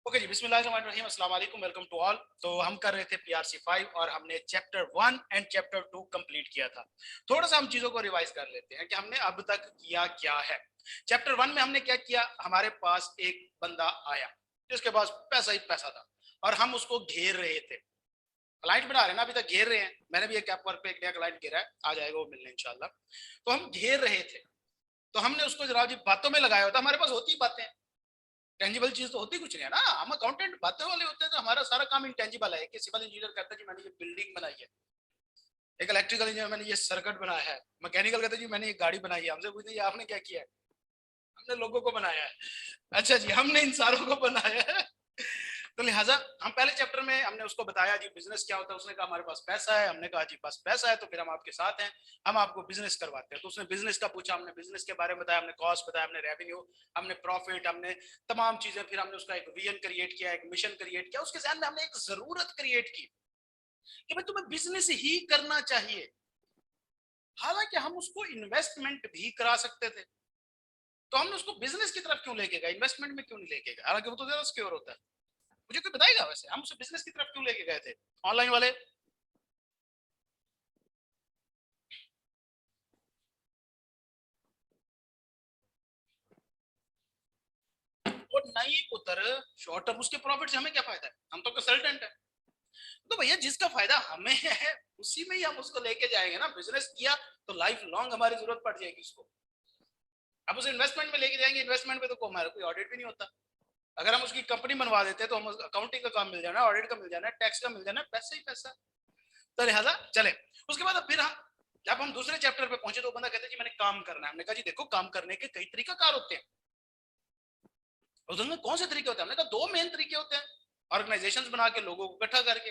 Okay जी, बिस्मिल्लाहिर्रहमानिर्रहीम, अस्सलाम वालेकुम, वेलकम टू ऑल। तो हम कर रहे थे पीआरसी 5 और हमने चैप्टर 1 एंड चैप्टर 2 कंप्लीट किया था। थोड़ा सा हम चीजों को रिवाइज कर लेते हैं कि हमने अब तक किया क्या है। चैप्टर 1 में हमने क्या किया, हमारे पास एक बंदा आया जिसके पास पैसा ही पैसा था और हम उसको घेर रहे थे। क्लाइंट बना रहे हैं ना, अभी तक घेर रहे हैं। मैंने भी एक ऐप वर्क पे एक नया क्लाइंट घेरा है, आ जाएगा वो मिलने इंशाल्लाह। तो हम घेर रहे थे, तो हमने उसको जरा जी बातों में लगाया होता। हमारे पास होती बातें, टेंजिबल चीज तो होती कुछ नहीं है ना। हम अकाउंटेंट बातें वाले होते हैं, तो हमारा सारा काम इंटेंजिबल है। कि सिविल इंजीनियर कहता है जी मैंने ये बिल्डिंग बनाई है, एक इलेक्ट्रिकल इंजीनियर मैंने ये सर्किट बनाया है, मैकेनिकल कहता है जी मैंने ये गाड़ी बनाई है। हमसे पूछते आपने क्या किया है? हमने लोगों को बनाया है। अच्छा जी, हमने इंसानों को बनाया है। तो लिहाजा हम पहले चैप्टर में हमने उसको बताया जी बिजनेस क्या होता है। उसने कहा हमारे पास पैसा है। हमने कहा जी पास पैसा है तो फिर हम आपके साथ हैं, हम आपको बिजनेस करवाते हैं। तो उसने बिजनेस का पूछा, हमने बिजनेस के बारे में बताया, हमने कॉस्ट बताया, हमने रेवेन्यू, हमने प्रॉफिट, हमने तमाम चीजें। फिर हमने उसका एक विजन क्रिएट किया, एक मिशन क्रिएट किया। उसके जहन में हमने एक जरूरत क्रिएट की कि भाई तुम्हें बिजनेस ही करना चाहिए। हालांकि हम उसको इन्वेस्टमेंट भी करा सकते थे, तो हमने उसको बिजनेस की तरफ क्यों लेके गए, इन्वेस्टमेंट में क्यों नहीं लेके गए? हालांकि वो तो ज्यादा सिक्योर होता है। मुझे कोई बताएगा वैसे हम उसे बिजनेस की तरफ क्यों लेके गए थे? ऑनलाइन वाले वो नहीं उतर शॉर्ट टर्म, उसके प्रॉफिट से हमें क्या फायदा है? हम तो कंसल्टेंट है। तो भैया जिसका फायदा हमें है उसी में ही हम उसको लेके जाएंगे ना। बिजनेस किया तो लाइफ लॉन्ग हमारी जरूरत पड़ जाएगी उसको। अब उसे इन्वेस्टमेंट में लेके जाएंगे, इन्वेस्टमेंट में तो हमारा कोई ऑडिट भी नहीं होता। अगर हम उसकी कंपनी बनवा देते हैं तो हम अकाउंटिंग का काम मिल जाना, ऑडिट का मिल जाना, टैक्स का मिल जाना, पैसा ही पैसा। तो लिहाजा चले उसके बाद फिर हम जब हम दूसरे चैप्टर पे पहुंचे तो बंदा कहता है जी मैंने काम करना है। हमने कहा जी देखो काम करने के कई तरीकाकार होते हैं। उसमें कौन से तरीके होते हैं? हमने कहा दो मेन तरीके होते हैं, ऑर्गेनाइजेशंस बना के लोगों को इकट्ठा करके।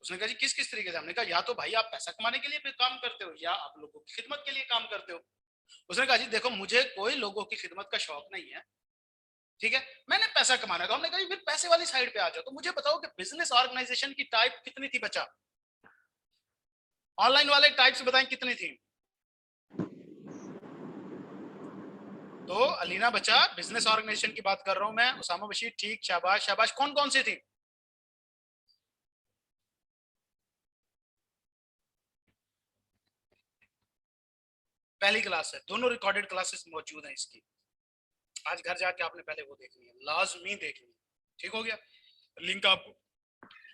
उसने कहा जी किस किस तरीके से? हमने कहा या तो भाई आप पैसा कमाने के लिए काम करते हो या आप लोगों की खिदमत के लिए काम करते हो। उसने कहा जी देखो मुझे कोई लोगों की खिदमत का शौक नहीं है, ठीक है, मैंने पैसा कमाना था। हमने कहा फिर पैसे वाली साइड पे आ जाओ। तो मुझे बताओ कि बिजनेस ऑर्गेनाइजेशन की टाइप कितनी थी बच्चा? ऑनलाइन वाले टाइप्स बताएं कितनी थी? तो अलीना बच्चा बिजनेस ऑर्गेनाइजेशन की बात कर रहा हूं मैं। उसामा बशीर ठीक, शाबाश शाबाश। कौन कौन सी थी? पहली क्लास है, दोनों रिकॉर्डेड क्लासेस मौजूद हैं इसकी। आज घर जाके आपने पहले वो देखनी है, लाजमी देखनी है। ठीक हो गया? लिंक आपको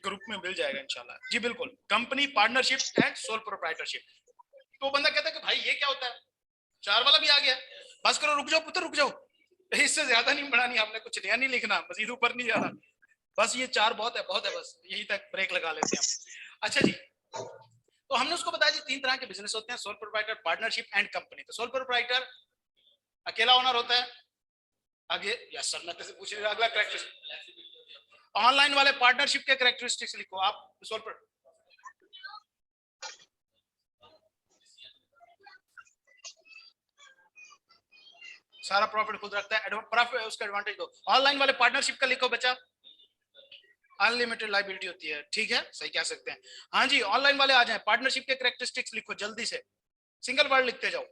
ग्रुप में मिल जाएगा इंशाल्लाह जी। बिल्कुल, company partnership and sole proprietorship. तो बंदा कहता है कि भाई ये क्या होता है? चार वाला भी आ गया। बस करो, रुक जाओ पुत्र रुक जाओ, इससे ज्यादा नहीं बढ़ानी, आपने कुछ नया नहीं लिखना, मजीद ऊपर नहीं जाना। बस ये चार बहुत है, बस यही तक ब्रेक लगा लेते हैं हम। अच्छा जी, तो हमने उसको बताया जी तीन तरह के बिजनेस होते हैं, sole proprietor, partnership and company. तो सोल प्रोप्राइटर अकेला ओनर होता है। आगे यस सर, मैं कैसे पूछ रही हूँ अगला करेक्टरिस्टिक। ऑनलाइन वाले पार्टनरशिप के करेक्टरिस्टिक्स लिखो आप। सोल पर सारा प्रॉफिट खुद रखता है, प्रॉफिट उसका एडवांटेज दो। ऑनलाइन वाले पार्टनरशिप का लिखो बच्चा, अनलिमिटेड लाइबिलिटी होती है। ठीक है, सही कह सकते हैं। हाँ जी, ऑनलाइन वाले आ जाए। पार्टनरशिप के करेक्टरिस्टिक्स लिखो जल्दी से, सिंगल वर्ड लिखते जाओ।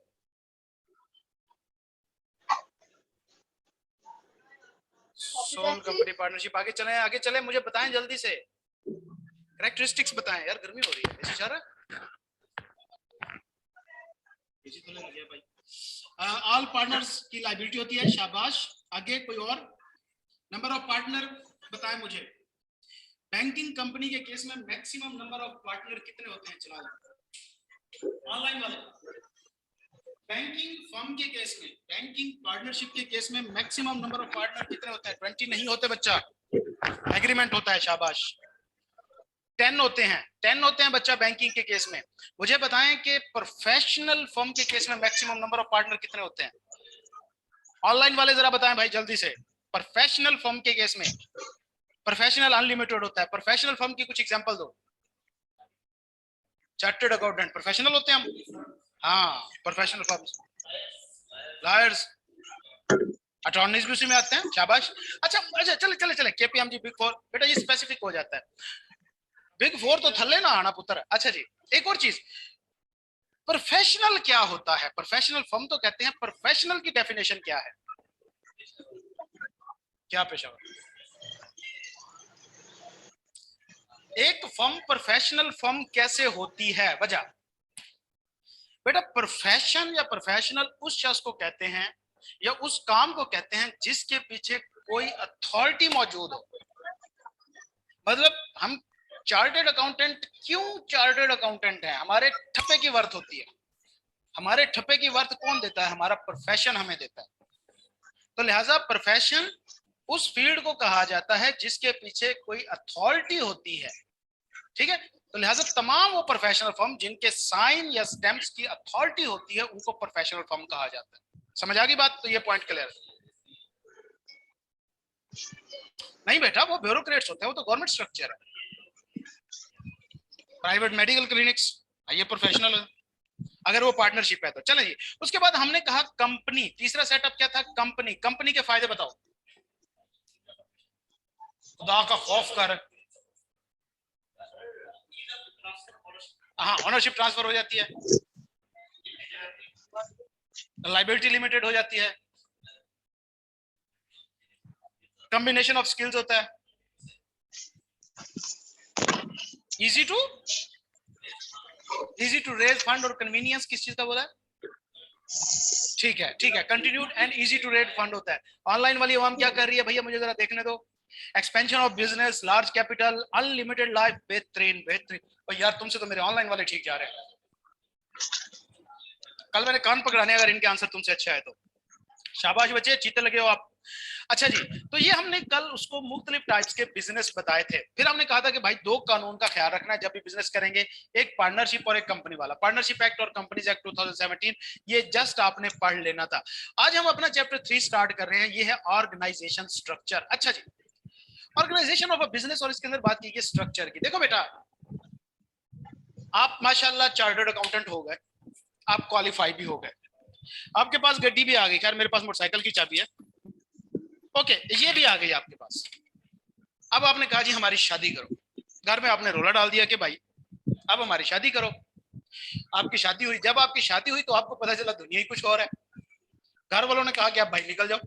सोल कंपनी पार्टनरशिप, आगे चले आगे चले, मुझे बताएं जल्दी से, करेक्टरिस्टिक्स बताएं यार, गर्मी हो रही है। ऐसे चाह रहा इसी तो लग गया भाई। ऑल पार्टनर्स की लाइबिलिटी होती है, शाबाश। आगे कोई और? नंबर ऑफ पार्टनर बताएं मुझे। बैंकिंग कंपनी के केस में मैक्सिमम नंबर ऑफ पार्टनर कितने होते हैं? चला ऑनलाइन वाले बैंकिंग फर्म के केस में, बैंकिंग पार्टनरशिप के केस में मैक्सिमम नंबर ऑफ पार्टनर कितने होते हैं? 20 नहीं होते बच्चा, एग्रीमेंट होता है, शाबाश। 10 होते हैं, 10 होते हैं बच्चा बैंकिंग के केस में। मुझे बताएं कि प्रोफेशनल फर्म के केस में मैक्सिमम नंबर ऑफ पार्टनर कितने होते हैं? ऑनलाइन वाले जरा बताएं भाई जल्दी से। प्रोफेशनल फर्म के केस में, प्रोफेशनल अनलिमिटेड होता है। प्रोफेशनल फर्म की कुछ एग्जांपल दो। चार्टर्ड अकाउंटेंट प्रोफेशनल होते हैं हम। हाँ, प्रोफेशनल फर्म्स, लॉयर्स, अटॉर्नीज भी उसी में आते हैं, शाबाश। अच्छा अच्छा, चले चले चले, केपीएमजी, बिग फोर, बेटा ये स्पेसिफिक हो जाता है। बिग फोर तो थल्ले ना आना पुत्र। अच्छा जी, एक और चीज, प्रोफेशनल क्या होता है? प्रोफेशनल फर्म तो कहते हैं, प्रोफेशनल की डेफिनेशन क्या है? क्या पेशा? एक फर्म प्रोफेशनल फर्म कैसे होती है? वजह बेटा, प्रोफेशन या प्रोफेशनल उस शख्स को कहते हैं या उस काम को कहते हैं जिसके पीछे कोई अथॉरिटी मौजूद हो। मतलब हम चार्टर्ड अकाउंटेंट क्यों चार्टर्ड अकाउंटेंट है? हमारे ठप्पे की वर्थ होती है। हमारे ठप्पे की वर्थ कौन देता है? हमारा प्रोफेशन हमें देता है। तो लिहाजा प्रोफेशन उस फील्ड को कहा जाता है जिसके पीछे कोई अथॉरिटी होती है। ठीक है, तो लिहाजा तमाम वो प्रोफेशनल फर्म जिनके साइन या स्टैम्प्स की अथॉरिटी होती है उनको प्रोफेशनल फर्म कहा जाता है। समझ आ गई बात? तो ये पॉइंट क्लियर नहीं बेटा, वो ब्यूरोक्रेट्स होते हैं, वो तो गवर्नमेंट स्ट्रक्चर है। प्राइवेट मेडिकल क्लिनिक्स ये प्रोफेशनल है, अगर वो पार्टनरशिप है तो। चले जी, उसके बाद हमने कहा कंपनी। तीसरा सेटअप क्या था? कंपनी। कंपनी के फायदे बताओ। खुदा का खौफ कर, हाँ, ओनरशिप ट्रांसफर हो जाती है, लाइबिलिटी लिमिटेड हो जाती है, कॉम्बिनेशन ऑफ स्किल्स होता है, इजी टू रेज फंड और कन्वीनियंस किस चीज का बोला है? ठीक है, ठीक है, continued and easy to raise fund होता है। ऑनलाइन वाली आवाम क्या कर रही है भैया? मुझे जरा देखने दो। Expansion of business, large capital, unlimited life. बेहतरीन बेहतरीन। और यार तुमसे तो मेरे ऑनलाइन वाले ठीक जा रहे हैं। कल मैंने कान पकड़ाने, अगर इनके आंसर तुमसे अच्छा है तो। शाबाश बच्चे, जीते लगे हो आप। अच्छा जी, तो ये हमने कल उसको मुख्तलिफ टाइप्स के बिजनेस बताए थे। फिर हमने कहा था कि भाई दो कानून का ख्याल रखना है जब भी बिजनेस करेंगे, एक पार्टनरशिप और एक कंपनी वाला। पार्टनरशिप एक्ट और कंपनीज एक्ट 2017, ये जस्ट आपने पढ़ लेना था। आज हम अपना चैप्टर 3 स्टार्ट कर रहे हैं, ये है ऑर्गेनाइजेशन स्ट्रक्चर। अच्छा जी, ऑर्गेनाइजेशन ऑफ अ बिजनेस, और इसके अंदर बात की स्ट्रक्चर की। देखो बेटा, आप माशाल्लाह चार्टर्ड अकाउंटेंट हो गए, आप क्वालिफाई भी हो गए, आपके पास गड्डी भी आ गई। खैर मेरे पास मोटरसाइकिल की चाबी है, ओके, ये भी आ गई आपके पास। अब आपने कहा जी हमारी शादी करो। घर में आपने रोला डाल दिया कि भाई अब हमारी शादी करो। आपकी शादी हुई। जब आपकी शादी हुई तो आपको पता चला दुनिया ही कुछ और है। घर वालों ने कहा कि आप भाई निकल जाओ।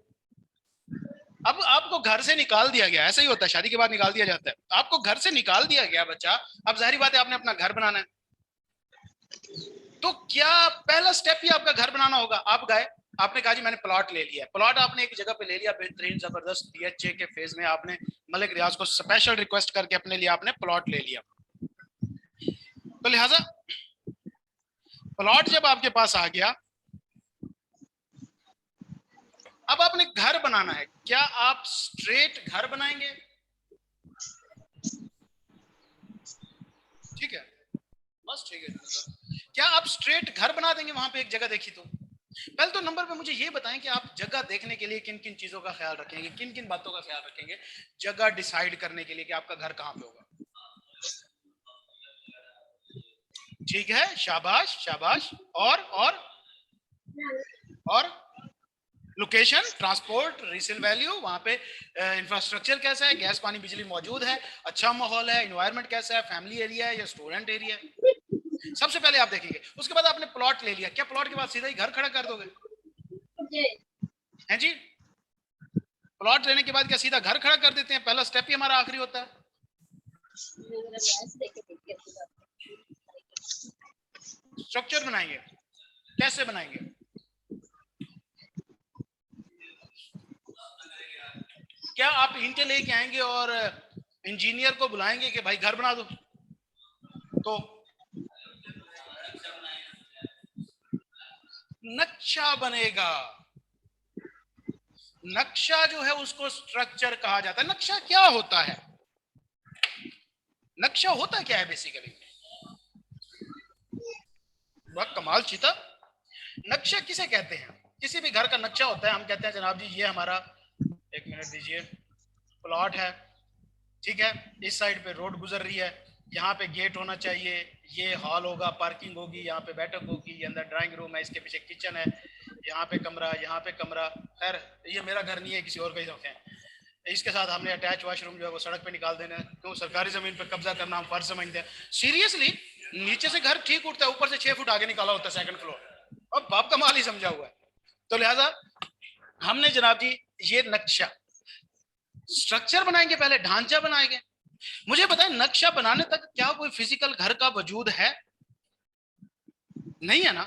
अब आपको घर से निकाल दिया गया। ऐसा ही होता है, शादी के बाद निकाल दिया जाता है। आपको घर से निकाल दिया गया बच्चा। अब जाहिर बात है आपने अपना घर बनाना है। तो क्या पहला स्टेप ही आपका घर बनाना होगा? आप गए, आपने कहा जी मैंने प्लॉट ले लिया। प्लॉट आपने एक जगह पे ले लिया, बेहतरीन जबरदस्त डीएचए के फेज में आपने मलिक रियाज को स्पेशल रिक्वेस्ट करके अपने लिए आपने प्लॉट ले लिया। तो लिहाजा प्लॉट जब आपके पास आ गया, अब आपने घर बनाना है। क्या आप स्ट्रेट घर बनाएंगे? ठीक है, बस ठीक है। क्या आप स्ट्रेट घर बना देंगे? वहां पे एक जगह देखी तो पहले तो नंबर पे मुझे ये बताएं कि आप जगह देखने के लिए किन किन चीजों का ख्याल रखेंगे, किन किन बातों का ख्याल रखेंगे जगह डिसाइड करने के लिए कि आपका घर कहां पे होगा। ठीक है, शाबाश शाबाश। और लोकेशन, ट्रांसपोर्ट, रीसेल वैल्यू, वहां पे इंफ्रास्ट्रक्चर कैसा है, गैस पानी बिजली मौजूद है, अच्छा माहौल है, एनवायरनमेंट कैसा है, फैमिली एरिया है या स्टूडेंट एरिया है। सबसे पहले आप देखेंगे। उसके बाद आपने प्लॉट ले लिया। क्या प्लॉट के बाद सीधा ही घर खड़ा कर दोगे? हैं जी? प्लॉट लेने के बाद क्या सीधा घर खड़ा कर देते हैं? पहला स्टेप ही हमारा आखिरी होता है। स्ट्रक्चर बनाएंगे। कैसे बनाएंगे? क्या आप ईंटें लेके आएंगे और इंजीनियर को बुलाएंगे कि भाई घर बना दो? तो नक्शा बनेगा। नक्शा जो है उसको स्ट्रक्चर कहा जाता है। नक्शा क्या होता है? नक्शा होता क्या है बेसिकली? बहुत कमाल चीता। नक्शा किसे कहते हैं? किसी भी घर का नक्शा होता है, हम कहते हैं जनाब जी ये हमारा, एक मिनट दीजिए, प्लॉट है, ठीक है, इस साइड पे रोड गुजर रही है, यहाँ पे गेट होना चाहिए, ये हॉल होगा, पार्किंग होगी, यहाँ पे बैठक होगी, ये अंदर ड्राइंग रूम है, इसके पीछे किचन है, यहाँ पे कमरा, यहाँ पे कमरा। खैर ये मेरा घर नहीं है, किसी और का ही है। इसके साथ हमने अटैच वॉशरूम जो है वो सड़क पे निकाल देना है, क्यों? सरकारी जमीन पे कब्जा करना हम फर्ज समझते हैं। सीरियसली, नीचे से घर ठीक उठता है, ऊपर से 6 फुट आगे निकाला होता है सेकंड फ्लोर, और बाप का माल ही समझा हुआ है। तो लिहाजा हमने जनाब जी ये नक्शा, स्ट्रक्चर बनाएंगे, पहले ढांचा बनाएंगे, मुझे बताएं, नक्शा बनाने तक क्या कोई फिजिकल घर का वजूद है? नहीं है ना।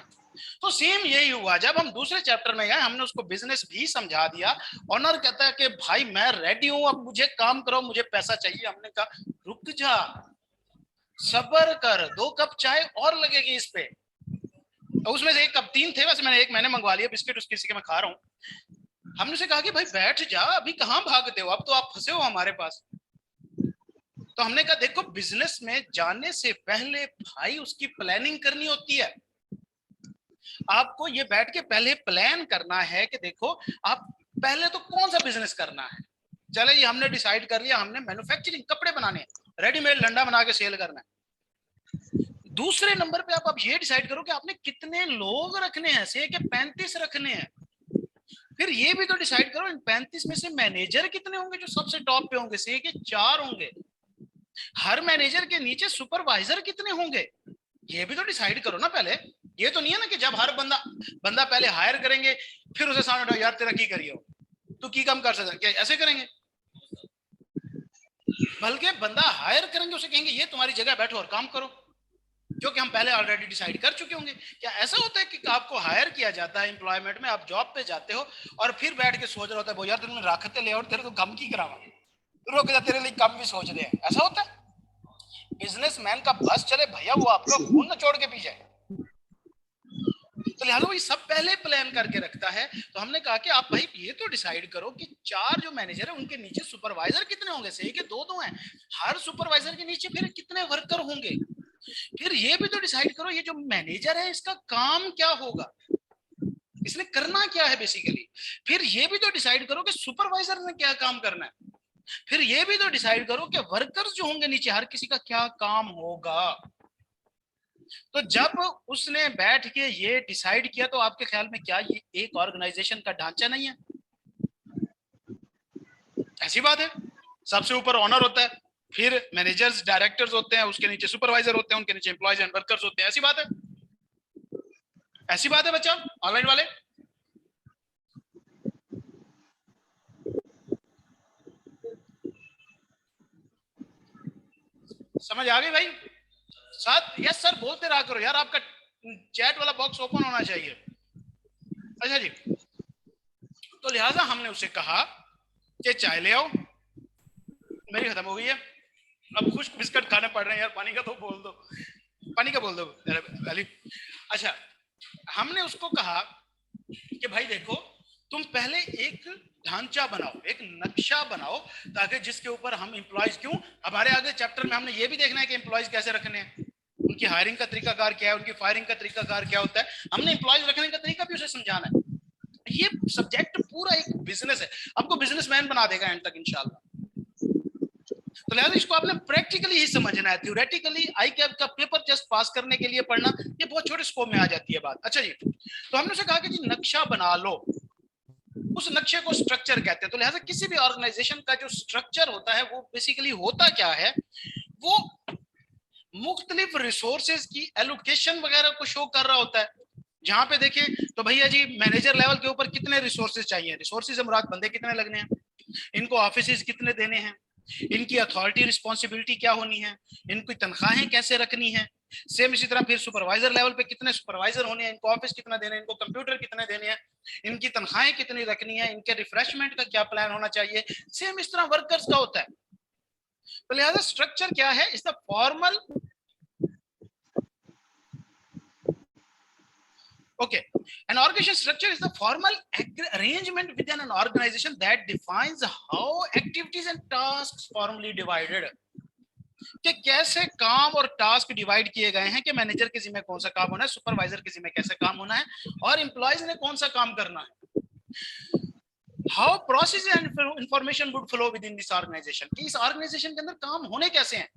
तो सेम यही हुआ, जब हम दूसरे चैप्टर में गए हमने उसको बिजनेस भी समझा दिया। ऑनर कहता है कि भाई मैं रेडी हूं, अब मुझे काम करो, मुझे पैसा चाहिए। हमने कहा रुक जा, सब्र कर, 2 कप चाय और लगेगी इस पे। उसमें से 1 कप 3 थे, वैसे मैंने मंगवा लिया बिस्किट, उसकी किसी के मैं खा रहा हूँ। हमने उसे कहा कि भाई बैठ जा, अभी कहाँ भागते हो, अब तो आप फंसे हो हमारे पास। तो हमने कहा देखो, बिजनेस में जाने से पहले भाई उसकी प्लानिंग करनी होती है। आपको ये बैठ के पहले प्लान करना है कि देखो आप पहले तो कौन सा बिजनेस करना है। चले ये हमने डिसाइड कर लिया, हमने मैन्युफैक्चरिंग कपड़े बनाने हैं, रेडीमेड लंडा बना के सेल करना है। दूसरे नंबर पे आप ये डिसाइड करो कि आपने कितने लोग रखने हैं, से कि 35 रखने हैं। फिर ये भी तो डिसाइड करो इन 35 में से मैनेजर कितने होंगे जो सबसे टॉप पे होंगे, से कि 4 होंगे। हर मैनेजर के नीचे सुपरवाइजर कितने होंगे, ये भी तो डिसाइड करो ना पहले। ये तो नहीं है ना कि जब हर बंदा पहले हायर करेंगे फिर उसे सामने यार तेरा की करिए तो की कम कर सकते, क्या ऐसे करेंगे? बल्कि बंदा हायर करेंगे उसे कहेंगे ये तुम्हारी जगह बैठो और काम करो, क्योंकि हम पहले ऑलरेडी डिसाइड कर चुके होंगे। क्या ऐसा होता है कि आपको हायर किया जाता है एम्प्लॉयमेंट में, आप जॉब पे जाते हो और फिर बैठ के सोच रहा होता है वो यार तुमने रखते ले और तेरे तो कम की करावा, रुक जा तेरे लिए कम भी सोच रहे हैं, ऐसा होता है? बिजनेसमैन का बस चले भैया, वो आपका खून न छोड़ के पी जाए। तो लिहाजा वो सब पहले प्लान करके रखता है। तो हमने कहा कि आप भाई ये तो डिसाइड करो कि 4 जो मैनेजर है उनके नीचे सुपरवाइजर कितने होंगे, से कि 2-2 हैं। हर सुपरवाइजर के नीचे फिर कितने वर्कर होंगे। फिर ये भी तो डिसाइड करो ये जो मैनेजर है इसका काम क्या होगा, इसने करना क्या है बेसिकली। फिर ये भी तो डिसाइड करो कि सुपरवाइजर ने क्या काम करना है। फिर ये भी तो डिसाइड करो कि वर्कर्स जो होंगे नीचे हर किसी का क्या काम होगा। तो जब उसने बैठ के ये डिसाइड किया तो आपके ख्याल में क्या ये एक ऑर्गेनाइजेशन का ढांचा नहीं है? ऐसी बात है। सबसे ऊपर ऑनर होता है, फिर मैनेजर्स डायरेक्टर्स होते हैं, उसके नीचे सुपरवाइजर होते हैं, उनके नीचे एम्प्लॉयज एंड वर्कर्स होते हैं। ऐसी बात है, ऐसी बात है बच्चा ऑनलाइन वाले। समझ आ गई भाई? साथ यस सर बोलते रहा करो यार, आपका चैट वाला बॉक्स ओपन होना चाहिए। अच्छा जी, तो लिहाजा हमने उसे कहा कि चाय ले आओ, मेरी खत्म हो गई है, अब खुश्क बिस्किट खाने पड़ रहे हैं यार, पानी का तो बोल दो, पानी का बोल दो अली। अच्छा, हमने उसको कहा कि भाई देखो तुम पहले एक ढांचा बनाओ, एक नक्शा बनाओ, ताकि जिसके ऊपर हम एम्प्लॉयज, क्यों हमारे आगे चैप्टर में हमने ये भी देखना है कि एम्प्लॉयज कैसे रखने हैं, उनकी हायरिंग का तरीकाकार क्या है, उनकी फायरिंग का तरीकाकार क्या होता है, हमने एम्प्लॉयज रखने का तरीका भी उसे समझाना है। ये सब्जेक्ट पूरा एक बिजनेस है, आपको बिजनेसमैन बना देगा एंड तक इंशाल्लाह। तो लिहाजा इसको आपने प्रैक्टिकली ही समझना है, थ्योरेटिकली आई कैप का पेपर जस्ट पास करने के लिए पढ़ना ये बहुत छोटे स्कोप में आ जाती है बात। अच्छा जी, तो हमने उसे कहा कि जी नक्शा बना लो, उस नक्शे को स्ट्रक्चर कहते हैं। तो लिहाजा किसी भी ऑर्गेनाइजेशन का जो स्ट्रक्चर होता है वो बेसिकली होता क्या है, वो मुख्तलिफ रिसोर्सेज की एलोकेशन वगैरह को शो कर रहा होता है। जहां पे देखिए तो भैया जी मैनेजर लेवल के ऊपर कितने रिसोर्सेज चाहिए, रिसोर्सेज से मुराद बंदे कितने लगने हैं, इनको ऑफिसेज कितने देने हैं, इनकी अथॉरिटी रिस्पॉन्सिबिलिटी क्या होनी है, इनकी तनख्वाहें कैसे रखनी है। सेम इसी तरह फिर सुपरवाइजर लेवल पे कितने सुपरवाइजर होने हैं, इनको ऑफिस कितना देना है, इनको कंप्यूटर कितने देने हैं, इनकी तनख्वाहें कितनी रखनी है, इनके रिफ्रेशमेंट का क्या प्लान होना चाहिए। सेम इस तरह वर्कर्स का होता है। तो लिहाजा स्ट्रक्चर क्या है, is the formal Okay, an organization structure is the formal arrangement within an organization that defines how activities and tasks formally divided. कि कैसे काम और टास्क डिवाइड किए गए हैं, कि मैनेजर के जिम्मे कौन सा काम होना है, सुपरवाइजर के जिम्मे कैसे काम होना है, और एम्प्लॉयज ने कौन सा काम करना है। How process and information would flow within this organisation, कि इस ऑर्गेनाइजेशन के अंदर काम होने कैसे हैं।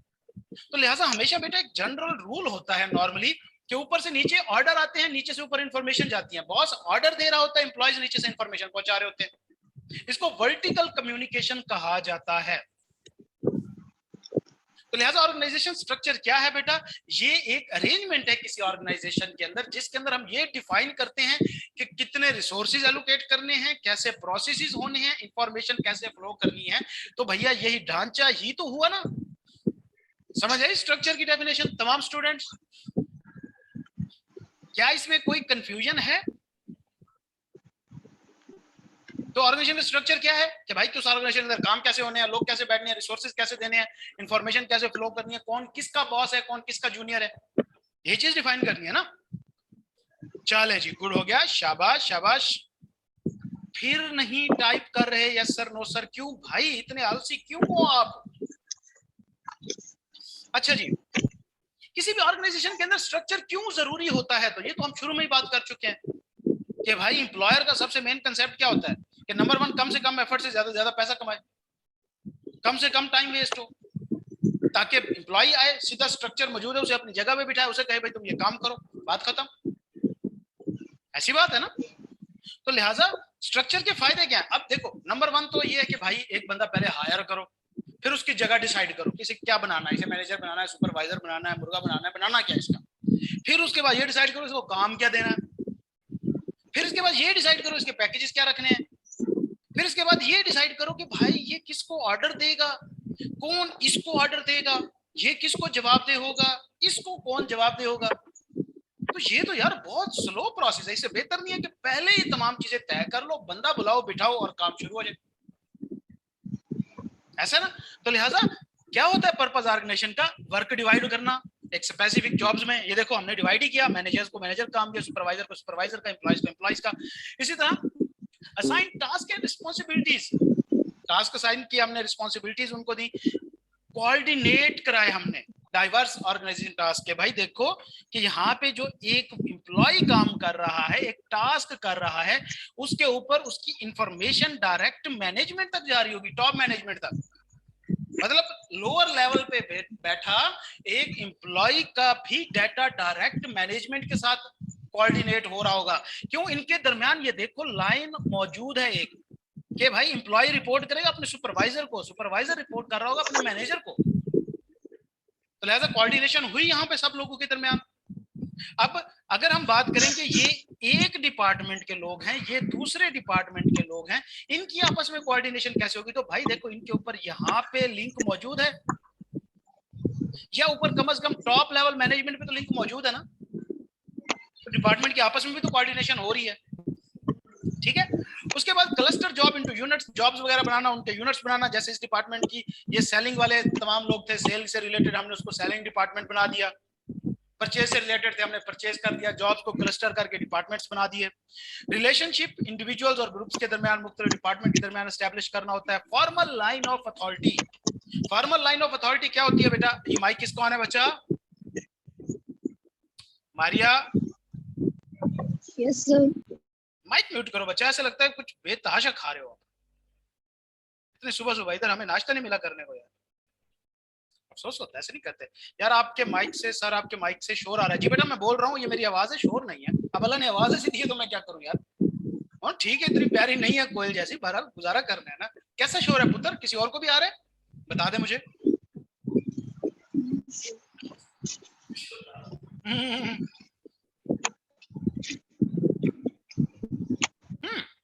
तो लिहाजा हमेशा बेटा एक जनरल रूल होता है नॉर्मली कि ऊपर से नीचे ऑर्डर आते हैं, नीचे से ऊपर इंफॉर्मेशन जाती है। बॉस ऑर्डर दे रहा होता है, एम्प्लॉयज नीचे से इंफॉर्मेशन पहुंचा रहे होते हैं। इसको वर्टिकल कम्युनिकेशन कहा जाता है। तो लिहाजा ऑर्गेनाइजेशन स्ट्रक्चर क्या है बेटा, ये एक अरेंजमेंट है किसी ऑर्गेनाइजेशन के अंदर, जिसके अंदर हम ये डिफाइन करते हैं कि कितने रिसोर्सेज एलोकेट करने हैं, कैसे प्रोसेसेस होने हैं, इंफॉर्मेशन कैसे फ्लो करनी है। तो भैया यही ढांचा ही तो हुआ ना। समझ आई स्ट्रक्चर की डेफिनेशन तमाम स्टूडेंट्स? क्या इसमें कोई कंफ्यूजन है? तो ऑर्गेनाइजेशन का स्ट्रक्चर क्या है कि भाई किस ऑर्गेनाइजेशन के अंदर काम कैसे होने हैं, लोग कैसे बैठने हैं, रिसोर्सेज कैसे देने हैं, इंफॉर्मेशन कैसे फ्लो करनी है, कौन किसका बॉस है, कौन किसका जूनियर है, ये चीज डिफाइन करनी है ना। चले जी, गुड हो गया, शाबाश शाबाश। फिर नहीं टाइप कर रहे यस सर नो सर, क्यों भाई इतने आलसी क्यों हो आप? अच्छा जी, किसी भी ऑर्गेनाइजेशन के अंदर स्ट्रक्चर क्यों जरूरी होता है, तो ये तो हम शुरू में ही बात कर चुके हैं कि भाई इंप्लॉयर का सबसे मेन कंसेप्ट क्या होता है कि नंबर वन, कम से कम एफर्ट से ज्यादा पैसा कमाए, कम से कम टाइम वेस्ट हो, ताकि इंप्लॉय आए, सीधा स्ट्रक्चर मौजूद है, उसे अपनी जगह पे बिठाए, उसे कहे भाई तुम ये काम करो, बात खत्म। ऐसी बात है ना। तो लिहाजा स्ट्रक्चर के फायदे क्या है? अब देखो, नंबर वन तो ये है कि भाई एक बंदा पहले हायर करो, फिर उसकी जगह डिसाइड करो कि इसे क्या बनाना है, इसे मैनेजर बनाना है, सुपरवाइजर बनाना है, मुर्गा बनाना है, बनाना क्या है इसका। फिर उसके बाद ये डिसाइड करो इसको काम क्या देना है, फिर इसके बाद ये डिसाइड करो इसके पैकेजेस क्या रखने हैं, फिर इसके बाद ये डिसाइड करो कि भाई ये किसको ऑर्डर देगा, कौन इसको ऑर्डर देगा, ये किसको जवाबदेह होगा, इसको कौन जवाबदेह होगा। तो ये तो यार बहुत स्लो प्रोसेस है, इससे बेहतर नहीं है कि पहले ही तमाम चीजें तय कर लो, बंदा बुलाओ, बिठाओ और काम शुरू हो जाए, ऐसा ना। तो लिहाजा क्या होता है पर्पस ऑर्गेनाइजेशन का? वर्क डिवाइड करना एक स्पेसिफिक जॉब्स में। ये देखो हमने डिवाइड ही किया, मैनेजर्स को मैनेजर काम दिया, सुपरवाइजर को सुपरवाइजर का, एम्प्लॉइज को एम्प्लॉइज का। इसी तरह assign task and responsibilities, task assign किया हमने, रिस्पॉन्सिबिलिटीज उनको दी, कोऑर्डिनेट कराए हमने डाइवर्स ऑर्गेनाइजेशन टास्क के। भाई देखो कि यहाँ पे जो एक एम्प्लॉय काम कर रहा है, एक टास्क कर रहा है, उसके ऊपर उसकी इंफॉर्मेशन डायरेक्ट मैनेजमेंट तक जा रही होगी, टॉप मैनेजमेंट तक। मतलब लोअर लेवल पे बैठा एक एम्प्लॉय का भी डाटा डायरेक्ट मैनेजमेंट के साथ कोऑर्डिनेट हो रहा होगा। क्यों? इनके दरमियान ये देखो लाइन मौजूद है एक, कि भाई एम्प्लॉय रिपोर्ट करेगा अपने सुपरवाइजर को, सुपरवाइजर रिपोर्ट कर रहा होगा अपने मैनेजर को। तो लिहाजा कोऑर्डिनेशन हुई यहाँ पे सब लोगों के दरमियान। अब अगर हम बात करें कि ये एक डिपार्टमेंट के लोग हैं, ये दूसरे डिपार्टमेंट के लोग हैं, इनकी आपस में कोऑर्डिनेशन कैसे होगी? तो भाई देखो इनके ऊपर यहाँ पे लिंक मौजूद है, या ऊपर कम से कम टॉप लेवल मैनेजमेंट पे तो लिंक मौजूद है ना। तो डिपार्टमेंट की आपस में भी तो कोऑर्डिनेशन हो रही है, ठीक है। उसके बाद cluster job into units, jobs वगैरह बनाना, उनके यूनिट्स बनाना। जैसे इस डिपार्टमेंट की ये सेलिंग वाले तमाम लोग थे, सेल से रिलेटेड, हमने उसको सेलिंग डिपार्टमेंट बना दिया। परचेज से रिलेटेड थे, हमने परचेज कर दिया, जॉब्स को क्लस्टर करके डिपार्टमेंट्स बना दिए। रिलेशनशिप इंडिविजुअल्स और ग्रुप्स के दरमियान, मुख्तलिफ डिपार्टमेंट के दरमियान एस्टैब्लिश करना होता है। Formal line of authority, formal line of authority क्या होती है बेटा? ये माइक किसको आना है बच्चा? Maria, yes sir. Mic mute करो बच्चा, ऐसा लगता है कुछ बेतहाशा खा रहे हो। इतने सुबह सुबह इधर हमें नाश्ता नहीं मिला करने को यार, अफसोस होता है, ऐसे नहीं करते यार। आपके माइक से सर, आपके माइक से शोर आ रहा है। जी बेटा मैं बोल रहा हूँ, ये मेरी आवाज है, शोर नहीं है। अब अल्लाह ने आवाज ऐसी दी है तो मैं क्या करूँ यार। और ठीक है, इतनी प्यारी नहीं है कोयल जैसी, बहरहाल गुजारा करना है ना। कैसा शोर है पुत्र? किसी और को भी आ रहा है? बता दे मुझे।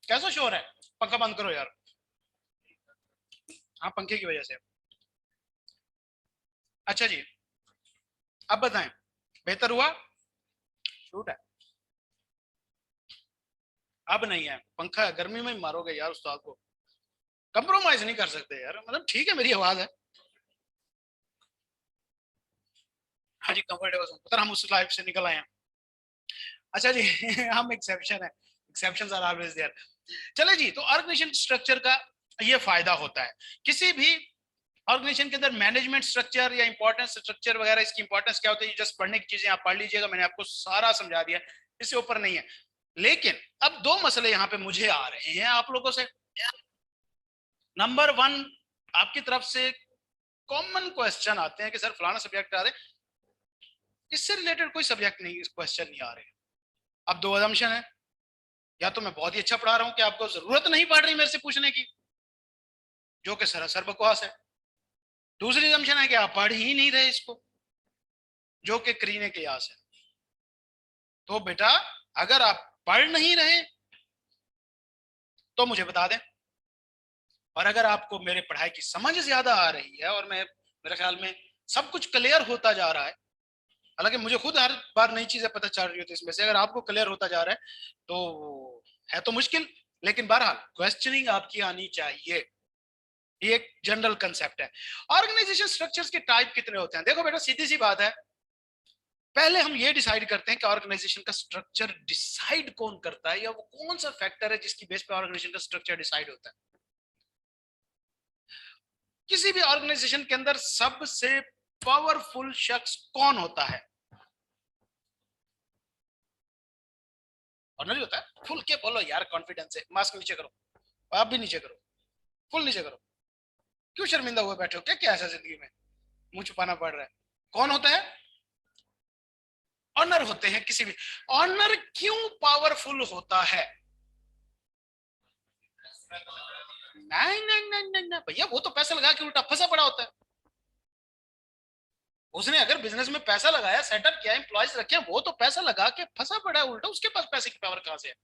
कैसा शोर है? पंखा बंद करो यार। हाँ पंखे की वजह से। अच्छा जी, अब बताएं, बेहतर हुआ? छूट है, अब नहीं है पंखा, गर्मी में मारोगे यार उस्ताद को, कंप्रोमाइज नहीं कर सकते यार। मतलब ठीक है मेरी आवाज है। हाँ जी कंफर्टेबल पुत्र, हम उस लाइफ से निकल आए हैं। अच्छा जी हम एक्सेप्शन है, एक्सेप्शंस आर ऑलवेज देयर। चले जी, तो ऑर्गेनाइजेशन स्ट्रक्चर का ये फायदा होता है। किसी भी ऑर्गेनाइजेशन के अंदर मैनेजमेंट स्ट्रक्चर या इंपॉर्टेंस स्ट्रक्चर वगैरह, इसकी इंपॉर्टेंस क्या होती है, जस्ट पढ़ने की चीजें आप पढ़ लीजिएगा, मैंने आपको सारा समझा दिया, इससे ऊपर नहीं है। लेकिन अब दो मसले यहाँ पे मुझे आ रहे हैं आप लोगों से। नंबर वन, आपकी तरफ से कॉमन क्वेश्चन आते हैं कि सर फलाना सब्जेक्ट आ रहे, इससे रिलेटेड कोई सब्जेक्ट नहीं, क्वेश्चन नहीं आ रहे। अब दो असम्पशन है, या तो मैं बहुत ही अच्छा पढ़ा रहा हूं कि आपको जरूरत नहीं पड़ रही मेरे से पूछने की, जो कि सरासर बकवास है। दूसरी असम्पशन है कि आप पढ़ ही नहीं रहे इसको, जो कि करीने के यास है। तो बेटा अगर आप पढ़ नहीं रहे तो मुझे बता दें, और अगर आपको मेरे पढ़ाई की समझ ज्यादा आ रही है, और मैं मेरे ख्याल में सब कुछ क्लियर होता जा रहा है, हालांकि मुझे खुद हर बार नई चीजें पता चल रही होती है इसमें से, अगर आपको क्लियर होता जा रहा है तो है तो मुश्किल, लेकिन बहरहाल क्वेश्चनिंग आपकी आनी चाहिए। ये एक जनरल कंसेप्ट है। ऑर्गेनाइजेशन स्ट्रक्चर्स के टाइप कितने होते हैं? देखो बेटा, सीधी सी बात है, पहले हम ये डिसाइड करते हैं कि ऑर्गेनाइजेशन का स्ट्रक्चर डिसाइड कौन करता है, या वो कौन सा फैक्टर है जिसकी बेस पे ऑर्गेनाइजेशन का स्ट्रक्चर डिसाइड होता है। किसी भी ऑर्गेनाइजेशन के अंदर सबसे पावरफुल शख्स कौन होता है? ऑनर होता है। फुल के बोलो यार, कॉन्फिडेंस है। मास्क नीचे करो, आप भी नीचे करो, फुल नीचे करो। क्यों शर्मिंदा हुए बैठे हो? क्या क्या ऐसा जिंदगी में मुंह छुपाना पड़ रहा है? कौन होता है? ऑनर होते हैं किसी भी। ऑनर क्यों पावरफुल होता है? नहीं नहीं नहीं नहीं नहीं भैया, वो तो पैसा लगा के उल्टा फंसा पड़ा होता है। उसने अगर बिजनेस में पैसा लगाया, सेटअप किया, एम्प्लॉयज रखे, वो तो पैसा लगा के फंसा पड़ा है उल्टा। उसके पास पैसे की पावर कहां से है?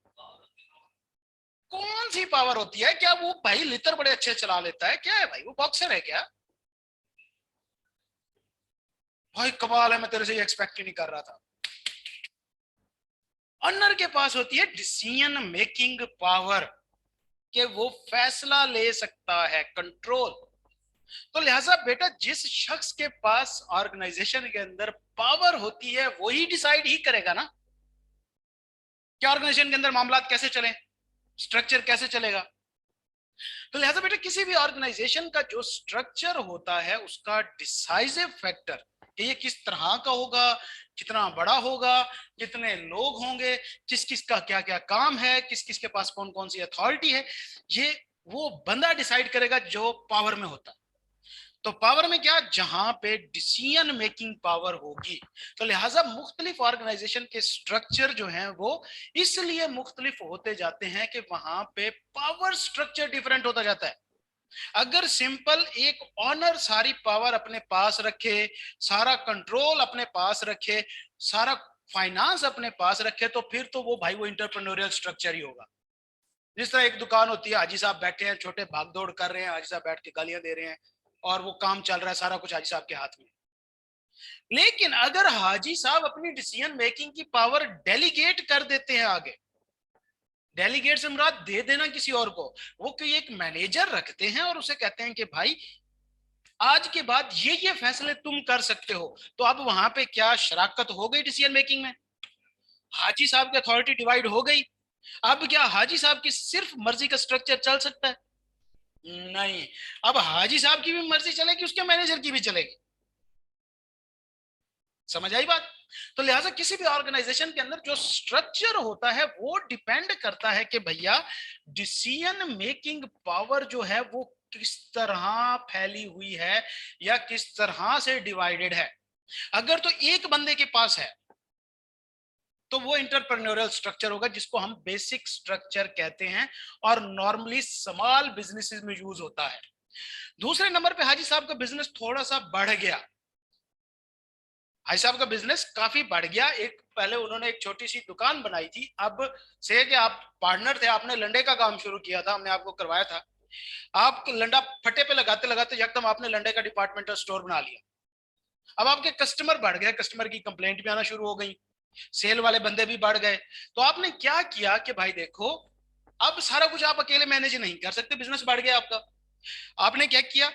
कौन सी पावर होती है? क्या वो भाई लिटर बड़े अच्छे चला लेता है? क्या है भाई, वो बॉक्सर है क्या? भाई कमाल है, मैं तेरे से ये एक्सपेक्ट ही नहीं कर रहा था। ऑनर के पास होती है डिसीजन मेकिंग पावर, कि वो फैसला ले सकता है, कंट्रोल। तो लिहाजा बेटा, जिस शख्स के पास ऑर्गेनाइजेशन के अंदर पावर होती है वही डिसाइड ही करेगा ना कि ऑर्गेनाइजेशन के अंदर मामला कैसे चले, स्ट्रक्चर कैसे चलेगा। तो लिहाजा बेटा, किसी भी ऑर्गेनाइजेशन का जो स्ट्रक्चर होता है उसका डिसाइसिव फैक्टर, कि ये किस तरह का होगा, कितना बड़ा होगा, कितने लोग होंगे, किस किस का क्या क्या काम है, किस किस के पास कौन कौन सी अथॉरिटी है, ये वो बंदा डिसाइड करेगा जो पावर में होता है। तो पावर में क्या, जहां पे डिसीजन मेकिंग पावर होगी। तो लिहाजा मुख्तलिफ ऑर्गेनाइजेशन के स्ट्रक्चर जो हैं वो इसलिए मुख्तलिफ होते जाते हैं कि वहां पे पावर स्ट्रक्चर डिफरेंट होता जाता है। अगर सिंपल एक ऑनर सारी पावर अपने पास रखे, सारा कंट्रोल अपने पास रखे, सारा फाइनेंस अपने पास रखे, तो फिर तो वो भाई वो इंटरप्रेन्योरियल स्ट्रक्चर ही होगा। जिस तरह एक दुकान होती है, हाजी साहब बैठे हैं, छोटे भागदौड़ कर रहे हैं, हाजी साहब बैठ के गालियां दे रहे हैं, और वो काम चल रहा है, सारा कुछ हाजी साहब के हाथ में। लेकिन अगर हाजी साहब अपनी डिसीजन मेकिंग की पावर डेलीगेट कर देते हैं आगे, डेलीगेट से मुराद दे देना किसी और को, वो कोई एक मैनेजर रखते हैं और उसे कहते हैं कि भाई आज के बाद ये फैसले तुम कर सकते हो, तो अब वहां पे क्या शराकत हो गई डिसीजन मेकिंग में? हाजी साहब की अथॉरिटी डिवाइड हो गई। अब क्या हाजी साहब की सिर्फ मर्जी का स्ट्रक्चर चल सकता है? नहीं। अब हाजी साहब की भी मर्जी चलेगी, उसके मैनेजर की भी चलेगी। समझ आई बात? तो लिहाजा किसी भी ऑर्गेनाइजेशन के अंदर जो स्ट्रक्चर होता है वो डिपेंड करता है कि भैया डिसीजन मेकिंग पावर जो है वो किस तरह फैली हुई है, या किस तरह से डिवाइडेड है। अगर तो एक बंदे के पास है तो वो इंटरप्रेन्योरियल स्ट्रक्चर होगा, जिसको हम बेसिक स्ट्रक्चर कहते हैं, और नॉर्मली स्मॉल बिजनेसेस में यूज होता है। दूसरे नंबर पे हाजी साहब का बिजनेस थोड़ा सा बढ़ गया, हाजी साहब का बिजनेस काफी बढ़ गया। एक पहले उन्होंने एक छोटी सी दुकान बनाई थी, अब से कि आप पार्टनर थे, आपने लंडे का काम शुरू किया था, हमने आपको करवाया था। आप लंडा फटे पे लगाते लगाते एकदम आपने लंडे का डिपार्टमेंटल स्टोर बना लिया। अब आपके कस्टमर बढ़ गए, कस्टमर की कंप्लेंट भी आना शुरू हो गई, सेल वाले बंदे भी बढ़ गए। तो आपने क्या किया कि भाई देखो, अब सारा कुछ आप अकेले मैनेज नहीं कर सकते, बिजनेस बढ़ गया आपका। आपने क्या किया,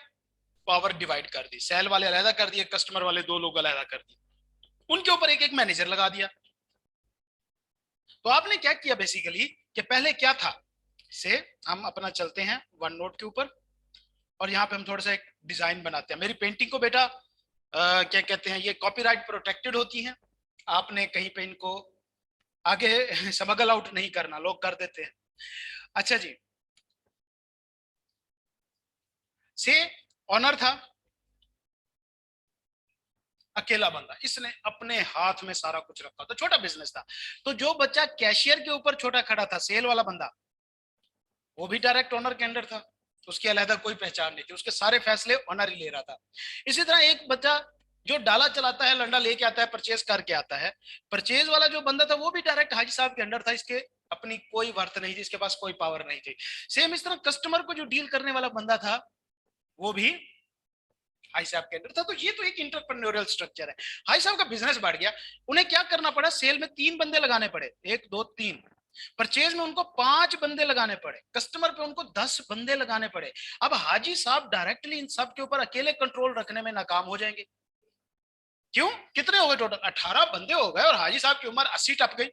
पावर डिवाइड कर दी, सेल वाले अलहदा कर दिए, कस्टमर वाले दो लोग अलहदा कर दिए, उनके ऊपर एक एक मैनेजर लगा दिया। तो आपने क्या किया बेसिकली, कि पहले क्या था, से हम अपना चलते हैं वन नोट के ऊपर, और यहाँ पे हम थोड़ा सा एक डिजाइन बनाते हैं। मेरी पेंटिंग को बेटा क्या कहते हैं, ये कॉपीराइट प्रोटेक्टेड होती हैं, आपने कहीं पे इनको आगे स्मगल आउट नहीं करना, लोग कर देते हैं। अच्छा जी, से ऑनर था, अकेला बंदा, इसने अपने हाथ में सारा कुछ रखा था, छोटा बिजनेस था। तो जो बच्चा कैशियर के ऊपर छोटा खड़ा था, सेल वाला बंदा, वो भी डायरेक्ट ओनर के अंडर था, उसकी अलहदा कोई पहचान नहीं थी, उसके सारे फैसले ओनर ही ले रहा था। इसी तरह एक बच्चा जो डाला चलाता है, लंडा लेके आता है, परचेज करके आता है, परचेज वाला जो बंदा था वो भी डायरेक्ट हाजी साहब के अंडर था, इसके अपनी कोई वर्थ नहीं थी, इसके पास कोई पावर नहीं थी। सेम इस तरह कस्टमर को जो डील करने वाला बंदा था वो भी हाई साहब के अंडर था। तो ये तो एक इंटरप्रेन्योरियल स्ट्रक्चर है। हाई साहब का बिजनेस बढ़ गया, उन्हें क्या करना पड़ा, सेल में 3 बंदे लगाने पड़े, 1 2 3। परचेज में उनको 5 बंदे लगाने पड़े, कस्टमर पे उनको 10 बंदे लगाने पड़े। अब हाजी साहब डायरेक्टली इन सब के ऊपर अकेले कंट्रोल रखने में नाकाम हो जाएंगे। क्यों? कितने हो गए टोटल? 18 बंदे हो गए और हाजी साहब की उम्र 80 टप गई।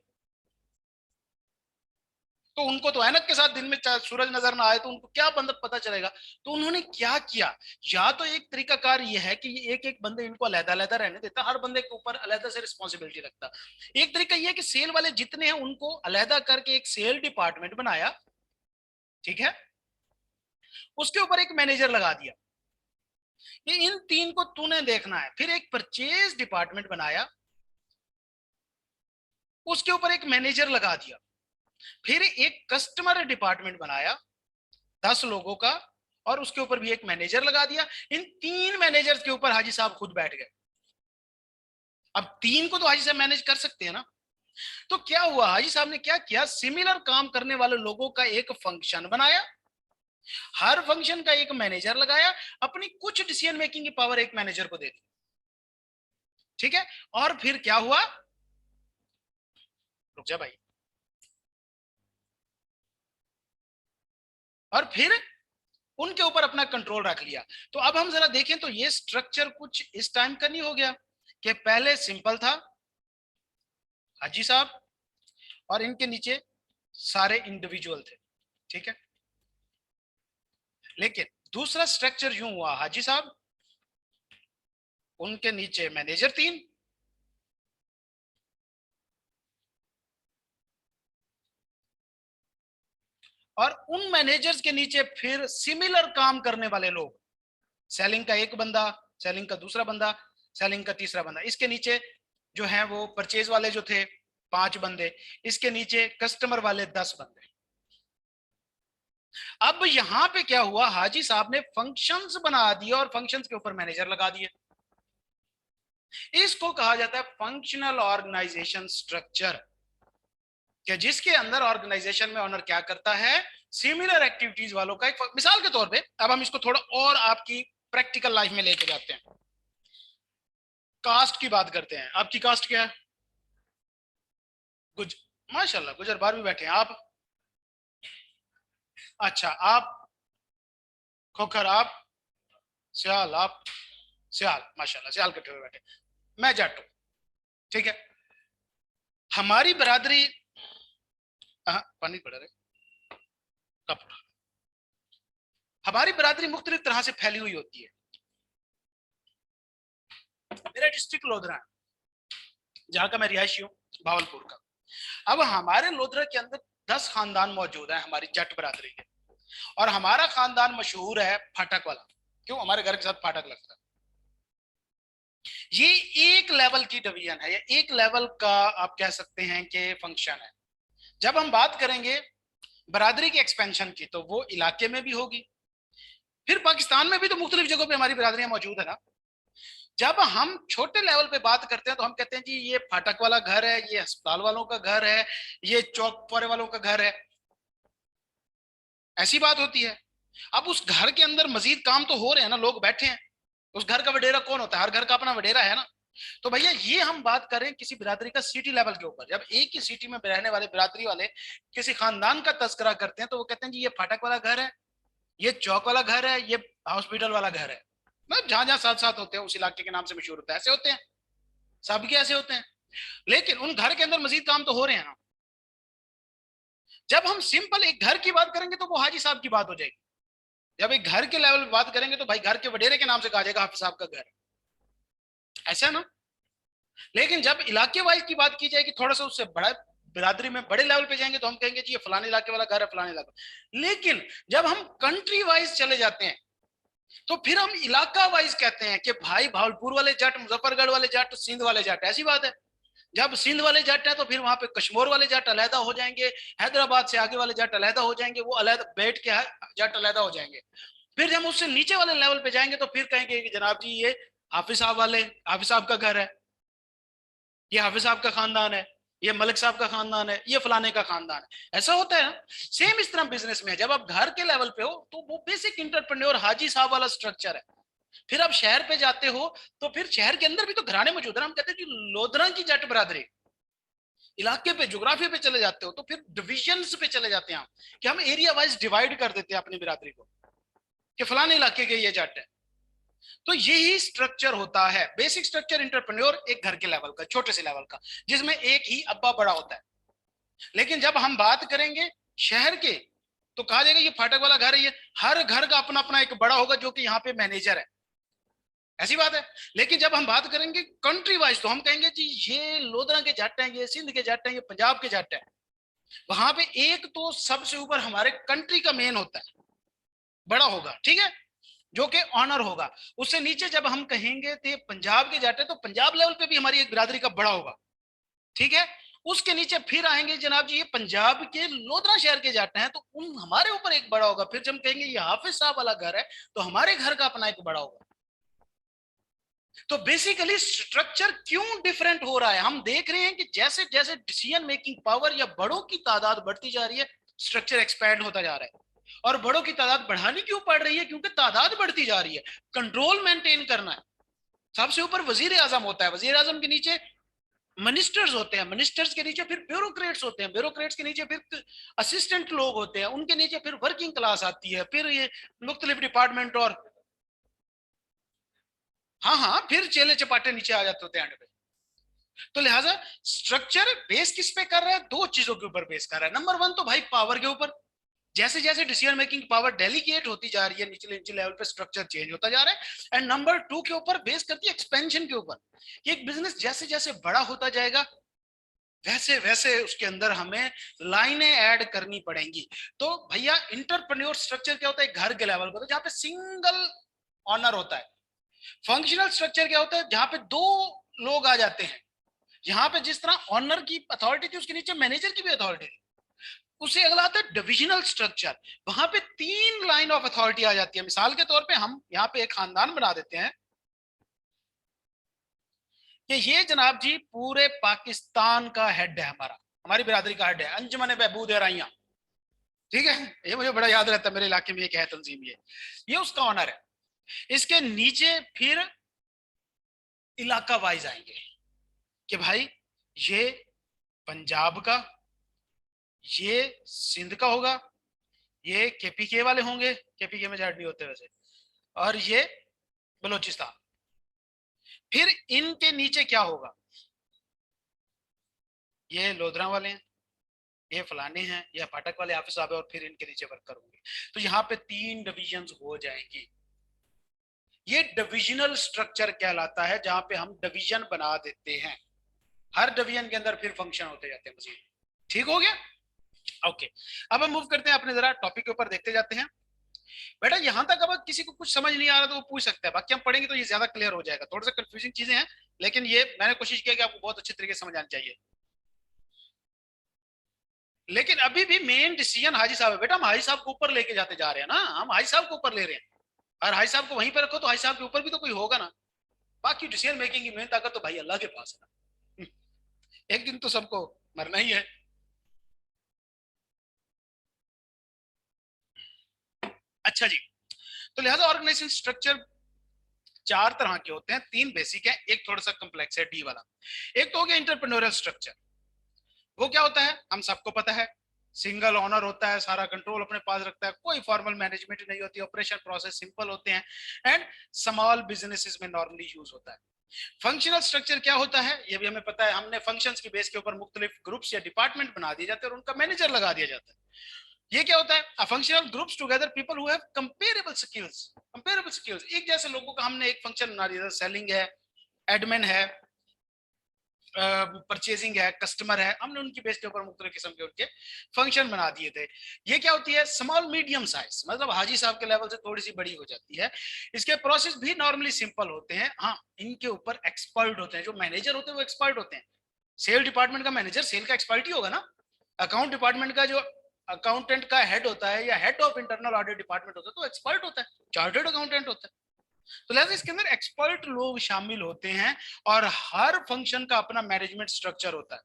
तो उनको तो ऐनक के साथ दिन में सूरज नजर ना आए तो उनको क्या बंदर पता चलेगा। तो उन्होंने क्या किया, या तो एक तरीकाकार ये है कि एक एक बंदे इनको अलग अलग रहने देता, हर बंदे के ऊपर अलग से रिस्पॉन्सिबिलिटी रखता। एक तरीका ये है कि सेल वाले जितने हैं उनको अलग करके एक सेल डिपार्टमेंट बनाया, ठीक है, उसके ऊपर एक मैनेजर लगा दिया, ये इन 3 को तूने देखना है। फिर एक परचेज डिपार्टमेंट बनाया, उसके ऊपर एक मैनेजर लगा दिया। फिर एक कस्टमर डिपार्टमेंट बनाया 10 लोगों का, और उसके ऊपर भी एक मैनेजर लगा दिया। इन 3 मैनेजर्स के ऊपर हाजी साहब खुद बैठ गए। अब 3 को तो हाजी साहब मैनेज कर सकते हैं ना। तो क्या हुआ, हाजी साहब ने क्या किया, सिमिलर काम करने वाले लोगों का एक फंक्शन बनाया, हर फंक्शन का एक मैनेजर लगाया, अपनी कुछ डिसीजन मेकिंग की पावर एक मैनेजर को दे दी, ठीक है। और फिर क्या हुआ, रुक जा भाई, और फिर उनके ऊपर अपना कंट्रोल रख लिया। तो अब हम जरा देखें तो ये स्ट्रक्चर कुछ इस टाइम का नहीं हो गया कि पहले सिंपल था, हाजी साहब और इनके नीचे सारे इंडिविजुअल थे, ठीक है। लेकिन दूसरा स्ट्रक्चर यूं हुआ, हाजी साहब, उनके नीचे मैनेजर 3, और उन मैनेजर्स के नीचे फिर सिमिलर काम करने वाले लोग, सेलिंग का एक बंदा, सेलिंग का दूसरा बंदा, सेलिंग का तीसरा बंदा। इसके नीचे जो है वो परचेज वाले जो थे 5 बंदे, इसके नीचे कस्टमर वाले 10 बंदे। अब यहां पे क्या हुआ, हाजी साहब ने फंक्शंस बना दिए और फंक्शंस के ऊपर मैनेजर लगा दिए। इसको कहा जाता है फंक्शनल ऑर्गेनाइजेशन स्ट्रक्चर, कि जिसके अंदर ऑर्गेनाइजेशन में ऑनर क्या करता है, सिमिलर एक्टिविटीज वालों का एक मिसाल के तौर पे। अब हम इसको थोड़ा और आपकी प्रैक्टिकल लाइफ में लेके जाते हैं। कास्ट की बात करते हैं, आपकी कास्ट क्या है? गुज माशाल्लाह, गुजर बार भी बैठे हैं आप। अच्छा, आप खोखर, आप सियाल, आप सियाल, माशाल्लाह सियाल कट्ठे हुए बैठे। मैं जट हूं, ठीक है। हमारी बरादरी, पानी पड़ रहे कप, हमारी बरादरी मुख्तलिफ तरह से फैली हुई होती है। मेरा डिस्ट्रिक्ट लोधरा है, जहां का मैं रिहायशी हूँ, भावलपुर का। अब हमारे लोधरा के अंदर 10 खानदान मौजूद हैं हमारी जट बरादरी के, और हमारा खानदान मशहूर है फाटक वाला। क्यों? हमारे घर के साथ फाटक लगता है। ये एक लेवल की डिवीजन है, ये एक लेवल का आप कह सकते हैं कि फंक्शन है। जब हम बात करेंगे बरादरी की एक्सपेंशन की, तो वो इलाके में भी होगी, फिर पाकिस्तान में भी तो मुख्तलिफ जगहों पे हमारी बरादरियां मौजूद है ना। जब हम छोटे लेवल पे बात करते हैं तो हम कहते हैं जी ये फाटक वाला घर है, ये अस्पताल वालों का घर है, ये चौक पौरे वालों का घर है, ऐसी बात होती है। अब उस घर के अंदर मजीद काम तो हो रहे हैं ना, लोग बैठे हैं, उस घर का वडेरा कौन होता है? हर घर का अपना वडेरा है ना। तो भैया ये हम बात कर रहे हैं किसी बिरादरी का सिटी लेवल के ऊपर। जब एक ही सिटी में रहने वाले बिरादरी वाले किसी खानदान का तस्करा करते हैं तो वो कहते हैं जी ये फाटक वाला घर है, ये चौक वाला घर है, ये हॉस्पिटल वाला घर है। मतलब जहां जहां साथ साथ होते हैं उस इलाके के नाम से मशहूर होता है, ऐसे होते हैं, सबके ऐसे होते हैं। लेकिन उन घर के अंदर मजीद काम तो हो रहे हैं ना। जब हम सिंपल एक घर की बात करेंगे तो वो हाजी साहब की बात हो जाएगी। जब एक घर के लेवल पे बात करेंगे तो भाई घर के वडेरे के नाम से कहा जाएगा हाफिज साहब का घर, ऐसा ना। लेकिन जब इलाके वाइज की बात की जाएगी, थोड़ा सा उससे बड़ा बिरादरी में बड़े लेवल पे जाएंगे तो हम कहेंगे जी ये फलाने इलाके वाला घर है, फलाने इलाका। लेकिन जब हम कंट्री वाइज चले जाते हैं तो फिर हम इलाका वाइज कहते हैं कि भाई भावलपुर वाले जट, मुजफ्फरगढ़ वाले जट, सिंध वाले जट, ऐसी बात है। जब सिंध वाले जट है तो फिर वहां पे कश्मीर वाले जट अलहदा हो जाएंगे, हैदराबाद से आगे वाले जट अलहदा हो जाएंगे, वो अलहदा बैठ के जट अलहदा हो जाएंगे। फिर जब उससे नीचे वाले लेवल पे जाएंगे तो फिर कहेंगे कि जनाब जी ये हाफिज साहब वाले, हाफिज साहब का घर है, ये हाफिज साहब का खानदान है, ये मलिक साहब का खानदान है, ये फलाने का खानदान है। ऐसा होता है ना। सेम इस तरह बिजनेस में है, जब आप घर के लेवल पे हो तो वो बेसिक इंटरप्रेन्योर हाजी साहब वाला स्ट्रक्चर है। फिर आप शहर पे जाते हो तो फिर शहर के अंदर भी तो घराने मौजूद है। हम कहते हैं कि लोधरा की जट बरादरी, इलाके पे ज्योग्राफी पे चले जाते हो तो फिर डिविजन्स पे चले जाते हैं हम, कि हम एरिया वाइज डिवाइड कर देते हैं अपनी बिरादरी को, कि फलाने इलाके के ये जट है। तो यही स्ट्रक्चर होता है, बेसिक स्ट्रक्चर इंटरप्रेन्योर एक घर के लेवल का, छोटे से लेवल का, जिसमें एक ही अब्बा बड़ा होता है। लेकिन जब हम बात करेंगे शहर के, तो कहा जाएगा ये फाटक वाला घर है, ये हर घर का अपना अपना एक बड़ा होगा जो कि यहाँ पे मैनेजर है, ऐसी बात है। लेकिन जब हम बात करेंगे कंट्री वाइज तो हम कहेंगे जी ये लोधरा के जट हैं, ये सिंध के जट हैं, ये पंजाब के जट हैं। वहां पे एक तो सबसे ऊपर हमारे कंट्री का मेन होता है, बड़ा होगा, ठीक है, जो कि ऑनर होगा। उससे नीचे जब हम कहेंगे तो पंजाब के जट है, तो पंजाब लेवल पे भी हमारी एक बिरादरी का बड़ा होगा, ठीक है। उसके नीचे फिर आएंगे जनाब जी ये पंजाब के लोधरा शहर के जट हैं, तो उन हमारे ऊपर एक बड़ा होगा। फिर जब हम कहेंगे ये हाफिज साहब वाला घर है, तो हमारे घर का अपना एक बड़ा होगा। तो बेसिकली स्ट्रक्चर क्यों डिफरेंट हो रहा है, हम देख रहे हैं कि जैसे जैसे डिसीजन मेकिंग पावर या बड़ों की तादाद बढ़ती जा रही है, स्ट्रक्चर एक्सपैंड होता जा रहा है। और बड़ों की तादाद बढ़ानी क्यों पड़ रही है, क्योंकि तादाद बढ़ती जा रही है, कंट्रोल मेंटेन करना है। सबसे ऊपर वजीर आजम होता है, वजीर आजम के नीचे मिनिस्टर्स होते हैं, मिनिस्टर्स के नीचे फिर ब्यूरोक्रेट्स होते हैं, ब्यूरोक्रेट्स के नीचे फिर असिस्टेंट लोग होते हैं, उनके नीचे फिर वर्किंग क्लास आती है, फिर ये मुख्तलिफ डिपार्टमेंट, और हाँ हाँ फिर चेले चपाटे नीचे आ जाते होते हैं एंड पे। तो लिहाजा स्ट्रक्चर बेस किस पे कर रहा है, दो चीजों के ऊपर बेस कर रहा है। नंबर वन तो भाई पावर के ऊपर, जैसे जैसे डिसीजन मेकिंग पावर डेलीगेट होती जा रही है निचले निचले लेवल पे स्ट्रक्चर चेंज होता जा रहा है। एंड नंबर टू के ऊपर बेस करती है एक्सपेंशन के ऊपर, एक बिजनेस जैसे जैसे बड़ा होता जाएगा वैसे वैसे उसके अंदर हमें लाइनें ऐड करनी पड़ेंगी। तो भैया इंटरप्रेन्योर स्ट्रक्चर क्या होता है, घर के लेवल पर जहां पे सिंगल ऑनर होता है। फंक्शनल स्ट्रक्चर क्या होता है, जहां पे दो लोग आ जाते हैं, यहाँ पे जिस तरह ऑनर की अथॉरिटी थी उसके नीचे मैनेजर की भी अथॉरिटी थी। उससे अगला आता है डिविजनल स्ट्रक्चर, वहां पे तीन लाइन ऑफ अथॉरिटी आ जाती है। मिसाल के तौर पे हम यहाँ पे एक खानदान बना देते हैं कि ये जनाब जी पूरे पाकिस्तान का हेड है, हमारा, हमारी बिरादरी का हेड है अंजुमन बहबूद राइया, ठीक है। ये मुझे बड़ा याद रहता है, मेरे इलाके में एक है तंजीम, ये उसका ऑनर है। इसके नीचे फिर इलाका वाइज आएंगे कि भाई ये पंजाब का, ये सिंध का होगा, ये केपीके वाले होंगे, केपीके में जाट भी होते हैं वैसे, और ये बलोचिस्तान। फिर इनके नीचे क्या होगा, ये लोधरा वाले हैं, ये फलाने हैं, ये फाटक वाले हाफिज साहब है, और फिर इनके नीचे वर्कर होंगे। तो यहाँ पे तीन डिविजन्स हो जाएंगी। ये डिविजनल स्ट्रक्चर कहलाता है, जहां पे हम डिवीजन बना देते हैं, हर डिवीजन के अंदर फिर फंक्शन होते जाते हैं मजीद। ठीक हो गया, ओके। अब हम मूव करते हैं अपने जरा टॉपिक के ऊपर, देखते जाते हैं। बेटा यहां तक अब किसी को कुछ समझ नहीं आ रहा तो वो पूछ सकता है, बाकी हम पढ़ेंगे तो ये ज्यादा क्लियर हो जाएगा। थोड़ा सा कंफ्यूजिंग चीजें हैं, लेकिन ये मैंने कोशिश किया कि आपको बहुत अच्छे तरीके से समझ आनी चाहिए। लेकिन अभी भी मेन डिसीजन हाजी साहब है बेटा, हम हाजी साहब को ऊपर लेके जाते जा रहे हैं ना, हम हाजी साहब को ऊपर ले रहे हैं। और हाजी साहब को वहीं पर रखो तो हाजी साहब के ऊपर भी तो कोई होगा ना। बाकी डिसीजन मेकिंग की मेन ताकत तो भाई अल्लाह के पास है ना। एक दिन तो सबको मरना ही है। अच्छा जी, तो लिहाजा ऑर्गेनाइजेशन स्ट्रक्चर चार तरह के होते हैं, तीन बेसिक है, एक थोड़ा सा कम्प्लेक्स है, डी वाला। एक तो हो गया इंटरप्रेन्योरियल स्ट्रक्चर, वो क्या होता है हम सबको पता है, सिंगल ऑनर होता है, सारा कंट्रोल अपने पास रखता है, कोई फॉर्मल मैनेजमेंट नहीं होती, ऑपरेशन प्रोसेस सिंपल होते हैं, एंड स्मॉल बिजनेसेस में नॉर्मली यूज होता है। फंक्शनल स्ट्रक्चर क्या होता है ये भी हमें पता है, हमने फंक्शंस की बेस के ऊपर मुख्तलिफ ग्रुप्स या डिपार्टमेंट बना दिए जाते हैं और उनका मैनेजर लगा दिया जाता है। ये क्या होता है, a functional groups together people who have comparable skills, comparable skills, एक जैसे लोगों का हमने एक फंक्शन बना दिया, सेलिंग है, एडमिन है, परचेजिंग है, कस्टमर है, हमने उनकी बेस के ऊपर मुख्तलिफ किस्म के उनके फंक्शन बना दिए थे। ये क्या होती है, स्मॉल मीडियम साइज, मतलब हाजी साहब के लेवल से थोड़ी सी बड़ी हो जाती है। इसके प्रोसेस भी नॉर्मली सिंपल होते हैं, हाँ इनके ऊपर एक्सपर्ट होते हैं, जो मैनेजर होते हैं वो एक्सपर्ट होते हैं। सेल डिपार्टमेंट का मैनेजर सेल का एक्सपर्ट ही होगा ना। अकाउंट डिपार्टमेंट का जो अकाउंटेंट का हेड होता है या head of internal audit department होता है तो एक्सपर्ट होता है, चार्टर्ड अकाउंटेंट होता है। तो लिहाजा इसके अंदर एक्सपर्ट लोग शामिल होते हैं और हर फंक्शन का अपना मैनेजमेंट स्ट्रक्चर होता है।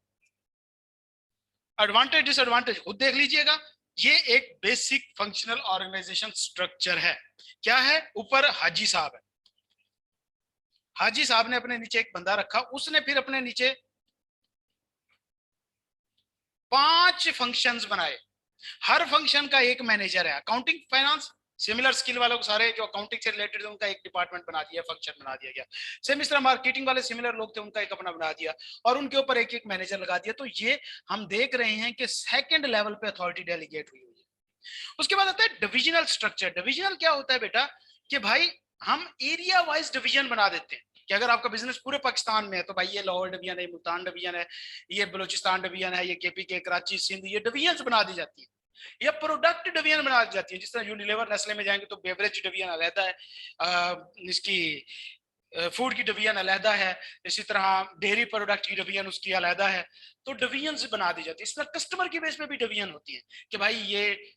एडवांटेज डिसएडवांटेज खुद देख लीजिएगा। ये एक बेसिक फंक्शनल ऑर्गेनाइजेशन स्ट्रक्चर है। क्या है, ऊपर हाजी साहब है, हाजी साहब ने अपने नीचे एक बंदा रखा, उसने फिर अपने नीचे 5 फंक्शंस बनाए, हर फंक्शन का एक मैनेजर है। अकाउंटिंग फाइनेंस सिमिलर स्किल वालों को सारे जो अकाउंटिंग से रिलेटेड है उनका एक डिपार्टमेंट बना दिया, फंक्शन बना दिया गया। सेम इस तरह मार्केटिंग वाले सिमिलर लोग थे, उनका एक अपना बना दिया और उनके ऊपर एक एक मैनेजर लगा दिया। तो ये हम देख रहे हैं कि सेकंड लेवल पे अथॉरिटी डेलीगेट हुई है। उसके बाद आता है डिविजनल स्ट्रक्चर। डिविजनल क्या होता है बेटा, कि भाई हम एरिया वाइज डिवीजन बना देते हैं कि अगर आपका बिजनेस पूरे पाकिस्तान में है तो भाई ये लाहौर डिवीजन है, ये मुल्तान डिवीजन है, ये बलूचिस्तान डिवीजन है, ये केपी के कराची सिंध, ये डिवीजन बना दी जाती है। या प्रोडक्ट डिवीजन बना दी जाती है, जिस तरह यूनिलीवर नेस्ले में जाएंगे तो बेवरेज डिवीजन अलहदा है, इसकी फूड की डिवीजन अलहदा है, इसी तरह डेयरी प्रोडक्ट की डिवीजन उसकी अलहदा है। तो डिवीजन बना दी जाती है। इस तरह कस्टमर की बेस पे भी डिवीजन होती है कि भाई ये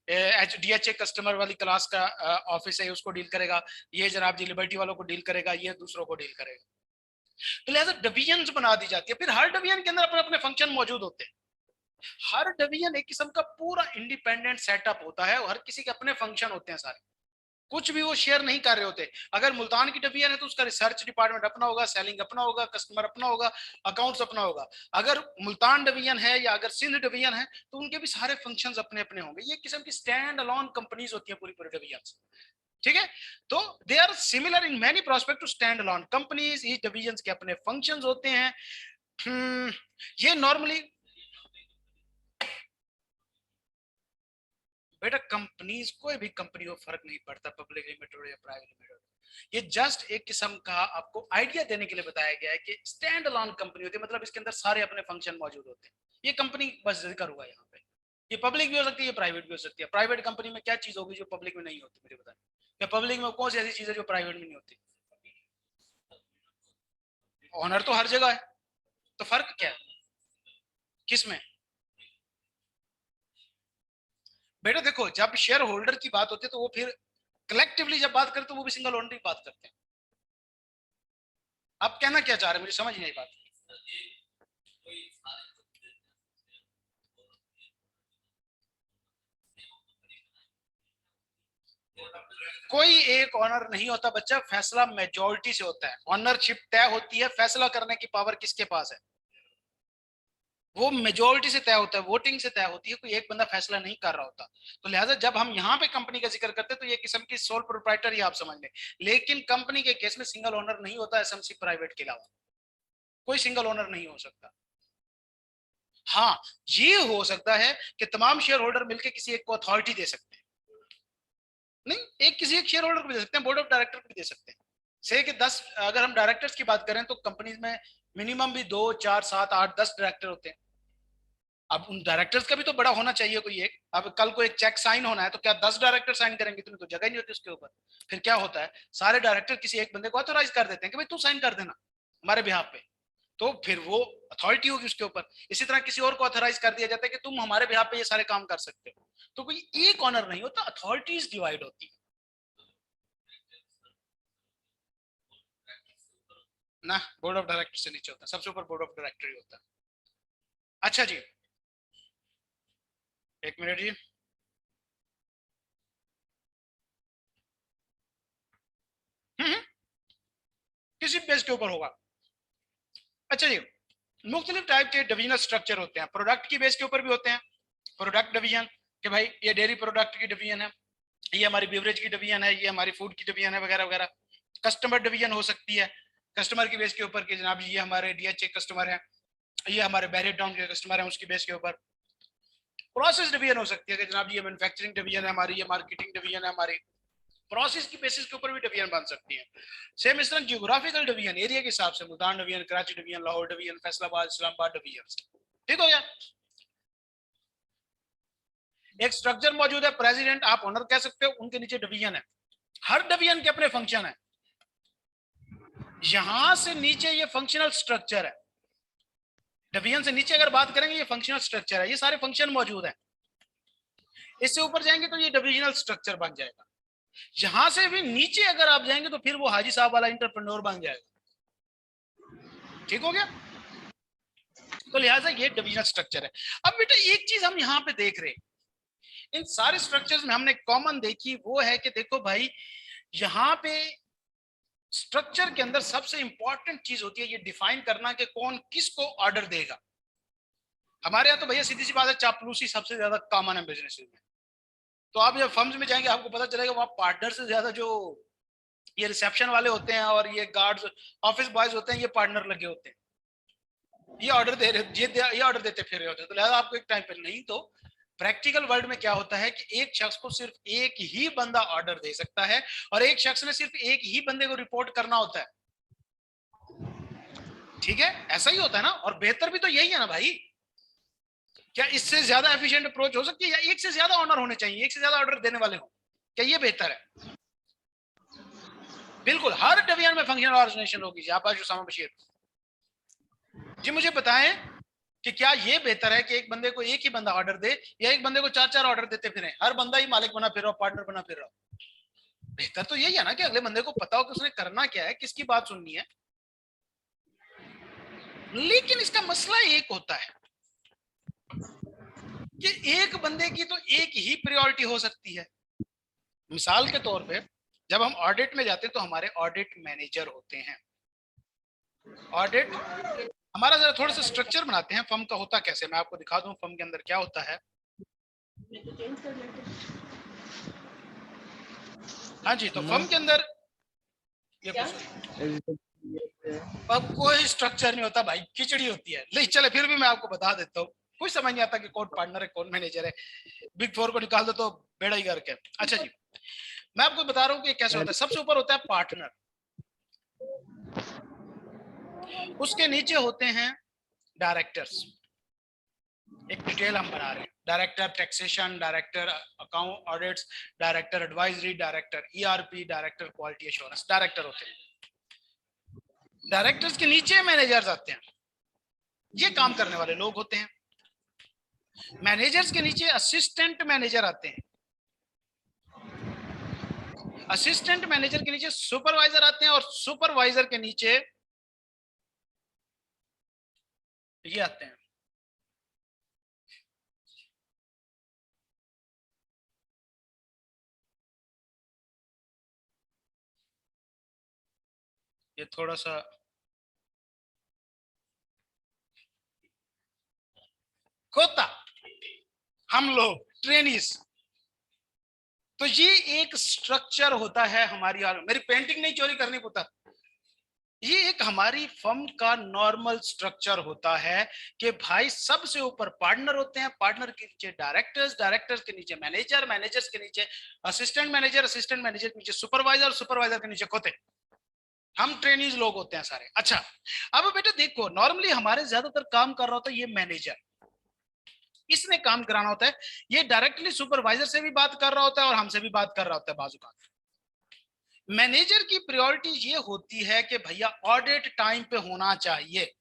DHA कस्टमर वाली क्लास का ऑफिस है, उसको डील करेगा, ये जनाब जी लिबर्टी वालों को डील करेगा, ये दूसरों को डील करेगा। तो लिहाजा डिवीजन बना दी जाती है। फिर हर डिवीजन के अंदर अपने अपने फंक्शन मौजूद होते हैं। हर डिवीजन एक किस्म का पूरा इंडिपेंडेंट सेटअप होता है और हर किसी के अपने फंक्शन होते हैं सारे, कुछ भी वो शेयर नहीं कर रहे होते। अगर मुल्तान की डिवीजन है तो उसका रिसर्च डिपार्टमेंट अपना होगा, सेलिंग अपना होगा, कस्टमर अपना होगा, अकाउंट्स अपना होगा। अगर मुल्तान डिवीजन है या अगर सिंध डिवीजन है तो उनके भी सारे फंक्शंस अपने अपने होंगे। ये किस्म की स्टैंड अलोन कंपनीज होती है पूरी पूरी डिवीजन। ठीक है, तो they are similar in many prospect to stand alone companies. इस डिवीजन के अपने फंक्शंस होते हैं। ये नॉर्मली बेटा कंपनीज, कोई भी कंपनी को फर्क नहीं पड़ता पब्लिक लिमिटेड या प्राइवेट लिमिटेड। ये जस्ट एक किस्म का आपको आइडिया देने के लिए बताया गया है कि स्टैंड अलोन कंपनी होती है, मतलब इसके अंदर सारे अपने फंक्शन मौजूद होते हैं। ये कंपनी बस जिक्र हुआ यहाँ पे। ये पब्लिक भी हो सकती है, ये प्राइवेट भी हो सकती है। प्राइवेट कंपनी में क्या चीज होगी जो पब्लिक में नहीं होती, मुझे बताएं। या पब्लिक में कौन सी ऐसी चीज है जो प्राइवेट में नहीं होती? ऑनर तो हर जगह है, तो फर्क क्या है किसमें? बेटा देखो, जब शेयर होल्डर की बात होती है तो वो फिर कलेक्टिवली जब बात करते तो वो भी सिंगल ओनर की बात करते हैं। आप कहना क्या चाह रहे हैं, मुझे समझ नहीं बात। कोई एक ऑनर नहीं होता बच्चा, फैसला मेजोरिटी से होता है। ऑनरशिप तय होती है, फैसला करने की पावर किसके पास है? वो मेजोरिटी से तय होता है, वोटिंग से तय होती है। कोई एक बंदा फैसला नहीं कर रहा होता। तो लिहाजा जब हम यहाँ पे कंपनी का जिक्र करते हैं तो ये किस्म की सोल प्रोप्राइटर ही आप समझ लें। लेकिन कंपनी के केस में सिंगल ओनर नहीं होता, एसएमसी प्राइवेट के अलावा कोई सिंगल ओनर नहीं हो सकता। हाँ, ये हो सकता है कि तमाम शेयर होल्डर मिलकर किसी एक को अथॉरिटी दे सकते हैं। नहीं, एक किसी एक शेयर होल्डर को भी दे सकते हैं, बोर्ड ऑफ डायरेक्टर को भी दे सकते हैं। से कि 10, अगर हम डायरेक्टर्स की बात करें तो कंपनीज में मिनिमम भी 2 4 7 8 10 डायरेक्टर होते हैं। अब उन डायरेक्टर्स का भी तो बड़ा होना चाहिए कोई एक। अब कल को एक चेक साइन होना है तो क्या 10 डायरेक्टर साइन करेंगे? तुम्हें तो जगह ही नहीं होती उसके ऊपर। फिर क्या होता है, सारे डायरेक्टर किसी एक बंदे को ऑथोराइज कर देते हैं कि भाई तू साइन कर देना हमारे बिहाफ पे, तो फिर वो अथॉरिटी होगी उसके ऊपर। इसी तरह किसी और को ऑथराइज कर दिया जाता है कि तुम हमारे बिहाफ पे ये सारे काम कर सकते हो। तो कोई एक ऑनर नहीं होता, अथॉरिटीज डिवाइड होती है ना। बोर्ड ऑफ डायरेक्टर से नीचे होता है, सबसे ऊपर बोर्ड ऑफ डायरेक्टर ही होता है। अच्छा जी, एक मिनट जी। हम्म, किसी बेस के ऊपर होगा। अच्छा जी, मुख्तलिफ टाइप के डिविजनल स्ट्रक्चर होते हैं। प्रोडक्ट की बेस के ऊपर भी होते हैं। प्रोडक्ट डिवीजन कि भाई ये डेयरी प्रोडक्ट की डिवीजन है, ये हमारी बेवरेज की डिवीजन है, ये हमारी फूड की डिवीजन है, वगैरह वगैरह। कस्टमर डिवीजन हो सकती है, कस्टमर की बेस के ऊपर कि जनाब ये हमारे DHA कस्टमर है, ये हमारे बैरियर टाउन के कस्टमर है, उसकी बेस के ऊपर। प्रोसेस डिवीजन हो सकती है कि जनाब ये मैन्युफैक्चरिंग डिवीजन है हमारी, ये मार्केटिंग डिवीजन है हमारी। प्रोसेस की बेसिस के ऊपर भी डिवीजन बन सकती है। सेम इस तरह जियोग्राफिकल डिवीजन एरिया के हिसाब से, Multan division, Karachi division, Lahore division, Faisalabad, Islamabad division. ठीक हो गया। एक स्ट्रक्चर मौजूद है, प्रेसिडेंट आप ओनर कह सकते हो, उनके नीचे डिवीजन है, हर डिवीजन के अपने फंक्शन है। यहां से नीचे ये फंक्शनल स्ट्रक्चर है। डिवीजन से नीचे अगर बात करेंगे ये फंक्शनल स्ट्रक्चर है, ये सारे फंक्शन मौजूद हैं। इससे ऊपर जाएंगे तो ये डिविजनल स्ट्रक्चर बन जाएगा। यहां से भी नीचे अगर आप जाएंगे तो फिर वो हाजी साहब वाला इंटरप्रेन्योर बन जाएगा। ठीक हो गया। तो लिहाजा ये डिविजनल स्ट्रक्चर है। अब बेटा एक चीज हम यहाँ पे देख रहे हैं, इन सारे स्ट्रक्चर्स में हमने कॉमन देखी वो है कि देखो भाई, यहाँ पे स्ट्रक्चर के अंदर सबसे इंपॉर्टेंट चीज होती है ये डिफाइन करना कि कौन किसको ऑर्डर देगा। हमारे यहाँ तो भैया सीधी सी बात है, चापलूसी सबसे ज्यादा कॉमन है बिजनेस में। तो आप जब फर्म्स में जाएंगे आपको पता चलेगा वहां पार्टनर से ज्यादा जो ये रिसेप्शन वाले होते हैं और ये गार्ड्स ऑफिस बॉयज होते हैं, ये पार्टनर लगे होते हैं, ये ऑर्डर दे रहे, ये ऑर्डर देते फिर रहे होते हैं। तो लिहाजा आपको एक टाइम पे नहीं, तो प्रैक्टिकल वर्ल्ड में क्या होता है कि एक शख्स को सिर्फ एक ही बंदा ऑर्डर दे सकता है और एक शख्स ने सिर्फ एक ही बंदे को रिपोर्ट करना होता है। ठीक है, ऐसा ही होता है ना। और बेहतर भी तो यही है ना भाई, क्या इससे ज्यादा एफिशिएंट अप्रोच हो सकती है? या एक से ज्यादा ऑनर होने चाहिए, एक से ज्यादा ऑर्डर देने वाले हो, क्या ये बेहतर है? बिल्कुल, हर डिवीजन में फंक्शनल ऑर्गेनाइजेशन होगी। आप उसामा बशीर जी मुझे बताएं कि क्या ये बेहतर है कि एक बंदे को एक ही बंदा ऑर्डर दे या एक बंदे को चार चार ऑर्डर देते फिरे, हर बंदा ही मालिक बना फिर रहा, पार्टनर बना फिर रहा? बेहतर तो यही है ना कि अगले बंदे को पता हो कि उसने करना क्या है, किसकी बात सुननी है। लेकिन इसका मसला एक होता है कि एक बंदे की तो एक ही प्रायोरिटी हो सकती है। मिसाल के तौर पे जब हम ऑडिट में जाते हैं तो हमारे ऑडिट मैनेजर होते हैं। ऑडिट हमारा जरा थोड़ा सा स्ट्रक्चर बनाते हैं फर्म का होता कैसे, मैं आपको दिखा दूं फर्म के अंदर क्या होता है। हाँ जी, तो फर्म के अंदर ये अब कोई स्ट्रक्चर नहीं होता भाई, खिचड़ी होती है। ले चले फिर भी मैं आपको बता देता हूँ, कुछ समझ नहीं आता कि कौन पार्टनर है कौन मैनेजर है। बिग फोर को निकाल दो तो बेड़ा ही करके। अच्छा जी, मैं आपको बता रहा हूँ कि कैसे होता है। सबसे ऊपर होता है पार्टनर, उसके नीचे होते हैं डायरेक्टर्स। एक डिटेल हम बना रहे हैं, director taxation, director account audits, director advisory, director ERP, director quality assurance, director होते हैं। डायरेक्टर्स के नीचे मैनेजर्स आते हैं, ये काम करने वाले लोग होते हैं। मैनेजर्स के नीचे असिस्टेंट मैनेजर आते हैं, असिस्टेंट मैनेजर के नीचे सुपरवाइजर आते हैं और सुपरवाइजर के नीचे ये आते हैं ये थोड़ा सा खोता, हम लोग ट्रेनिस। तो ये एक स्ट्रक्चर होता है हमारी। मेरी पेंटिंग नहीं चोरी करनी पुत्र, ये एक हमारी फर्म का नॉर्मल स्ट्रक्चर होता है कि भाई सबसे ऊपर पार्टनर होते हैं, पार्टनर के नीचे डायरेक्टर्स, डायरेक्टर्स के नीचे मैनेजर, मैनेजर्स के नीचे असिस्टेंट मैनेजर, असिस्टेंट मैनेजर के नीचे सुपरवाइजर, सुपरवाइजर के नीचे खोते। हम ट्रेनीज लोग होते हैं सारे। अच्छा, अब बेटा देखो, नॉर्मली हमारे ज्यादातर काम कर रहा होता है ये मैनेजर, इसने काम कराना होता है। ये डायरेक्टली सुपरवाइजर से भी बात कर रहा होता है और हमसे भी बात कर रहा होता है बाजू का। मैनेजर की प्रायोरिटी ये होती है कि भैया ऑडिट टाइम पे होना चाहिए,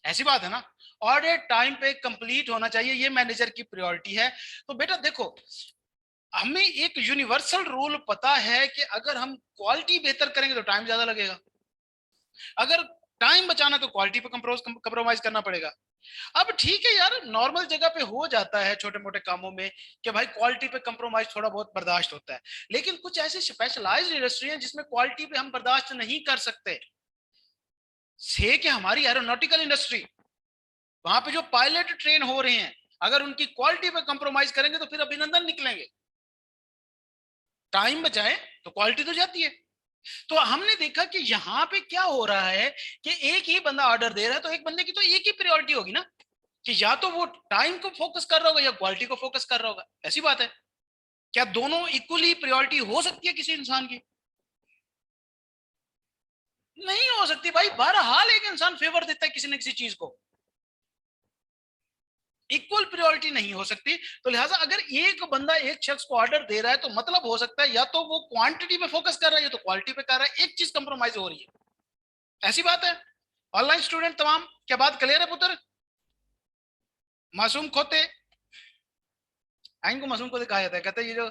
ऐसी बात है ना, ऑडिट टाइम पे कंप्लीट होना चाहिए, ये मैनेजर की प्रायोरिटी है। तो बेटा देखो, हमें एक यूनिवर्सल रूल पता है कि अगर हम क्वालिटी बेहतर करेंगे तो टाइम ज्यादा लगेगा, अगर टाइम बचाना तो क्वालिटी पे कंप्रोमाइज करना पड़ेगा। अब ठीक है यार, नॉर्मल जगह पे हो जाता है छोटे मोटे कामों में कि भाई क्वालिटी पे कंप्रोमाइज थोड़ा बहुत बर्दाश्त होता है, लेकिन कुछ ऐसी स्पेशलाइज्ड इंडस्ट्री है जिसमें क्वालिटी पे हम बर्दाश्त नहीं कर सकते। से कि हमारी एरोनॉटिकल इंडस्ट्री, वहां पे जो पायलट ट्रेन हो रहे हैं, अगर उनकी क्वालिटी पे कंप्रोमाइज करेंगे तो फिर अभिनंदन निकलेंगे। टाइम बचाए तो क्वालिटी तो जाती है। तो हमने देखा कि यहाँ पे क्या हो रहा है कि एक ही बंदा ऑर्डर दे रहा है, तो एक बंदे की तो एक ही प्रायोरिटी होगी ना, कि या तो वो टाइम को फोकस कर रहा होगा या क्वालिटी को फोकस कर रहा होगा। ऐसी बात है, क्या दोनों इक्वली प्रायोरिटी हो सकती है किसी इंसान की? नहीं हो सकती भाई, बहरहाल एक इंसान फेवर देता है किसी न किसी चीज को, इक्वल प्रायोरिटी नहीं हो सकती। तो लिहाजा अगर एक बंदा एक शख्स को ऑर्डर दे रहा है तो मतलब हो सकता है या तो वो क्वांटिटी पे फोकस कर रहा है या तो क्वालिटी पे कर रहा है, एक चीज कंप्रोमाइज हो रही है। ऐसी बात है। ऑनलाइन स्टूडेंट तमाम, क्या बात क्लियर है पुत्र? मासूम खोते आइन को मासूम को कहा जाता है, कहते हैं ये जो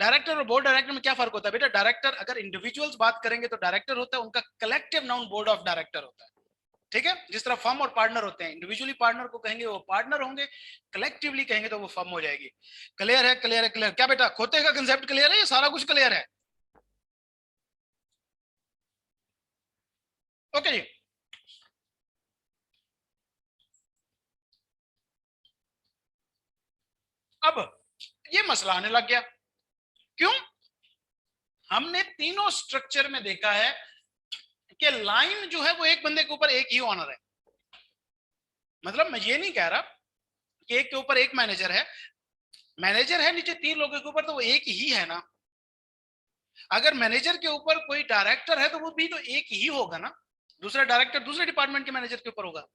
डायरेक्टर और बोर्ड डायरेक्टर में क्या फर्क होता है बेटा? डायरेक्टर अगर इंडिविजुअल्स बात करेंगे तो डायरेक्टर होता है, उनका collective noun board of director होता है। ठीक है, जिस तरह फर्म और पार्टनर होते हैं, इंडिविजुअली पार्टनर को कहेंगे वो पार्टनर होंगे, कलेक्टिवली कहेंगे तो वो फर्म हो जाएगी। क्लियर है, क्लियर है, क्लियर? क्या बेटा खोते का कंसेप्ट क्लियर है? ये सारा कुछ क्लियर है? मसला आने लग गया। क्यों? हमने तीनों स्ट्रक्चर में देखा है कि लाइन जो है वो एक बंदे के ऊपर एक ही ऑनर है। मतलब मैं ये नहीं कह रहा कि एक के ऊपर एक मैनेजर है नीचे 3 लोगों के ऊपर, तो वो एक ही है ना। अगर मैनेजर के ऊपर कोई डायरेक्टर है तो वो भी तो एक ही होगा ना, दूसरा डायरेक्टर दूसरे डिपार्टमेंट के मैनेजर के ऊपर होगा।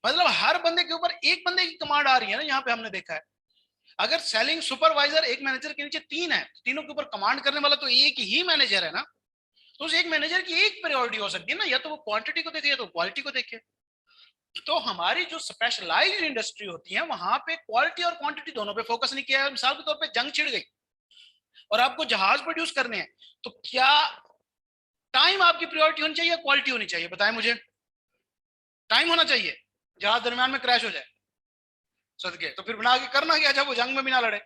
मतलब हर बंदे के ऊपर एक बंदे की कमांड आ रही है ना, यहाँ पे हमने देखा है। अगर सेलिंग सुपरवाइजर एक मैनेजर के नीचे 3 है, तीनों के ऊपर कमांड करने वाला तो एक ही मैनेजर है ना। तो उस एक मैनेजर की एक प्रायोरिटी हो सकती है ना, या तो वो क्वांटिटी को देखे या तो क्वालिटी को देखे। तो हमारी जो स्पेशलाइज्ड इंडस्ट्री होती है वहां पे क्वालिटी और क्वांटिटी दोनों पे फोकस नहीं किया है। मिसाल के तौर पे जंग छिड़ गई और आपको जहाज प्रोड्यूस करने हैं, तो क्या टाइम आपकी प्रायोरिटी होनी चाहिए, क्वालिटी होनी चाहिए? बताएं मुझे। टाइम होना चाहिए, जहाज दरमियान में क्रैश हो जाए सदके, तो फिर बना के करना क्या जब वो जंग में भी ना लड़े।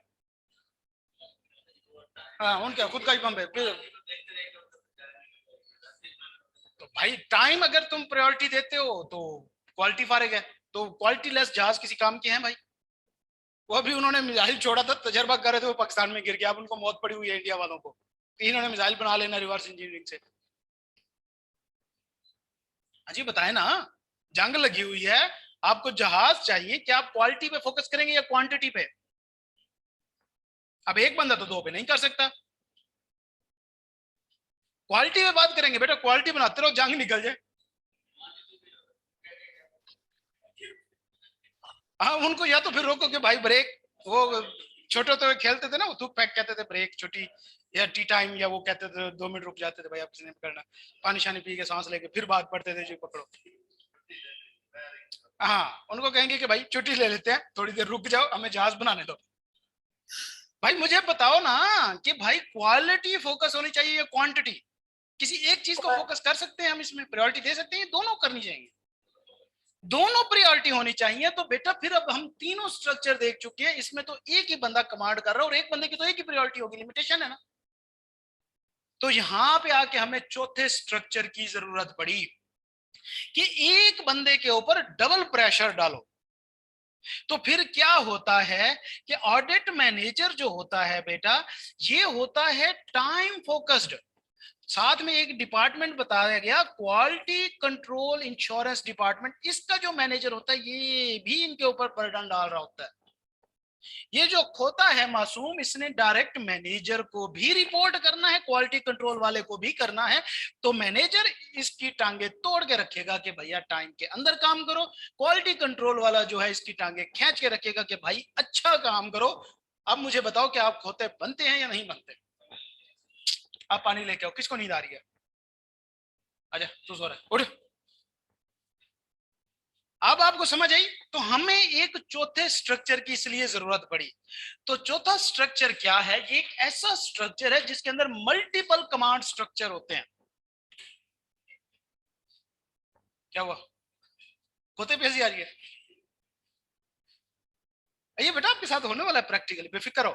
हाँ, उनका खुद का ही पंप है फिर। तो भाई टाइम अगर तुम प्रायोरिटी देते हो तो क्वालिटी फारेग है। तो क्वालिटी लेस जहाज किसी काम के हैं भाई? वो अभी उन्होंने मिसाइल छोड़ा था, तजर्बा कर रहे थे, वो पाकिस्तान में गिर गया। अब उनको मौत पड़ी हुई है इंडिया वालों को, इन्होंने मिसाइल बना लेना रिवर्स इंजीनियरिंग से। अजी बताए ना, जंग लगी हुई है, आपको जहाज चाहिए, क्या आप क्वालिटी पे फोकस करेंगे या क्वांटिटी पे? अब एक बंदा तो दो पे नहीं कर सकता। क्वालिटी पे बात करेंगे बेटा, क्वालिटी बनाते रहो, जंग निकल जाए। हाँ, उनको या तो फिर रोको कि भाई ब्रेक, वो छोटे तो खेलते थे ना, वो थूक पैक कहते थे ब्रेक छोटी, या टी टाइम, या वो कहते थे 2 मिनट रुक जाते थे भाई, आप किसी ने पकड़ना, पानी शानी पी के सांस लेके फिर बात पढ़ते थे, जो पकड़ो। हाँ, उनको कहेंगे कि भाई छुट्टी ले लेते हैं, थोड़ी देर रुक जाओ, हमें जहाज बनाने दो। भाई मुझे बताओ ना कि भाई क्वालिटी फोकस होनी चाहिए या क्वांटिटी? किसी एक चीज को फोकस कर सकते हैं हम, इसमें प्रायोरिटी दे सकते हैं? दोनों करनी चाहिए, दोनों प्रायोरिटी होनी चाहिए। तो बेटा फिर अब हम तीनों स्ट्रक्चर देख चुके हैं, इसमें तो एक ही बंदा कमांड कर रहा है और एक बंदे की तो एक ही प्रायोरिटी होगी, लिमिटेशन है ना। तो यहां पे आके हमें चौथे स्ट्रक्चर की जरूरत पड़ी कि एक बंदे के ऊपर डबल प्रेशर डालो। तो फिर क्या होता है कि ऑडिट मैनेजर जो होता है बेटा, ये होता है टाइम फोकस्ड। साथ में एक डिपार्टमेंट बताया गया, क्वालिटी कंट्रोल इंश्योरेंस डिपार्टमेंट। इसका जो मैनेजर होता है ये भी इनके ऊपर बर्डन डाल रहा होता है। ये जो खोता है मासूम, इसने डायरेक्ट मैनेजर को भी रिपोर्ट करना है, क्वालिटी कंट्रोल वाले को भी करना है। तो मैनेजर इसकी टांगे तोड़ के रखेगा कि भैया टाइम के अंदर काम करो, क्वालिटी कंट्रोल वाला जो है इसकी टांगे खींच के रखेगा कि भाई अच्छा काम करो। अब मुझे बताओ कि आप खोते बनते हैं या नहीं बनते? आप पानी लेके आओ, किसको नींद आ रही है? आजा, तू सो रहा है, उठ। अब आपको समझ आई? तो हमें एक चौथे स्ट्रक्चर की इसलिए जरूरत पड़ी। तो चौथा स्ट्रक्चर क्या है? ये एक ऐसा स्ट्रक्चर है जिसके अंदर मल्टीपल कमांड स्ट्रक्चर होते हैं। क्या हुआ? खोते पे हंसी आ रही है? ये बेटा आपके साथ होने वाला है प्रैक्टिकली, बेफिक्र हो।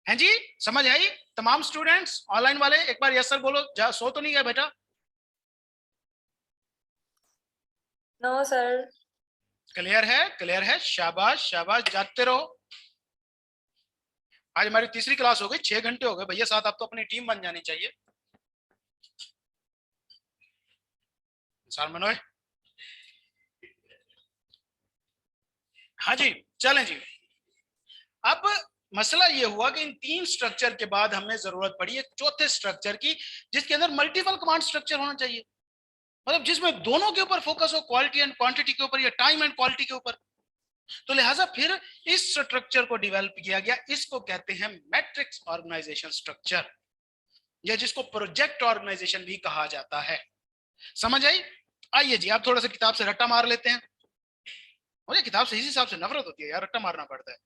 हैं जी? समझ आई? तमाम स्टूडेंट्स ऑनलाइन वाले एक बार यस सर बोलो, जा सो तो नहीं गया बेटा? No sir. क्लियर है? क्लियर है, शाबाश शाबाश, जाते रहो। आज हमारी तीसरी क्लास हो गई, 6 घंटे हो गए भैया साथ, आप तो अपनी टीम बन जानी चाहिए। इंसान मनोय। हाँ जी, चलें जी। अब मसला ये हुआ कि इन 3 स्ट्रक्चर के बाद हमें जरूरत पड़ी एक चौथे स्ट्रक्चर की, जिसके अंदर मल्टीपल कमांड स्ट्रक्चर होना चाहिए। मतलब जिसमें दोनों के ऊपर फोकस हो, क्वालिटी एंड क्वांटिटी के ऊपर या टाइम एंड क्वालिटी के ऊपर। तो लिहाजा फिर इस स्ट्रक्चर को डेवलप किया गया, इसको कहते हैं मैट्रिक्स ऑर्गेनाइजेशन स्ट्रक्चर, या जिसको प्रोजेक्ट ऑर्गेनाइजेशन भी कहा जाता है। समझ आई? आइए जी, आप थोड़ा सा किताब से रट्टा मार लेते हैं। मुझे किताब से इसी हिसाब से नफरत होती है यार, रट्टा मारना पड़ता है।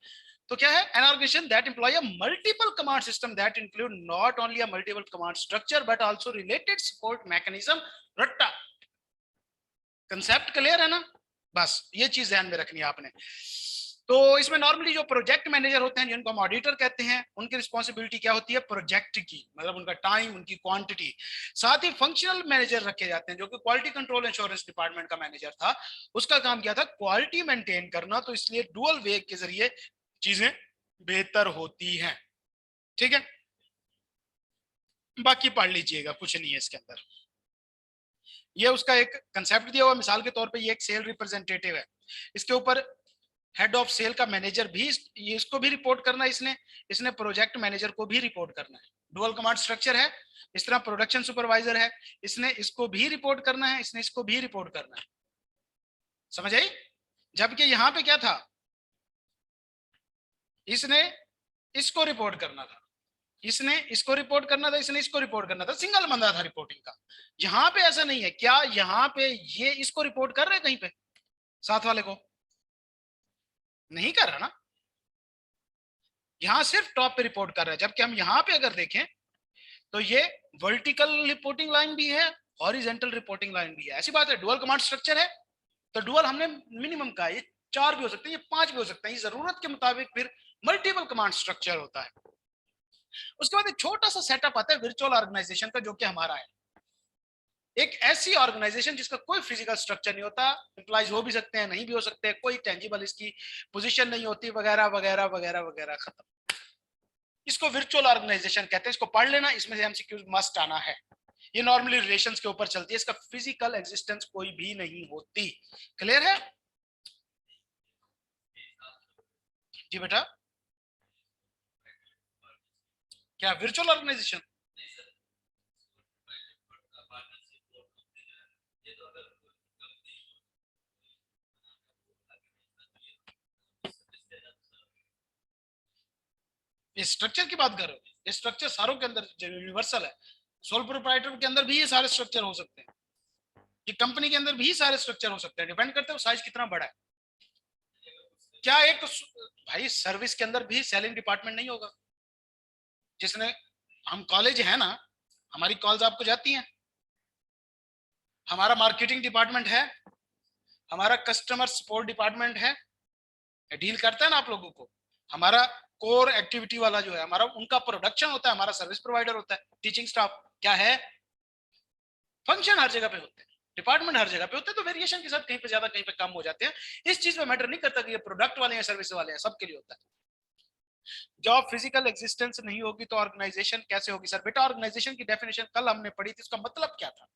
तो क्या है? an organization that employ a multiple command system that include not only a multiple command structure but also related support mechanism। रट्टा कंसेप्ट क्लियर है ना? बस ये चीज ध्यान में रखनी है आपने। तो इसमें नॉर्मली जो प्रोजेक्ट मैनेजर होते हैं, जिनको हम ऑडिटर कहते हैं, उनकी रिस्पॉन्सिबिलिटी क्या होती है? प्रोजेक्ट की, मतलब उनका टाइम, उनकी क्वांटिटी। साथ ही फंक्शनल मैनेजर रखे जाते हैं, जो कि क्वालिटी कंट्रोल इंश्योरेंस डिपार्टमेंट का मैनेजर था। उसका काम क्या था? क्वालिटी मेंटेन करना। तो इसलिए डुअल वे के जरिए चीजें बेहतर होती हैं। ठीक है, बाकी पढ़ लीजिएगा, कुछ नहीं है इसके अंदर। ये उसका एक कंसेप्ट दिया हुआ, मिसाल के तौर पे ये एक सेल रिप्रेजेंटेटिव है, इसके ऊपर हेड ऑफ सेल का मैनेजर भी, ये इसको भी रिपोर्ट करना है, इसने इसने प्रोजेक्ट मैनेजर को भी रिपोर्ट करना है। डुअल कमांड स्ट्रक्चर है। इस तरह प्रोडक्शन सुपरवाइजर है, इसने इसको भी रिपोर्ट करना है, इसने इसको भी रिपोर्ट करना है। समझ आई? जबकि यहां पे क्या था, इसने इसको रिपोर्ट करना था, इसने इसको रिपोर्ट करना था, इसने इसको रिपोर्ट करना था, सिंगल बंदा था रिपोर्टिंग का। यहां पे ऐसा नहीं है। क्या यहां पे ये इसको रिपोर्ट कर रहे हैं कहीं पे, साथ वाले को? नहीं कर रहा ना, यहां सिर्फ टॉप पे रिपोर्ट कर रहा है। जबकि हम यहां पे अगर देखें तो ये वर्टिकल रिपोर्टिंग लाइन भी है, हॉरिजेंटल रिपोर्टिंग लाइन भी है। ऐसी बात है, डुअल कमांड स्ट्रक्चर है, तो डुअल हमने मिनिमम का, ये 4 भी हो सकते हैं, ये 5 भी हो सकते हैं, ये जरूरत के मुताबिक फिर मल्टीपल कमांड स्ट्रक्चर होता है। उसके बाद एक छोटा सा सेटअप आता है वर्चुअल ऑर्गेनाइजेशन का, जो कि हमारा है। एक ऐसी ऑर्गेनाइजेशन जिसका कोई फिजिकल स्ट्रक्चर नहीं होता, एम्प्लॉइज हो भी सकते हैं, नहीं भी हो सकते, कोई टेंजिबल इसकी पोजीशन नहीं होती, वगैरह वगैरह वगैरह वगैरह, खत्म। इसको वर्चुअल ऑर्गेनाइजेशन कहते हैं। इसको पढ़ लेना, इसमें से एमसीक्यूज मस्ट आना है। ये नॉर्मली रिलेशंस के ऊपर चलती है, इसका फिजिकल एग्जिस्टेंस कोई भी नहीं होती। क्लियर है जी बेटा? क्या वर्चुअल ऑर्गेनाइजेशन? ये स्ट्रक्चर की बात कर रहे हो? ये स्ट्रक्चर सारों के अंदर यूनिवर्सल है। सोल प्रोप्राइटर के अंदर भी ये सारे स्ट्रक्चर हो सकते हैं, ये कंपनी के अंदर भी सारे स्ट्रक्चर हो सकते हैं, डिपेंड करते हैं साइज कितना बड़ा है। क्या एक भाई सर्विस के अंदर भी सेलिंग डिपार्टमेंट नहीं होगा? जिसने, हम कॉलेज है ना, हमारी कॉल्स आपको जाती हैं, हमारा मार्केटिंग डिपार्टमेंट है, हमारा कस्टमर सपोर्ट डिपार्टमेंट है, डील करता है ना आप लोगों को। हमारा कोर एक्टिविटी वाला जो है हमारा, उनका प्रोडक्शन होता है, हमारा सर्विस प्रोवाइडर होता है, टीचिंग स्टाफ क्या है, फंक्शन हर जगह पे होते हैं, डिपार्टमेंट हर जगह पे होते हैं, तो वेरिएशन के साथ कहीं पे ज्यादा कहीं पे कम हो जाते हैं। इस चीज पे मैटर नहीं करता कि ये प्रोडक्ट वाले हैं सर्विस वाले हैं, सबके लिए होता है। जॉब फिजिकल एग्जिस्टेंस नहीं होगी तो ऑर्गेनाइजेशन कैसे होगी? सर बेटा, ऑर्गेनाइजेशन की डेफिनेशन कल हमने पढ़ी थी, उसका मतलब क्या था?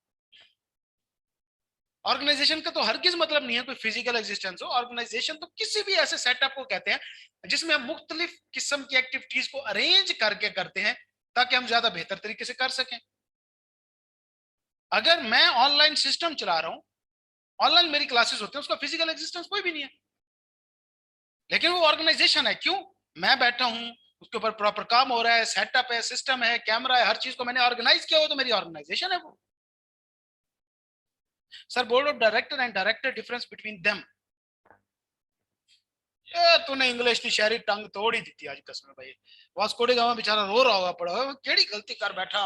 ऑर्गेनाइजेशन का तो हरगिज मतलब नहीं है कोई फिजिकल एग्जिस्टेंस हो। ऑर्गेनाइजेशन तो किसी भी ऐसे सेटअप को कहते हैं जिसमें हम मुख्तलिफ किस्म की एक्टिविटीज को अरेंज करके करते हैं, ताकि हम ज्यादा बेहतर तरीके से कर सकें। अगर मैं ऑनलाइन सिस्टम चला रहा हूं, ऑनलाइन मेरी क्लासेस होती हैं, उसका फिजिकल एग्जिस्टेंस कोई भी नहीं है, लेकिन वो ऑर्गेनाइजेशन है। क्यों? मैं बैठा हूं, उसके ऊपर प्रॉपर काम हो रहा है, सेटअप है, सिस्टम है, कैमरा है, हर चीज को मैंने ऑर्गेनाइज किया हो, तो मेरी ऑर्गेनाइजेशन है वो। Sir board of director and director, difference between them. तूने इंग्लिश की शहरी टंग तोड़ ही दी थी आज कसम भाई। वास्को डी गामा बेचारा रो रहा होगा, पड़ा केड़ी गलती कर बैठा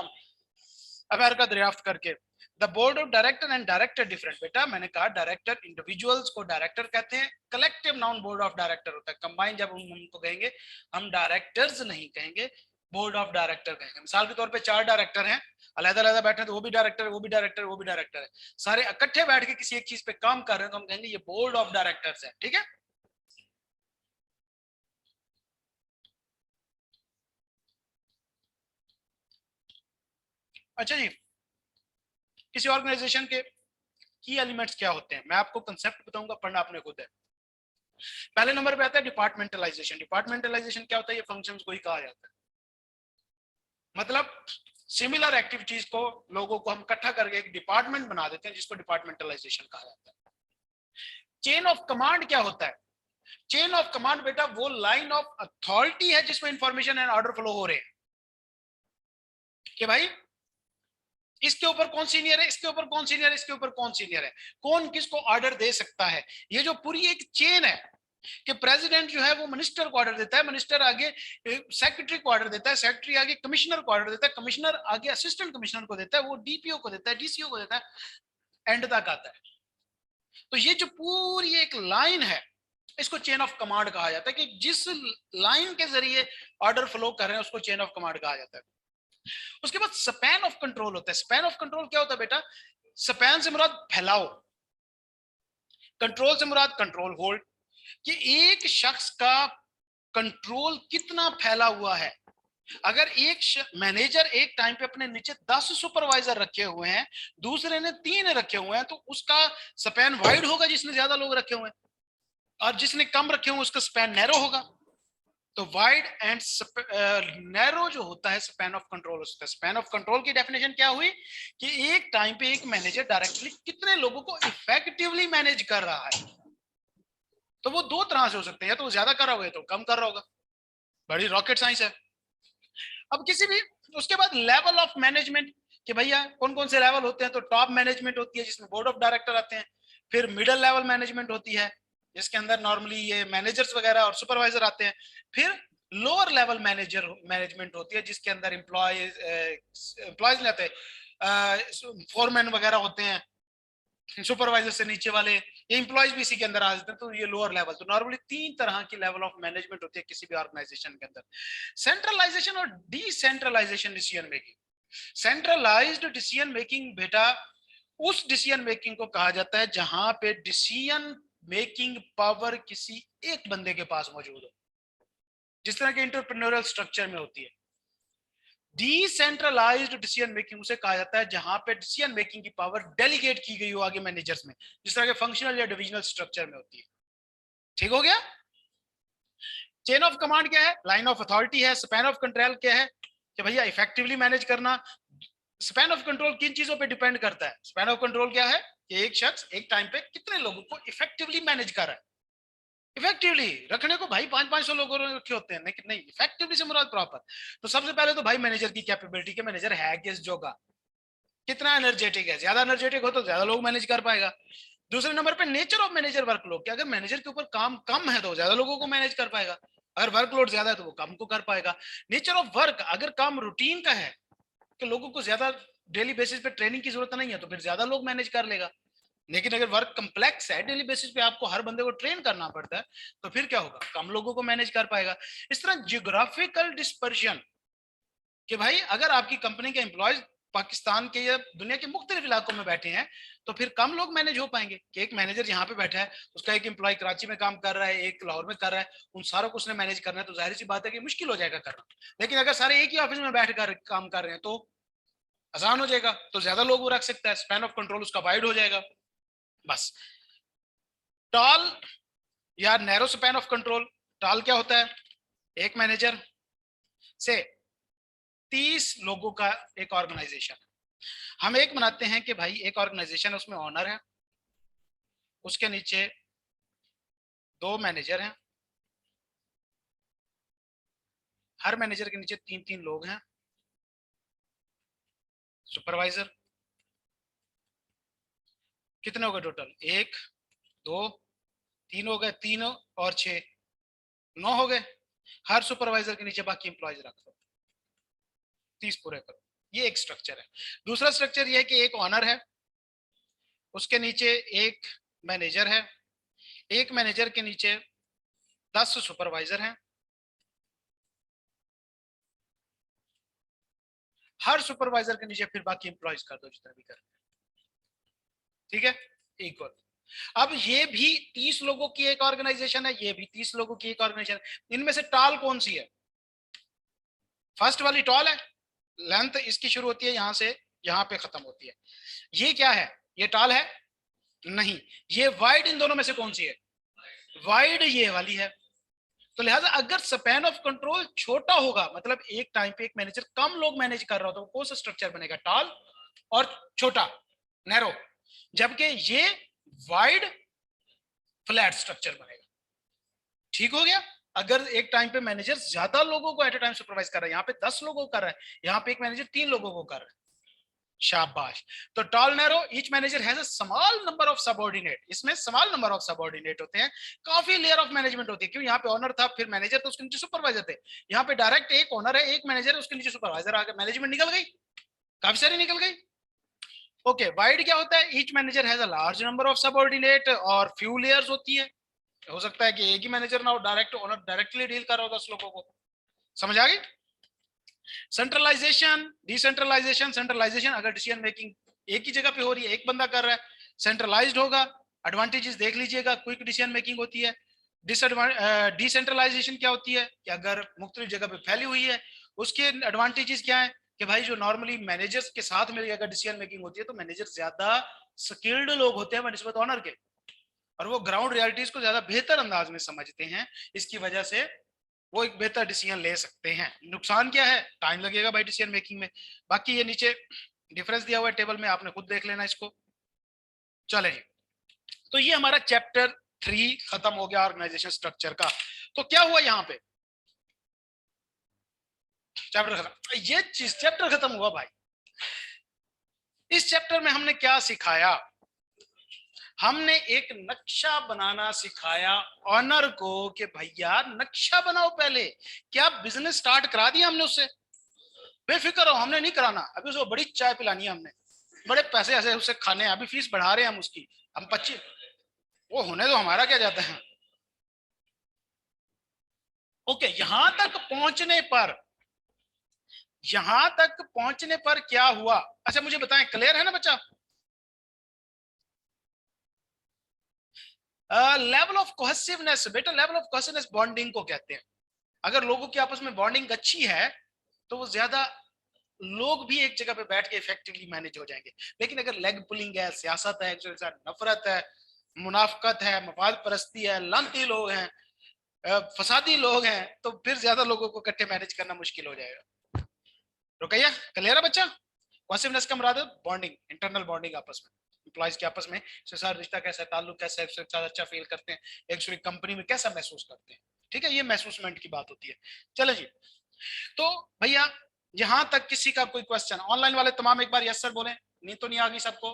अमेरिका दरियाफ्त करके। The board of director and director different. बेटा मैंने कहा डायरेक्टर इंडिविजुअल्स को डायरेक्टर कहते हैं, collective noun board of director होता है। कंबाइन जब हम उनको कहेंगे, हम डायरेक्टर्स नहीं कहेंगे, बोर्ड ऑफ डायरेक्टर कहेंगे। मिसाल के तौर पे 4 डायरेक्टर हैं, अलग-अलग बैठे हैं, तो वो भी डायरेक्टर है, वो भी डायरेक्टर है, वो भी डायरेक्टर है, सारे इकट्ठे बैठ के किसी एक चीज पे काम कर रहे हैं, तो हम कहेंगे ये बोर्ड ऑफ डायरेक्टर्स है। ठीक है? अच्छा जी, किसी ऑर्गेनाइजेशन के की एलिमेंट्स क्या होते हैं, मैं आपको कंसेप्ट बताऊंगा, पढ़ना आपने खुद है। पहले नंबर पे आता है डिपार्टमेंटलाइजेशन। डिपार्टमेंटलाइजेशन क्या होता है? ये फंक्शंस को ही कहा जाता है। मतलब सिमिलर एक्टिविटीज को, लोगों को हम इकट्ठा करके एक डिपार्टमेंट बना देते हैं, जिसको डिपार्टमेंटलाइजेशन कहा जाता है। चेन ऑफ कमांड क्या होता है? चेन ऑफ कमांड बेटा वो लाइन ऑफ अथॉरिटी है जिसमें इंफॉर्मेशन एंड ऑर्डर फ्लो हो रहे हैं, कि भाई इसके ऊपर कौन सीनियर है, इसके ऊपर कौन सीनियर है, इसके ऊपर कौन सीनियर है, कौन किसको ऑर्डर दे सकता है। ये जो पूरी एक चेन है कि प्रेसिडेंट जो है वो मिनिस्टर को ऑर्डर देता है, मिनिस्टर आगे सेक्रेटरी को ऑर्डर देता है, सेक्रेटरी आगे कमिश्नर को ऑर्डर देता है, कमिश्नर आगे असिस्टेंट कमिश्नर को देता है, वो डीपीओ को देता है, डीसीओ को देता है, एंड तक आता है। तो ये जो पूरी एक लाइन है, इसको चेन ऑफ कमांड कहा जाता है, कि जिस लाइन के जरिए ऑर्डर फ्लो कर रहे हैं उसको चेन ऑफ कमांड कहा जाता है। उसके बाद स्पैन ऑफ कंट्रोल होता है। स्पैन ऑफ कंट्रोल क्या होता है बेटा? स्पैन से मुराद फैलाव, कंट्रोल से मुराद कंट्रोल होल्ड, कि एक शख्स का कंट्रोल कितना फैला हुआ है। अगर एक मैनेजर एक टाइम पे अपने नीचे 10 सुपरवाइजर रखे हुए हैं, दूसरे ने 3 रखे हुए हैं, तो उसका स्पैन वाइड होगा जिसने ज्यादा लोग रखे हुए हैं, और जिसने कम रखे हुए उसका स्पैन नैरो होगा। तो वाइड एंड नैरो जो होता है स्पैन ऑफ कंट्रोल होता है। स्पैन ऑफ कंट्रोल की डेफिनेशन क्या हुई कि एक टाइम पे एक मैनेजर डायरेक्टली कितने लोगों को इफेक्टिवली मैनेज कर रहा है। तो वो दो तरह से हो सकते हैं, या तो वो ज्यादा कर रहा होगा या तो कम कर रहा होगा। बड़ी रॉकेट साइंस है। अब किसी भी उसके बाद लेवल ऑफ मैनेजमेंट कि भैया कौन कौन से लेवल होते हैं। तो टॉप मैनेजमेंट होती है जिसमें बोर्ड ऑफ डायरेक्टर आते हैं। फिर मिडिल लेवल मैनेजमेंट होती है जिसके अंदर नॉर्मली ये मैनेजर्स वगैरह और सुपरवाइजर आते हैं। फिर लोअर लेवल मैनेजमेंट होती है जिसके अंदर एम्प्लॉयज आते हैं, फोरमैन वगैरह होते हैं, सुपरवाइजर से नीचे वाले, ये इंप्लॉयज भी इसी के अंदर आ जाते हैं। तो ये लोअर लेवल। तो नॉर्मली 3 तरह की लेवल ऑफ मैनेजमेंट होती है किसी भी ऑर्गेनाइजेशन के अंदर। सेंट्रलाइजेशन और decentralisation decision making. Centralised decision making बेटा उस डिसीजन मेकिंग को कहा जाता है जहां पे डिसीजन मेकिंग पावर किसी एक बंदे के पास मौजूद हो, जिस तरह के इंटरप्रेन्योरियल स्ट्रक्चर में होती है। डिसेंट्रलाइज्ड डिसीजन मेकिंग उसे कहा जाता है जहां पे डिसीजन मेकिंग की पावर डेलीगेट की गई हो आगे मैनेजर्स में, जिस तरह के फंक्शनल या डिविजनल स्ट्रक्चर में होती है। ठीक हो गया। चेन ऑफ कमांड क्या है, लाइन ऑफ अथॉरिटी है। स्पैन ऑफ कंट्रोल क्या है कि भैया इफेक्टिवली मैनेज करना। स्पैन ऑफ कंट्रोल किन चीजों पे डिपेंड करता है। स्पैन ऑफ कंट्रोल क्या है कि एक शख्स एक टाइम पे कितने लोगों को इफेक्टिवली मैनेज कर रहा है। इफेक्टिवली रखने को भाई 500-500 लोगों ने रखे होते हैं, लेकिन नहीं, इफेक्टिवली से मुराद प्रॉपर। तो सबसे पहले तो भाई मैनेजर की कैपेबिलिटी के मैनेजर है किस जोगा, कितना एनर्जेटिक है। ज्यादा एनर्जेटिक हो तो ज्यादा लोग मैनेज कर पाएगा। दूसरे नंबर पे नेचर ऑफ मैनेजर वर्कलोड कि अगर मैनेजर के ऊपर काम कम है तो ज्यादा लोगों को मैनेज कर पाएगा, अगर वर्कलोड ज्यादा है तो वो कम को कर पाएगा। नेचर ऑफ वर्क, अगर काम रूटीन का है कि लोगों को ज्यादा डेली बेसिस पे ट्रेनिंग की जरूरत नहीं है तो फिर ज्यादा लोग मैनेज कर लेगा। लेकिन अगर वर्क कम्प्लेक्स है, डेली बेसिस पे आपको हर बंदे को ट्रेन करना पड़ता है, तो फिर क्या होगा, कम लोगों को मैनेज कर पाएगा। इस तरह जियोग्राफिकल डिस्पर्शन कि भाई अगर आपकी कंपनी के एम्प्लॉयज पाकिस्तान के या दुनिया के मुख्तलिफ इलाकों में बैठे हैं तो फिर कम लोग मैनेज हो पाएंगे। कि एक मैनेजर यहाँ पे बैठा है, उसका एक एम्प्लॉय कराची में काम कर रहा है, एक लाहौर में कर रहा है, उन सारों को उसने मैनेज करना है, तो जाहिर सी बात है कि मुश्किल हो जाएगा करना। लेकिन अगर सारे एक ही ऑफिस में बैठ कर काम कर रहे हैं तो आसान हो जाएगा, तो ज्यादा लोग वो रख सकता है, स्पैन ऑफ कंट्रोल उसका वाइड हो जाएगा। बस। टॉल या narrow span of control. Tall क्या होता है, एक मैनेजर से 30 लोगों का एक ऑर्गेनाइजेशन। हम एक बनाते हैं कि भाई एक ऑर्गेनाइजेशन, उसमें ऑनर है, उसके नीचे 2 मैनेजर हैं, हर मैनेजर के नीचे 3-3 लोग हैं, सुपरवाइजर। कितने हो गए टोटल, 1 2 3 हो गए, 3 और 6 9 हो गए। हर सुपरवाइजर के नीचे बाकी एम्प्लॉयज रख दो, 30 पूरे करो। ये एक स्ट्रक्चर है। दूसरा स्ट्रक्चर ये है कि एक ऑनर है, उसके नीचे एक मैनेजर है, एक मैनेजर के नीचे 10 सुपरवाइजर हैं, हर सुपरवाइजर के नीचे फिर बाकी एम्प्लॉयज कर दो जितना भी कर। ठीक है, इक्वल। अब ये भी 30 लोगों की एक ऑर्गेनाइजेशन है, ये भी 30 लोगों की एक ऑर्गेनाइजेशन। इनमें से टॉल कौन सी है, फर्स्ट वाली टॉल है। लेंथ इसकी शुरू होती है यहां से, यहां पे खत्म होती है। ये क्या है, ये टॉल है नहीं। ये वाइड इन दोनों में से कौन सी है, वाइड ये वाली है। तो लिहाजा अगर स्पैन ऑफ कंट्रोल छोटा होगा, मतलब एक टाइम पे एक मैनेजर कम लोग मैनेज कर रहा हो, तो कौन सा स्ट्रक्चर बनेगा, टॉल और छोटा नैरो। जबकि ये वाइड फ्लैट स्ट्रक्चर बनेगा। ठीक हो गया। अगर एक टाइम पे मैनेजर ज्यादा लोगों को एट अ टाइम सुपरवाइज कर रहा है, यहाँ पे 10 लोगों को कर रहा है, यहाँ पे एक मैनेजर 3 लोगों को कर रहा है। शाबाश। तो tall narrow, each manager has a small number of subordinate. इसमें स्मॉल नंबर ऑफ सबऑर्डिनेट होते हैं, काफी लेयर ऑफ मैनेजमेंट होती है। क्यों, यहाँ पे ऑनर था, फिर मैनेजर, तो उसके नीचे सुपरवाइजर थे। यहाँ पे डायरेक्ट एक ऑनर है, एक मैनेजर है, उसके नीचे सुपरवाइजर आ गया, मैनेजमेंट निकल गई, काफी सारी निकल गई। ओके, वाइड क्या होता है, each manager has a large number of subordinate और फ्यू लेयर्स होती है। हो सकता है कि एक ही मैनेजर ना हो, डायरेक्ट ओनर डायरेक्टली डील कर रहा हो 10 लोगों को। समझ आ गई। Centralisation, decentralisation. सेंट्रलाइजेशन अगर डिसीजन मेकिंग एक ही जगह पे हो रही है, एक बंदा कर रहा है, सेंट्रलाइज्ड होगा। एडवांटेजेस देख लीजिएगा, क्विक डिसीजन मेकिंग होती है, डिसेंट्रलाइजेशन क्या होती है कि अगर मुख्तलिफ जगह पे फैली हुई है, उसके एडवांटेजेस क्या है कि भाई जो नॉर्मली मैनेजर्स के साथ मिलकर अगर डिसीजन मेकिंग होती है तो मैनेजर ज्यादा स्किल्ड लोग होते हैं बनस्बत ऑनर के, और वो ग्राउंड रियलिटीज को ज्यादा बेहतर अंदाज में समझते हैं। इसकी वजह से वो एक बेहतर डिसीजन ले सकते हैं। नुकसान क्या है? टाइम लगेगा भाई डिसीजन मेकिंग में। बाकी ये नीचे डिफरेंस दिया हुआ है टेबल में, आपने खुद देख लेना इसको। चले जी, तो ये हमारा चैप्टर 3 खत्म हो गया ऑर्गेनाइजेशन स्ट्रक्चर का। तो क्या हुआ यहाँ पे? चैप्टर खत्म, ये चीज चैप्टर खत्म हुआ भाई। इस चैप्टर में हमने क्या सिखाया? हमने एक नक्शा बनाना सिखाया ऑनर को कि भैया नक्शा बनाओ पहले। क्या बिजनेस स्टार्ट करा दिया हमने उससे? बेफिक्र हो, हमने नहीं कराना। अभी उसको बड़ी चाय पिलानी है हमने, बड़े पैसे ऐसे उससे खाने हैं, अभी फीस बढ़ा रहे हैं हम उसकी, हम 25, वो होने दो, हमारा क्या जाता है। ओके, यहां तक पहुंचने पर क्या हुआ? अच्छा मुझे बताएं, क्लियर है ना बच्चा? लेवल ऑफ कोहेसिवनेस, बेटा लेवल ऑफ कोहेसिवनेस बॉन्डिंग को कहते हैं। अगर लोगों की आपस में बॉन्डिंग अच्छी है तो वो ज्यादा लोग भी एक जगह पे बैठ के इफेक्टिवली मैनेज हो जाएंगे। लेकिन अगर लेग पुलिंग है, सियासत है, एक दूसरे के साथ नफरत है, मुनाफकत है, मफाद परस्ती है, लानती लोग हैं, फसादी लोग हैं, तो फिर ज्यादा लोगों को इकट्ठे मैनेज करना मुश्किल हो जाएगा। रुकैया, क्लियर है बच्चा? पॉसिबनेस का मुराद है बॉन्डिंग, इंटरनल बॉन्डिंग आपस में, एम्प्लॉइज के आपस में सर रिश्ता कैसा है, ताल्लुक कैसा है, एक दूसरे अच्छा फील करते हैं, एक दूसरे कंपनी में कैसा महसूस करते हैं। ठीक है, ये महसूसमेंट की बात होती है। चलो जी, तो भैया यहां तक किसी का कोई क्वेश्चन? ऑनलाइन वाले तमाम एक बार यस सर बोले, नहीं तो नहीं आ गई सबको?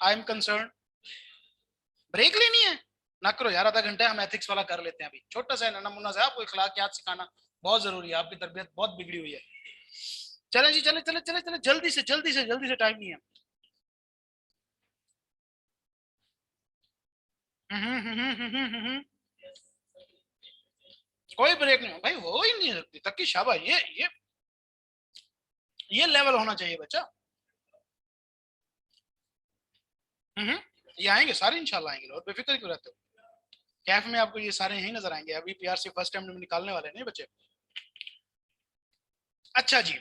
I am concern. ब्रेक लेनी है ना करो यार, आधा घंटा हम एथिक्स वाला कर लेते हैं अभी, छोटा सा नमूना सा आपको अखलाकियात सिखाना बहुत जरूरी है, आपकी तरबियत बहुत बिगड़ी हुई है। चले जी, चले चले चले चले, जल्दी से जल्दी से जल्दी से, टाइम नहीं है। कोई ब्रेक नहीं भाई, हो ही नहीं सकती तक की शाबाश। ये लेवल होना चाहिए बच्चा। ये आएंगे सारे इंशाल्लाह आएंगे, और बेफिक्र क्यों रहते हो? कैफ में आपको ये सारे यही नजर आएंगे, अभी पीआरसी फर्स्ट टाइम में निकालने वाले नहीं बच्चे। अच्छा जी,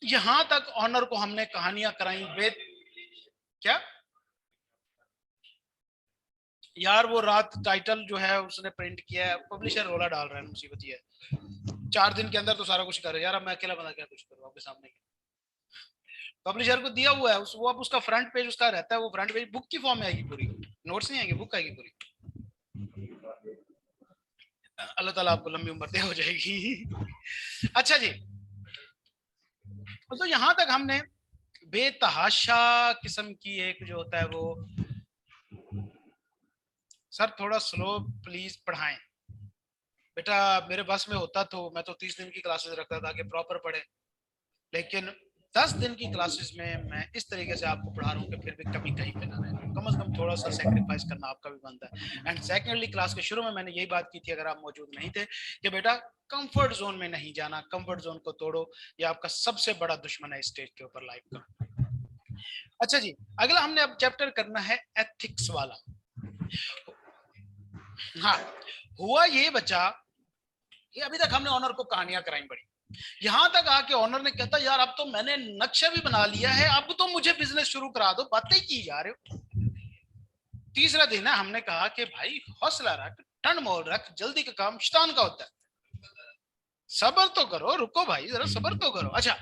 यहां तक ऑनर को हमने कहानियां कराई वेद। क्या यार, वो रात टाइटल जो है उसने प्रिंट किया है, पब्लिशर रोला डाल रहा है, मुसीबत ये है। 4 दिन के अंदर तो सारा कुछ कर यार, अब मैं अकेला बंदा क्या कुछ करूँ आपके सामने? पब्लिशर को दिया हुआ है वो, अब उसका फ्रंट पेज उसका रहता है, वो फ्रंट पेज बुक की फॉर्म में आएगी पूरी, नोट्स नहीं आएंगे, बुक आएगी पूरी। अल्लाह ताला आपको लंबी उम्र दे हो जाएगी। अच्छा जी, तो यहां तक हमने बेतहाशा किस्म की एक जो होता है वो, सर थोड़ा स्लो प्लीज पढ़ाएं। बेटा मेरे बस में होता तो मैं तो 30 दिन की क्लासेस रखता था कि प्रॉपर पढ़े, लेकिन 10 दिन की क्लासेस में मैं इस तरीके से आपको पढ़ा रहा हूँ कि फिर भी कमी कहीं पे ना रहे। कम से कम थोड़ा सा सेक्रीफाइस करना आपका भी बनता है। एंड सेकेंडली, क्लास के शुरू में मैंने यही बात की थी, अगर आप मौजूद नहीं थे, कि बेटा कंफर्ट जोन में नहीं जाना, कंफर्ट जोन को तोड़ो, ये आपका सबसे बड़ा दुश्मन है स्टेज के ऊपर लाइफ का। अच्छा जी, अगला हमने अब चैप्टर करना है एथिक्स वाला। हाँ, हुआ ये बच्चा, ये अभी तक हमने ऑनर को कहानियां कराई बड़ी, यहां तक आके ऑनर ने कहता यार अब तो मैंने नक्शा भी बना लिया है, अब तो मुझे बिजनेस शुरू करा दो, बातें की जा रहे हो। तीसरा दिन है, हमने कहा कि भाई हौसला रख, ठंड मोल रख, जल्दी का काम शैतान का होता है, सब्र तो करो, रुको भाई जरा सब्र तो करो। अच्छा,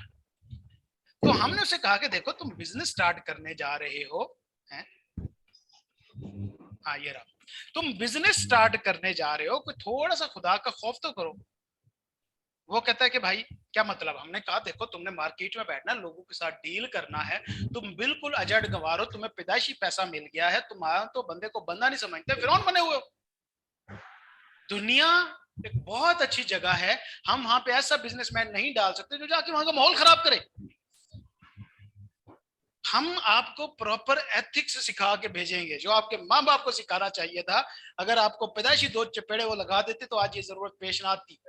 तो हमने उसे कहा कि देखो तुम बिजनेस स्टार्ट करने जा रहे हो, हैं? हाँ ये रहा, तुम बिजनेस स्टार्ट करने जा रहे हो, कोई थोड़ा सा खुदा का खौफ तो करो। वो कहता है कि भाई क्या मतलब? हमने कहा देखो तुमने मार्केट में बैठना, लोगों के साथ डील करना है, तुम बिल्कुल अजड़ गंवार हो, तुम्हें पैदाइशी पैसा मिल गया है, तुम्हारा तो बंदे को बंदा नहीं समझते, फिरौन बने हुए हो। दुनिया एक बहुत अच्छी जगह है, हम वहां पे ऐसा बिजनेसमैन नहीं डाल सकते जो जाके वहां का माहौल खराब करे। हम आपको प्रॉपर एथिक्स सिखा के भेजेंगे जो आपके माँ बाप को सिखाना चाहिए था। अगर आपको पैदाइशी 2 चपेड़े वो लगा देते तो आज ये जरूरत पेश ना आती।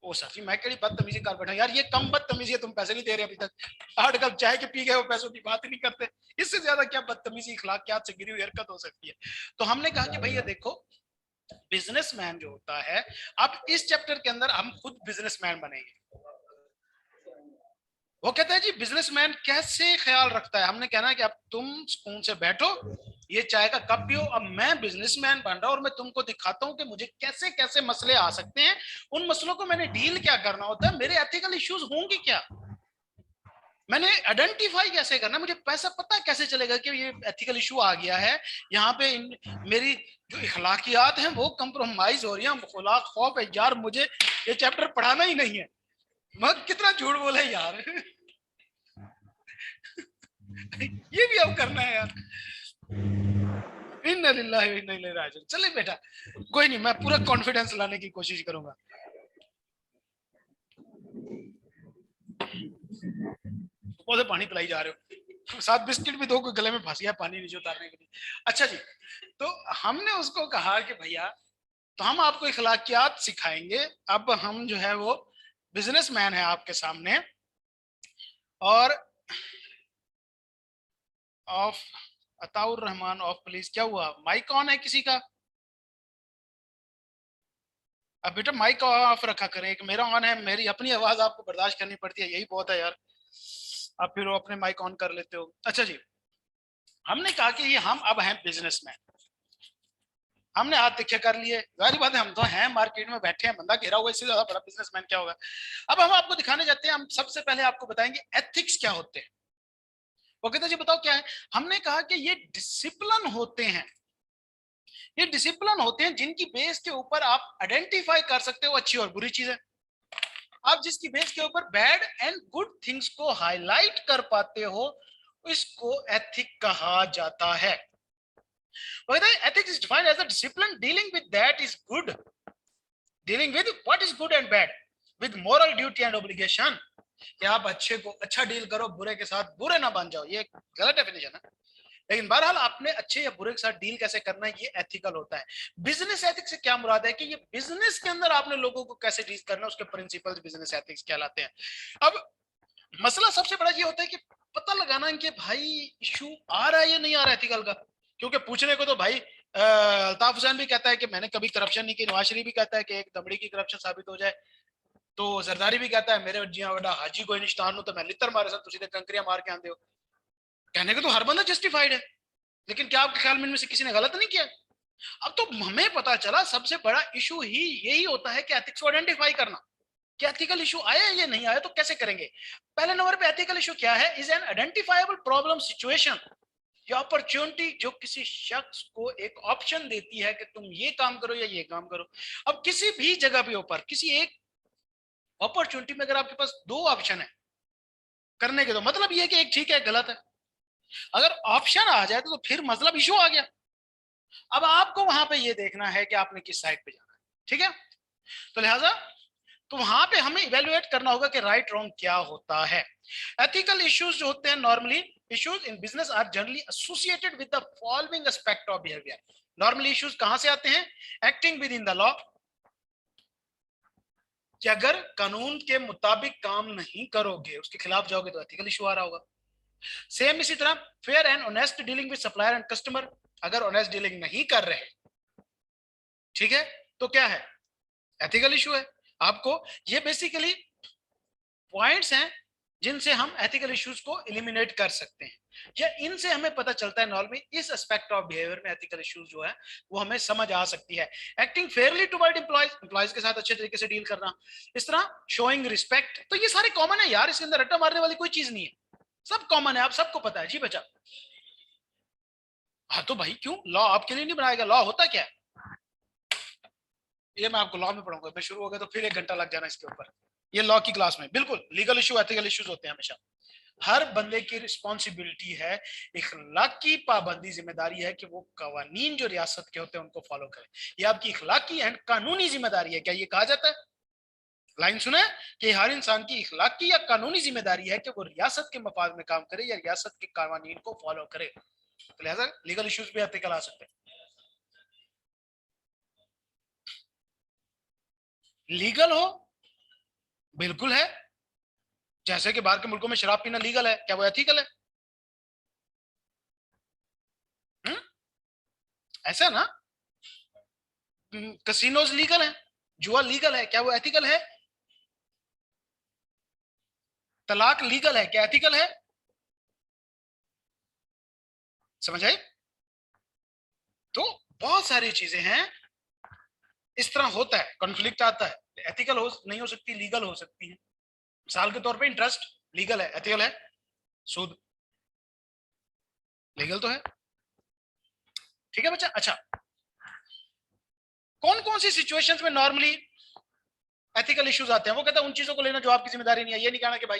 ओ सर जी, मैं कड़ी बदतमीजी कर बैठा यार, ये कम बदतमीजी है, तुम पैसे नहीं दे रहे अभी तक, 8 कप चाय के पी गए वो, पैसों की बात ही नहीं करते, इससे ज्यादा क्या बदतमीजी, इखलाकियात से गिरी हुई हरकत हो सकती है। तो हमने कहा कि भैया देखो, बिजनेसमैन जो होता है, अब इस चैप्टर के अंदर हम खुद बिजनेसमैन बनेंगे। वो कहता है जी बिजनेसमैन कैसे ख्याल रखता है। हमने कहना है कि अब तुम सुकून से बैठो, ये चाय का कप पियो, अब मैं बिजनेसमैन बन रहा हूं और मैं तुमको दिखाता हूं कि मुझे कैसे कैसे मसले आ सकते हैं, उन मसलों को मैंने डील क्या करना होता है, मेरे एथिकल इश्यूज होंगे क्या, मैंने आइडेंटिफाई कैसे करना, मुझे पैसा पता कैसे चलेगा कि ये एथिकल इशू आ गया है, यहाँ पे मेरी जो इखलाकियात हैं वो कंप्रोमाइज हो रही है, खुला खौफ है यार, मुझे ये चैप्टर पढ़ाना ही नहीं है। मैं कितना झूठ बोला यार ये भी अब करना है यार। इन्ना लिल्लाहि व इन्ना इलैहि राजिऊन। चले बेटा, कोई नहीं, मैं पूरा कॉन्फिडेंस लाने की कोशिश करूंगा। सुबह से पानी पिलाई जा रहे हो, साथ बिस्किट भी दो, गले में फंस गया पानी नीचे उतारने के लिए। अच्छा जी, तो हमने उसको कहा कि भैया तो हम आपको इखलाकियात सिखाएंगे। अब हम जो है वो बिजनेसमैन है आपके सामने, और of Ataur Rahman of please. क्या हुआ, माइक ऑन है किसी का? अब बेटा माइक ऑफ रखा करें, एक मेरा ऑन है, मेरी अपनी आवाज आपको बर्दाश्त करनी पड़ती है, यही बहुत है यार। आप फिर अपने माइक ऑन कर लेते हो। अच्छा जी, हमने कहा कि ये हम अब हैं बिजनेसमैन, हमने हाथ तिखे कर लिए, जारी बात है हम तो हैं मार्केट में बैठे हैं, बंदा घेरा हुआ, इससे ज्यादा बड़ा बिजनेसमैन क्या होगा। अब हम आपको दिखाने जाते हैं, हम सबसे पहले आपको बताएंगे एथिक्स क्या होते हैं। वो कहते जी बताओ क्या है। हमने कहा कि ये डिसिप्लिन होते हैं, ये डिसिप्लिन होते हैं जिनकी बेस के ऊपर आप आइडेंटिफाई कर सकते हो अच्छी और बुरी चीजें। आप जिसकी बेस के ऊपर बैड एंड गुड थिंग्स को हाईलाइट कर पाते हो, इसको एथिक कहा जाता है। Ethics is defined as a discipline dealing with that is good, dealing with what is good and bad, with moral duty and obligation, कि आप अच्छे को अच्छा डील करो, बुरे के साथ बुरे ना बन जाओ। ये गलत डेफिनेशन है, लेकिन बहरहाल आपने अच्छे या बुरे के साथ डील कैसे करना है ये एथिकल होता है। बिजनेस एथिक्स से क्या मुराद है कि ये बिजनेस के अंदर आपने लोगों को कैसे डील करना है, उसके प्रिंसिपल्स बिजनेस एथिक्स कहलाते हैं। अब मसला सबसे बड़ा ये होता है कि पता लगाना कि भाई इशू आ रहा है या नहीं आ रहा है एथिकल का। क्योंकि पूछने को तो भाई अल्ताफ हुसैन भी कहता है कि मैंने कभी करप्शन नहीं की, नवाज शरीफ भी कहता है कि एक दमड़ी की करप्शन साबित हो जाए, तो जरदारी भी कहता है मेरे जिया बड़ा हाजी कोई निष्ठान हो तो मैं लितर मारे सब तुसी कंकरियां मार के आंदे हो। कहने को तो हर बंदा जस्टिफाइड है, लेकिन क्या आपके ख्याल में इनमें से किसी ने गलत नहीं किया? अब तो हमें पता चला सबसे बड़ा इशू ही यही होता है कि एथिक्स को आइडेंटिफाई करना, कि एथिकल इशू आया या नहीं आया तो कैसे करेंगे। पहले नंबर पे एथिकल इशू क्या है, is an identifiable problem situation या अपॉर्चुनिटी जो किसी शख्स को एक ऑप्शन देती है कि तुम ये काम करो या ये काम करो। अब किसी भी जगह पे ऊपर किसी एक अपॉर्चुनिटी में अगर आपके पास दो ऑप्शन है करने के, तो मतलब ये है कि एक ठीक है गलत है। अगर ऑप्शन आ जाए तो फिर मतलब इशू आ गया। अब आपको वहां पे ये देखना है कि आपने किस साइड पे जाना है, ठीक है। तो लिहाजा तो वहां पे हमें इवेलुएट करना होगा कि राइट रॉन्ग क्या होता है। एथिकल इश्यूज जो होते हैं, normally issues in business are generally associated with the following aspect of behaviour. Normally issues कहां से आते हैं, acting within the law, कि अगर कानून के मुताबिक काम नहीं करोगे, उसके खिलाफ जाओगे तो एथिकल इशू आ रहा होगा। सेम इसी तरह fair and honest dealing with supplier and customer, अगर ऑनेस्ट डीलिंग नहीं कर रहे, ठीक है, तो क्या है, एथिकल इशू है। आपको ये बेसिकली पॉइंट्स हैं जिनसे हम एथिकल इश्यूज को एलिमिनेट कर सकते हैं, या इनसे हमें पता चलता है नॉर्मली इस एस्पेक्ट ऑफ बिहेवियर में एथिकल इश्यूज जो है वो हमें समझ आ सकती है। Acting Fairlie toward employees, employees के साथ अच्छे तरीके से डील करना, इस तरह शोइंग रिस्पेक्ट, तो ये सारे कॉमन है यार, इसके अंदर रट्टा मारने वाली कोई चीज नहीं है, सब कॉमन है, आप सबको पता है जी बच्चा। हाँ तो भाई क्यों लॉ आपके लिए नहीं बनाएगा, लॉ होता क्या है ये मैं आपको लॉ में पढ़ूंगा, मैं शुरू हो गया तो फिर 1 घंटा लग जाना इसके ऊपर। ये लॉ की क्लास में बिल्कुल लीगल इशू एथिकल इश्यूज होते हैं हमेशा। हर बंदे की रिस्पॉन्सिबिलिटी है, इखलाकी पाबंदी जिम्मेदारी है कि वो कवानीन जो रियासत के होते हैं उनको फॉलो करे। ये आपकी इखलाकी एंड कानूनी जिम्मेदारी है। क्या ये कहा जाता है, लाइन सुना है कि हर इंसान की इखलाकी या कानूनी जिम्मेदारी है कि वो रियासत के मफाद में काम करे या रियासत के कवानीन को फॉलो करे। तो लिहाजा लीगल इश्यूज भी एथिकल आ सकते हैं। लीगल हो बिल्कुल है, जैसे कि बाहर के मुल्कों में शराब पीना लीगल है, क्या वो एथिकल है? हुँ? ऐसा ना, कसिनोज लीगल है, जुआ लीगल है, क्या वो एथिकल है? तलाक लीगल है, क्या एथिकल है? समझ आई? तो बहुत सारी चीजें हैं, इस तरह होता है, कॉन्फ्लिक्ट आता है, एथिकल हो नहीं हो सकती, लीगल हो सकती है। मिसाल के तौर पे इंटरेस्ट लीगल है, एथिकल है? सूद लीगल तो है। ठीक है बच्चा। अच्छा, कौन कौन सी सिचुएशंस में नॉर्मली एथिकल इश्यूज आते हैं? वो कहता है उन चीजों को लेना जो आपकी जिम्मेदारी नहीं है। ये नहीं कहना कि भाई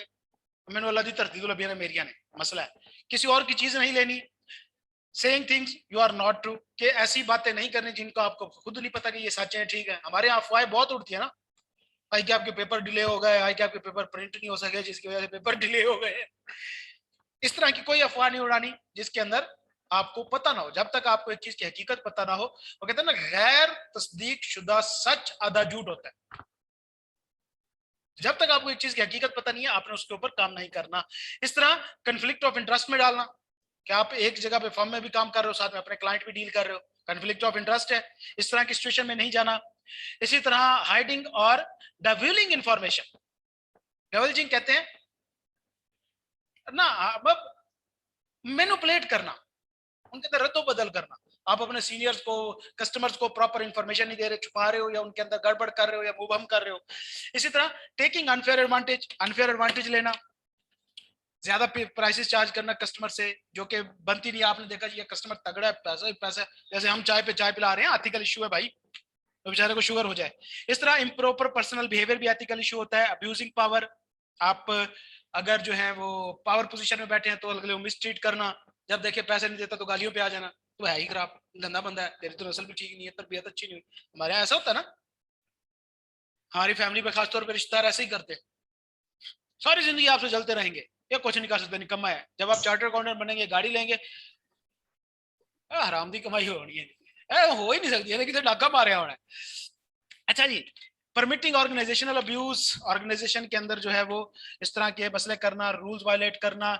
मैंने अल्लाह दी धरती तो लबिया ने मेरिया ने, मसला है किसी और की चीज नहीं लेनी। Saying things you are not true, कि ऐसी बातें नहीं करनी जिनको आपको खुद नहीं पता कि ये सच है। ठीक है, हमारे यहाँ अफवाहें बहुत उड़ती है ना, भाई कि आपके पेपर डिले हो गए, भाई कि आपके पेपर प्रिंट नहीं हो सके जिसकी वजह से पेपर डिले हो गए। इस तरह की कोई अफवाह नहीं उड़ानी जिसके अंदर आपको पता ना हो। जब तक आपको एक चीज की हकीकत पता ना हो, वो कहते हैं ना, गैर तस्दीक शुदा सच आधा झूठ होता है। जब तक आपको एक चीज की हकीकत पता नहीं है, आपने उसके ऊपर काम नहीं करना। इस तरह कंफ्लिक्ट ऑफ इंटरेस्ट में डालना, कि आप एक जगह पे फर्म में भी काम कर रहे हो, साथ में अपने क्लाइंट भी डील कर रहे हो, कंफ्लिक्ट ऑफ इंटरेस्ट है। इस तरह की सिचुएशन में नहीं जाना। इसी तरह हाइडिंग और डिविलिंग इंफॉर्मेशन, डिविलिंग कहते हैं ना, अब मैनिपुलेट करना, उनके अंदर रद्दो बदल करना। आप अपने सीनियर्स को, कस्टमर्स को प्रॉपर इंफॉर्मेशन नहीं दे रहे, छुपा रहे हो, या उनके अंदर गड़बड़ कर रहे हो, या मुबहम कर रहे हो। इसी तरह taking unfair advantage, unfair advantage लेना, ज्यादा प्राइसेस चार्ज करना कस्टमर से, जो कि बनती नहीं। आपने देखा ये कस्टमर तगड़ा है, पैसा ही पैसा है, जैसे हम चाय पे चाय पिला रहे हैं, एथिकल इशू है भाई, तो बेचारे को शुगर हो जाए। इस तरह इम्प्रॉपर पर्सनल बिहेवियर भी एथिकल इशू होता है। अब्यूजिंग पावर, आप अगर जो है वो पावर पोजीशन में बैठे हैं तो अगले को मिसट्रीट करना, जब देखे पैसे नहीं देता तो गालियों पे आ जाना, तो है ही खराब, गंदा बंदा है, तेरी तो नस्ल भी ठीक नहीं है, तरबियत अच्छी नहीं हुई। हमारे यहाँ ऐसा होता है ना, हमारी फैमिली में खासतौर पर रिश्तेदार ऐसे ही करते हैं, सारी जिंदगी आपसे जलते रहेंगे, ये कुछ नहीं कर सकते, निकम्मा है। जब आप चार्टर अकाउंटेंट बनेंगे, गाड़ी लेंगे, हराम दी कमाई होनी है, हो ही नहीं सकती है, किसी डाका मारे होना है। अच्छा जी, परमिटिंग ऑर्गेनाइजेशनल अब्यूज, ऑर्गेनाइजेशन के अंदर जो है वो इस तरह के मसले करना, रूल्स वायलेट करना,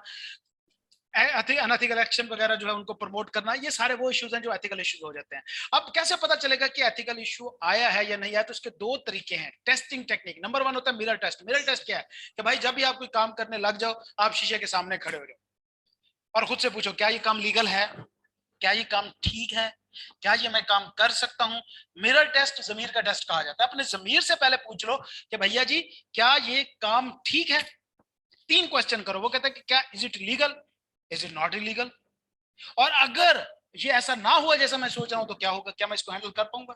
अनएथिकल एक्शन वगैरह जो है उनको प्रमोट करना, ये सारे वो इश्यूज हैं जो एथिकल इश्यूज हो जाते हैं। अब कैसे पता चलेगा कि एथिकल इशू आया है या नहीं आया? तो इसके दो तरीके हैं टेस्टिंग टेक्निक। नंबर वन होता है मिरर टेस्ट। मिरर टेस्ट क्या है? कि भाई जब भी आप कोई काम करने लग जाओ, आप शीशे के सामने खड़े हो जाओ और खुद से पूछो, क्या ये काम लीगल है, क्या ये काम ठीक है, क्या ये मैं काम कर सकता हूं। मिरर टेस्ट जमीर का टेस्ट कहा जाता है। अपने जमीर से पहले पूछ लो कि भैया जी क्या ये काम ठीक है। तीन क्वेश्चन करो। वो कहता है कि क्या is it legal, is it not illegal, और अगर ये ऐसा ना हुआ जैसा मैं सोच रहा हूं तो क्या होगा, क्या मैं इसको हैंडल कर पाऊंगा।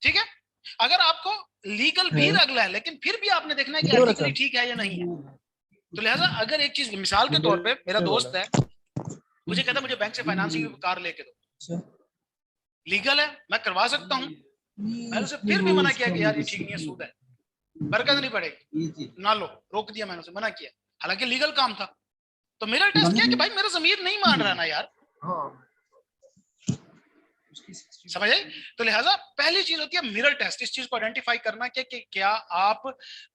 ठीक है, अगर आपको लीगल भी रगला है लेकिन फिर भी आपने देखना है कि एथिकली ठीक है या नहीं है, तो लिहाजा अगर एक चीज, मिसाल के तौर पे मेरा दोस्त है, मुझे कहता है मुझे बैंक से फाइनेंसिंग की कार लेके दो, लीगल है, मैं करवा सकता हूं। मैंने उसे फिर भी मना किया कि यार ये ठीक नहीं है, सूद है, बरकत नहीं पड़ेगी, ना लो, रोक दिया, मैंने उसे मना किया, हालांकि लीगल काम था। तो मेरा टेस्ट क्या है कि भाई मेरा जमीर नहीं मान रहा ना यार, समझ आई? तो लिहाजा पहली चीज होती है मिरर टेस्ट, इस चीज को आइडेंटिफाई करना कि क्या आप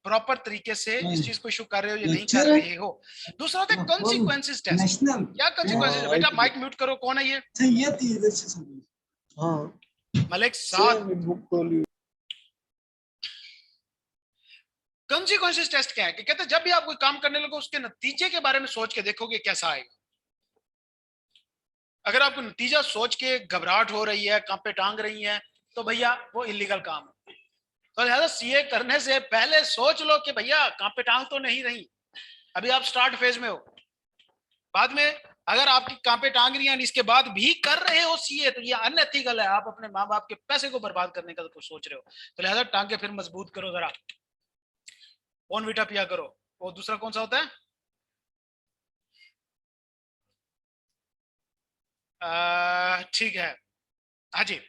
प्रॉपर तरीके से इस चीज को इशू कर रहे हो या नहीं कर रहे हो। दूसरा होता है कॉन्सिक्वेंसेस टेस्ट। क्या कॉन्सिक्वेंसेस? बेटा माइक म्यूट करो, कौन है ये? मलिक साहब। कॉन्सिक्वेंसेस टेस्ट क्या है? कि कहते हैं जब भी आप कोई काम करने लगो उसके नतीजे के बारे में सोच के देखोगे कैसा आएगा। अगर आपको नतीजा सोच के घबराहट हो रही है, कांपे टांग रही है, तो भैया वो इलीगल काम है। तो लिहाजा सीए करने से पहले सोच लो कि भैया कांपे टांग तो नहीं रही, अभी आप स्टार्ट फेज में हो। बाद में अगर आपकी कांपे टांग रही है इसके बाद भी कर रहे हो सीए, तो ये अनएथिकल है, आप अपने माँ बाप के पैसे को बर्बाद करने का तो कुछ सोच रहे हो। तो लिहाजा टांगे फिर मजबूत करो, जरा बोनवीटा पिया करो। वो दूसरा कौन सा होता है? ठीक है, हाँ जी,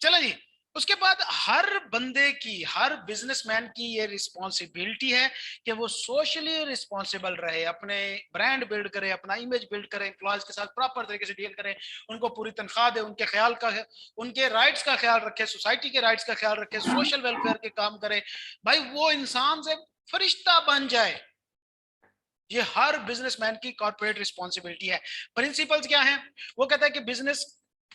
चलो जी। उसके बाद हर बंदे की, हर बिजनेसमैन की ये रिस्पॉन्सिबिलिटी है कि वो सोशली रिस्पॉन्सिबल रहे, अपने ब्रांड बिल्ड करे, अपना इमेज बिल्ड करे, एम्प्लॉयज के साथ प्रॉपर तरीके से डील करे, उनको पूरी तनख्वाह दे, उनके ख्याल का, उनके राइट्स का ख्याल रखे, सोसाइटी के राइट्स का ख्याल रखे, सोशल वेलफेयर के काम करे। भाई वो इंसान से फरिश्ता बन जाए, ये हर बिजनेसमैन की कॉर्पोरेट रिस्पॉन्सिबिलिटी है। प्रिंसिपल्स क्या है? वो कहता है कि बिजनेस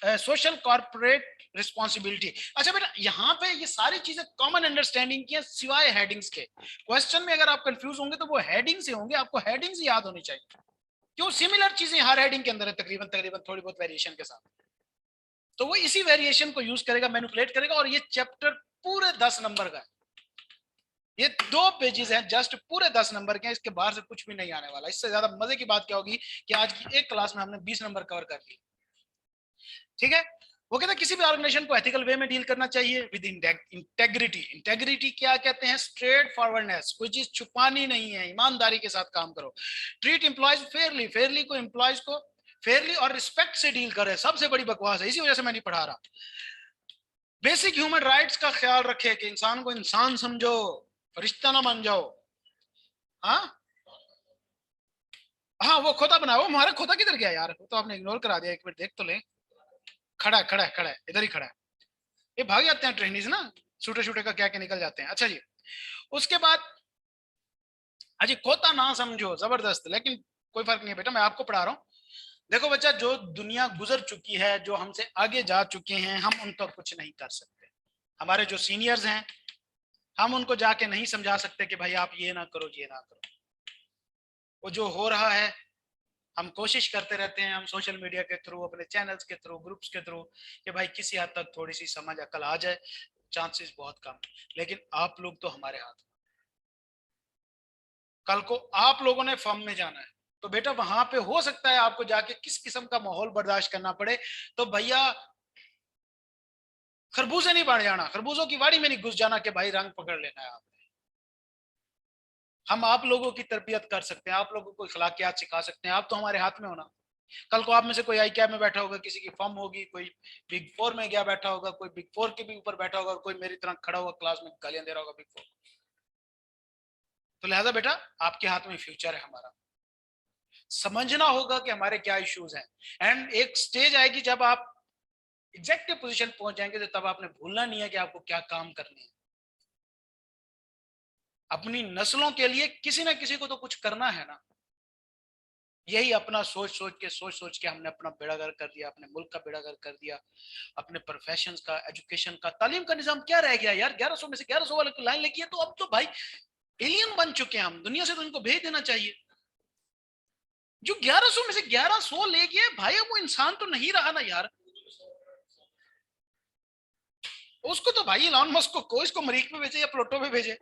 सोशल कॉर्पोरेट रिस्पॉन्सिबिलिटी। अच्छा बेटा, यहाँ पे ये सारी चीजें कॉमन अंडरस्टैंडिंग की है सिवाय हेडिंग्स के। क्वेश्चन में अगर आप कंफ्यूज होंगे तो वो हेडिंग से होंगे, आपको हेडिंग्स याद होनी चाहिए, क्यों सिमिलर चीजें हर हेडिंग के अंदर है तकरीबन तकरीबन, थोड़ी बहुत वेरिएशन के साथ। तो वो इसी वेरिएशन को यूज करेगा, मैनिपुलेट करेगा, और ये चैप्टर पूरे 10 नंबर का है। ये 2 पेजेस हैं जस्ट, पूरे 10 नंबर के हैं, इसके बाहर से कुछ भी नहीं आने वाला। इससे ज्यादा मजे की बात क्या होगी कि आज की एक क्लास में हमने 20 नंबर कवर कर लिए। ठीक है, वो कहता है किसी भी ऑर्गेनाइजेशन को एथिकल वे में डील करना चाहिए विद इंटेग्रिटी। इंटेग्रिटी क्या कहते हैं? स्ट्रेट फॉरवर्डनेस, कोई चीज छुपानी नहीं है, ईमानदारी के साथ काम करो। ट्रीट एम्प्लॉयज फेयरली, फेयरली को एम्प्लॉयज को फेयरली और रिस्पेक्ट से डील करे, सबसे बड़ी बकवास है, इसी वजह से मैं नहीं पढ़ा रहा। बेसिक ह्यूमन राइट्स का ख्याल रखे कि इंसान को इंसान समझो, रिश्ता ना मान जाओ। हाँ हाँ, वो खोता बनाओ। हमारा खोता किधर गया यार? वो तो आपने इग्नोर करा दिया, एक मिनट देख तो ले। खड़ा है खड़ा है खड़ा है, इधर ही खड़ा है। ये भाग जाते हैं ट्रेनिज ना, छूटे छूटे का क्या क्या निकल जाते हैं। अच्छा जी, उसके बाद अजी खोता ना समझो, जबरदस्त, लेकिन कोई फर्क नहीं है बेटा, मैं आपको पढ़ा रहा हूँ। देखो बच्चा, जो दुनिया गुजर चुकी है, जो हमसे आगे जा चुके हैं, हम उन तक कुछ नहीं कर सकते। हमारे जो सीनियर्स हैं, हम उनको जाके नहीं समझा सकते कि भाई आप ये ना करो ये ना करो। वो जो हो रहा है, हम कोशिश करते रहते हैं, हम सोशल मीडिया के थ्रू, अपने चैनल्स के थ्रू, ग्रुप्स के थ्रू, कि भाई किसी हद तक थोड़ी सी समझ अकल आ जाए। चांसेस बहुत कम, लेकिन आप लोग तो हमारे हाथ में। कल को आप लोगों ने फर्म में जाना है, तो बेटा वहां पे हो सकता है आपको जाके किस किस्म का माहौल बर्दाश्त करना पड़े। तो भैया खरबूजे नहीं बढ़ जाना, खरबूजों की वाड़ी में नहीं घुस जाना कि भाई रंग पकड़ लेना है आपने। हम आप लोगों की तरबियत कर सकते हैं, आप लोगों को अखलाकियात सिखा सकते हैं, आप तो हमारे हाथ में होना। कल को आप में से कोई आई कैब में बैठा होगा, किसी की फर्म होगी, कोई बिग फोर में गया बैठा होगा, कोई बिग फोर के भी ऊपर बैठा होगा, और कोई मेरी तरह खड़ा हुआ क्लास में गालियां दे रहा होगा बिग फोर। तो लिहाजा बेटा, आपके हाथ में फ्यूचर है हमारा। समझना होगा कि हमारे क्या इश्यूज हैं, एंड एक स्टेज आएगी जब आप एग्जेक्टिव पोजीशन पहुंच जाएंगे, तो तब आपने भूलना नहीं है कि आपको क्या काम करने हैं। अपनी नस्लों के लिए किसी ना किसी को तो कुछ करना है ना। यही अपना सोच सोच के हमने अपना बेड़ा गर्क कर दिया, अपने मुल्क का बेड़ा गर्क कर दिया, अपने प्रोफेशन का, एजुकेशन का, तालीम का निजाम क्या रह गया यार? 1100 में से 1100 वाले लाइन लगी है, तो अब तो भाई एलियन बन चुके हैं हम, दुनिया से तो इनको भेज देना चाहिए। जो 1100 में से 1100 ले गए भाई, अब वो इंसान तो नहीं रहा ना यार। उसको तो भाई इलॉन मस्क को इसको मरीख पे भेजे या प्लूटो पे भेजे।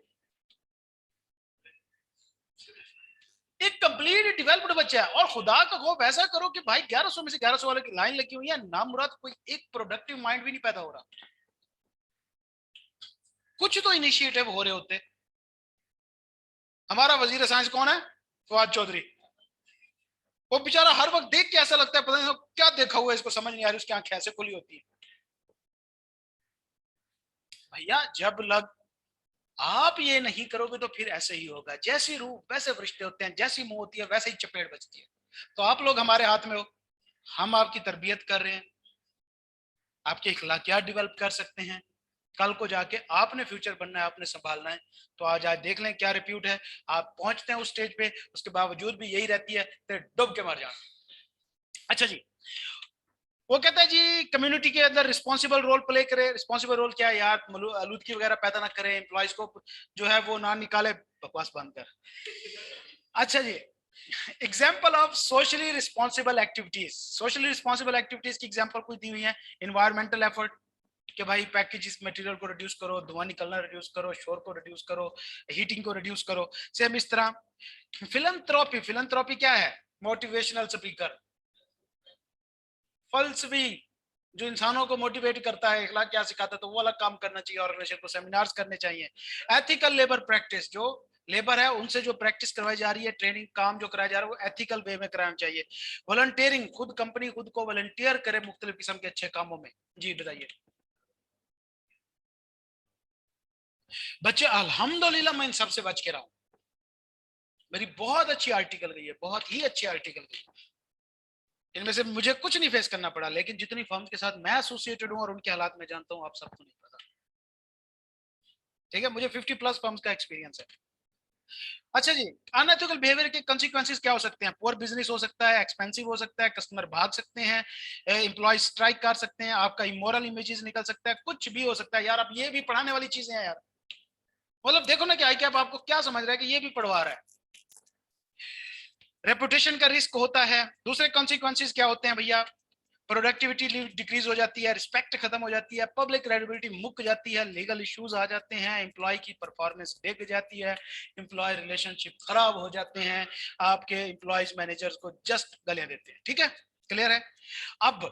एक कंप्लीट डेवलप्ड बच्चा है, और खुदा का खौफ ऐसा करो कि भाई 1100 में से 1100 वाले की लाइन लगी हुई है, नामुराद कोई एक प्रोडक्टिव माइंड भी नहीं पैदा हो रहा। कुछ तो इनिशिएटिव हो रहे होते। हमारा वजीर साइंस कौन है? फवाद चौधरी। वो बेचारा हर वक्त देख के ऐसा लगता है पता नहीं क्या देखा हुआ है, इसको समझ नहीं आ रही, उसकी आंखें ऐसे खुली होती है। भैया जब लग आप ये नहीं करोगे तो फिर ऐसे ही होगा, जैसी रूह वैसे रिश्ते होते हैं, जैसी मुंह होती है वैसे ही चपेट बजती है। तो आप लोग हमारे हाथ में हो, हम आपकी तरबियत कर रहे हैं, आपके अखलाकियात डेवलप कर सकते हैं। कल को जाके आपने फ्यूचर बनना है, आपने संभालना है। तो आज आज देख लें क्या रिप्यूट है। आप पहुंचते हैं उस स्टेज पे, उसके बावजूद भी यही रहती है, तो डूब के मर जाना। अच्छा जी, वो कहता है जी कम्युनिटी के अंदर रिस्पॉन्सिबल रोल प्ले करे। रिस्पॉन्सिबल रोल क्या है यार? आलूदगी वगैरह पैदा ना करे, एम्प्लॉयज को जो है वो ना निकाले, बकवास बंद कर। अच्छा जी, example of socially responsible activities. Socially responsible activities की एग्जाम्पल कुछ दी हुई है। इन्वायरमेंटल एफर्ट, कि भाई पैकेज मटेरियल को रिड्यूस करो, धुआं निकलना रिड्यूस करो, शोर को रिड्यूस करो, हीटिंग को रिड्यूस करो। सेम इस तरह फिलंथ्रॉपी। फिलंथ्रॉपी क्या है? मोटिवेशनल स्पीकर, फलसफी, जो इंसानों को मोटिवेट करता है, इखलाक क्या सिखाता है, तो वो अलग काम करना चाहिए, ऑर्गेनाइजेशन को सेमिनार्स करने चाहिए। एथिकल लेबर प्रैक्टिस, जो लेबर है उनसे जो प्रैक्टिस करवाई जा रही है, ट्रेनिंग काम जो कराया जा रहा है, वो एथिकल वे में कराना चाहिए। वॉलंटियरिंग, खुद कंपनी खुद को वॉलंटियर करे मुख्तलिफ किस्म के अच्छे कामों में। जी बताइए बच्चे। अल्हम्दुलिल्लाह मैं इन सबसे बच के रहा हूं। मेरी बहुत अच्छी आर्टिकल गई है, बहुत ही अच्छी आर्टिकल गई है। इनमें से मुझे कुछ नहीं फेस करना पड़ा, लेकिन जितनी फर्म के साथ मैं एसोसिएटेड हूं और उनके हालात में जानता हूं, आप सबको नहीं पता। ठीक है, मुझे 50+ फर्म्स का एक्सपीरियंस है। अच्छा जी, अनएथिकल बिहेवियर के कॉन्सिक्वेंसेस क्या हो सकते हैं? पुअर बिजनेस हो सकता है, एक्सपेंसिव हो सकता है, कस्टमर भाग सकते हैं, एम्प्लॉय स्ट्राइक कर सकते हैं, आपका इमोरल इमेजेस निकल सकता है, कुछ भी हो सकता है यार। अब ये भी पढ़ाने वाली चीजें हैं यार। मतलब देखो ना कि आई कैप आपको क्या समझ रहा है कि ये भी पढ़वा रहा है। रेपुटेशन का रिस्क होता है। दूसरे कॉन्सिक्वेंसेस क्या होते हैं भैया? प्रोडक्टिविटी डिक्रीज हो जाती है, रिस्पेक्ट खत्म हो जाती है, पब्लिक क्रेडिबिलिटी मुक जाती है, लीगल इश्यूज आ जाते हैं, एम्प्लॉय की परफॉर्मेंस डिग जाती है, एम्प्लॉय रिलेशनशिप खराब हो जाते हैं, आपके एम्प्लॉयज मैनेजर्स को जस्ट गले देते हैं। ठीक है, क्लियर है? अब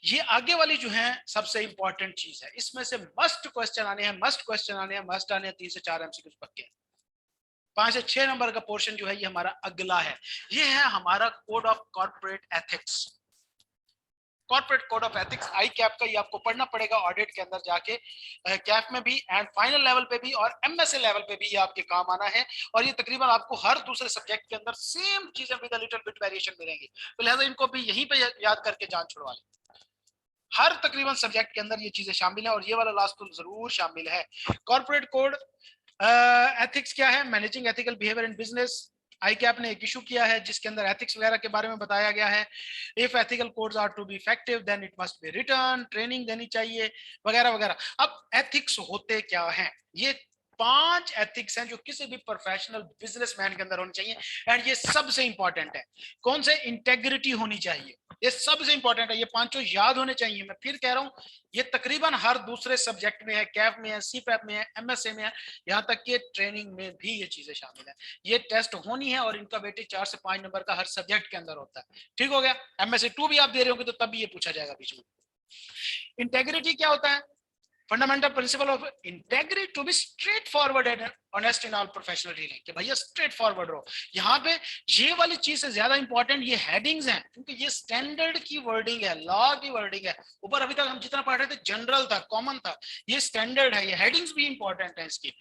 ये आगे वाली जो है सबसे इंपॉर्टेंट चीज है, इसमें से मस्ट क्वेश्चन आने हैं, मस्ट क्वेश्चन आने हैं, मस्ट आने हैं, 3 से 4 एमसीक्यू पक्के। 5 से 6 नंबर का पोर्शन जो है ये हमारा अगला है। ये है हमारा code of corporate ethics. Corporate code of ethics I cap का, ये आपको पढ़ना पड़ेगा ऑडिट के अंदर जाके, कैप में भी एंड फाइनल लेवल पे भी और एमएसए लेवल पे भी ये आपके काम आना है। और ये तकरीबन आपको हर दूसरे सब्जेक्ट के अंदर सेम चीजें विद लिटिल बिट वेरिएशन मिलेंगी, तो लिहाजा इनको भी यहीं पे याद करके जान छुड़वा लें। हर तकरीबन सब्जेक्ट के अंदर ये चीजें शामिल है और ये वाला लास्ट तो जरूर शामिल है। कॉर्पोरेट कोड एथिक्स क्या है? Managing ethical behaviour in business. I cap ने एक इशू किया है जिसके अंदर एथिक्स वगैरह के बारे में बताया गया है। If ethical codes are to be effective then it must be written, training देनी चाहिए, वगैरह वगैरह। अब एथिक्स होते क्या हैं? ये 5 एथिक्स हैं जो किसी भी प्रोफेशनल बिजनेसमैन के अंदर होनी चाहिए एंड ये सबसे इंपॉर्टेंट है। कौन से? इंटेग्रिटी होनी चाहिए, ये सबसे इंपॉर्टेंट है, ये पांचों याद होने चाहिए। मैं फिर कह रहा हूं, ये तकरीबन हर दूसरे सब्जेक्ट में है, कैप में है, सीपैप में है, एमएसए में है, यहाँ तक कि ट्रेनिंग में भी ये चीजें शामिल है। ये टेस्ट होनी है और इनका वेटेज 4 से 5 नंबर का हर सब्जेक्ट के अंदर होता है। ठीक हो गया? एमएसए 2 भी आप दे रहे होंगे तो तब भी ये पूछा जाएगा बीच में। इंटेग्रिटी क्या होता है? Fundamental principle of integrity to be straight forward and honest in all professional dealing, कि भैया स्ट्रेट फॉरवर्ड रहो। यहाँ पे ये वाली चीज से ज्यादा इंपॉर्टेंट ये हेडिंग्स हैं, क्योंकि ये स्टैंडर्ड की वर्डिंग है, लॉ की वर्डिंग है। ऊपर अभी तक हम जितना पढ़ रहे थे जनरल था, कॉमन था, ये स्टैंडर्ड है, ये हेडिंग्स भी इंपॉर्टेंट है इसकी।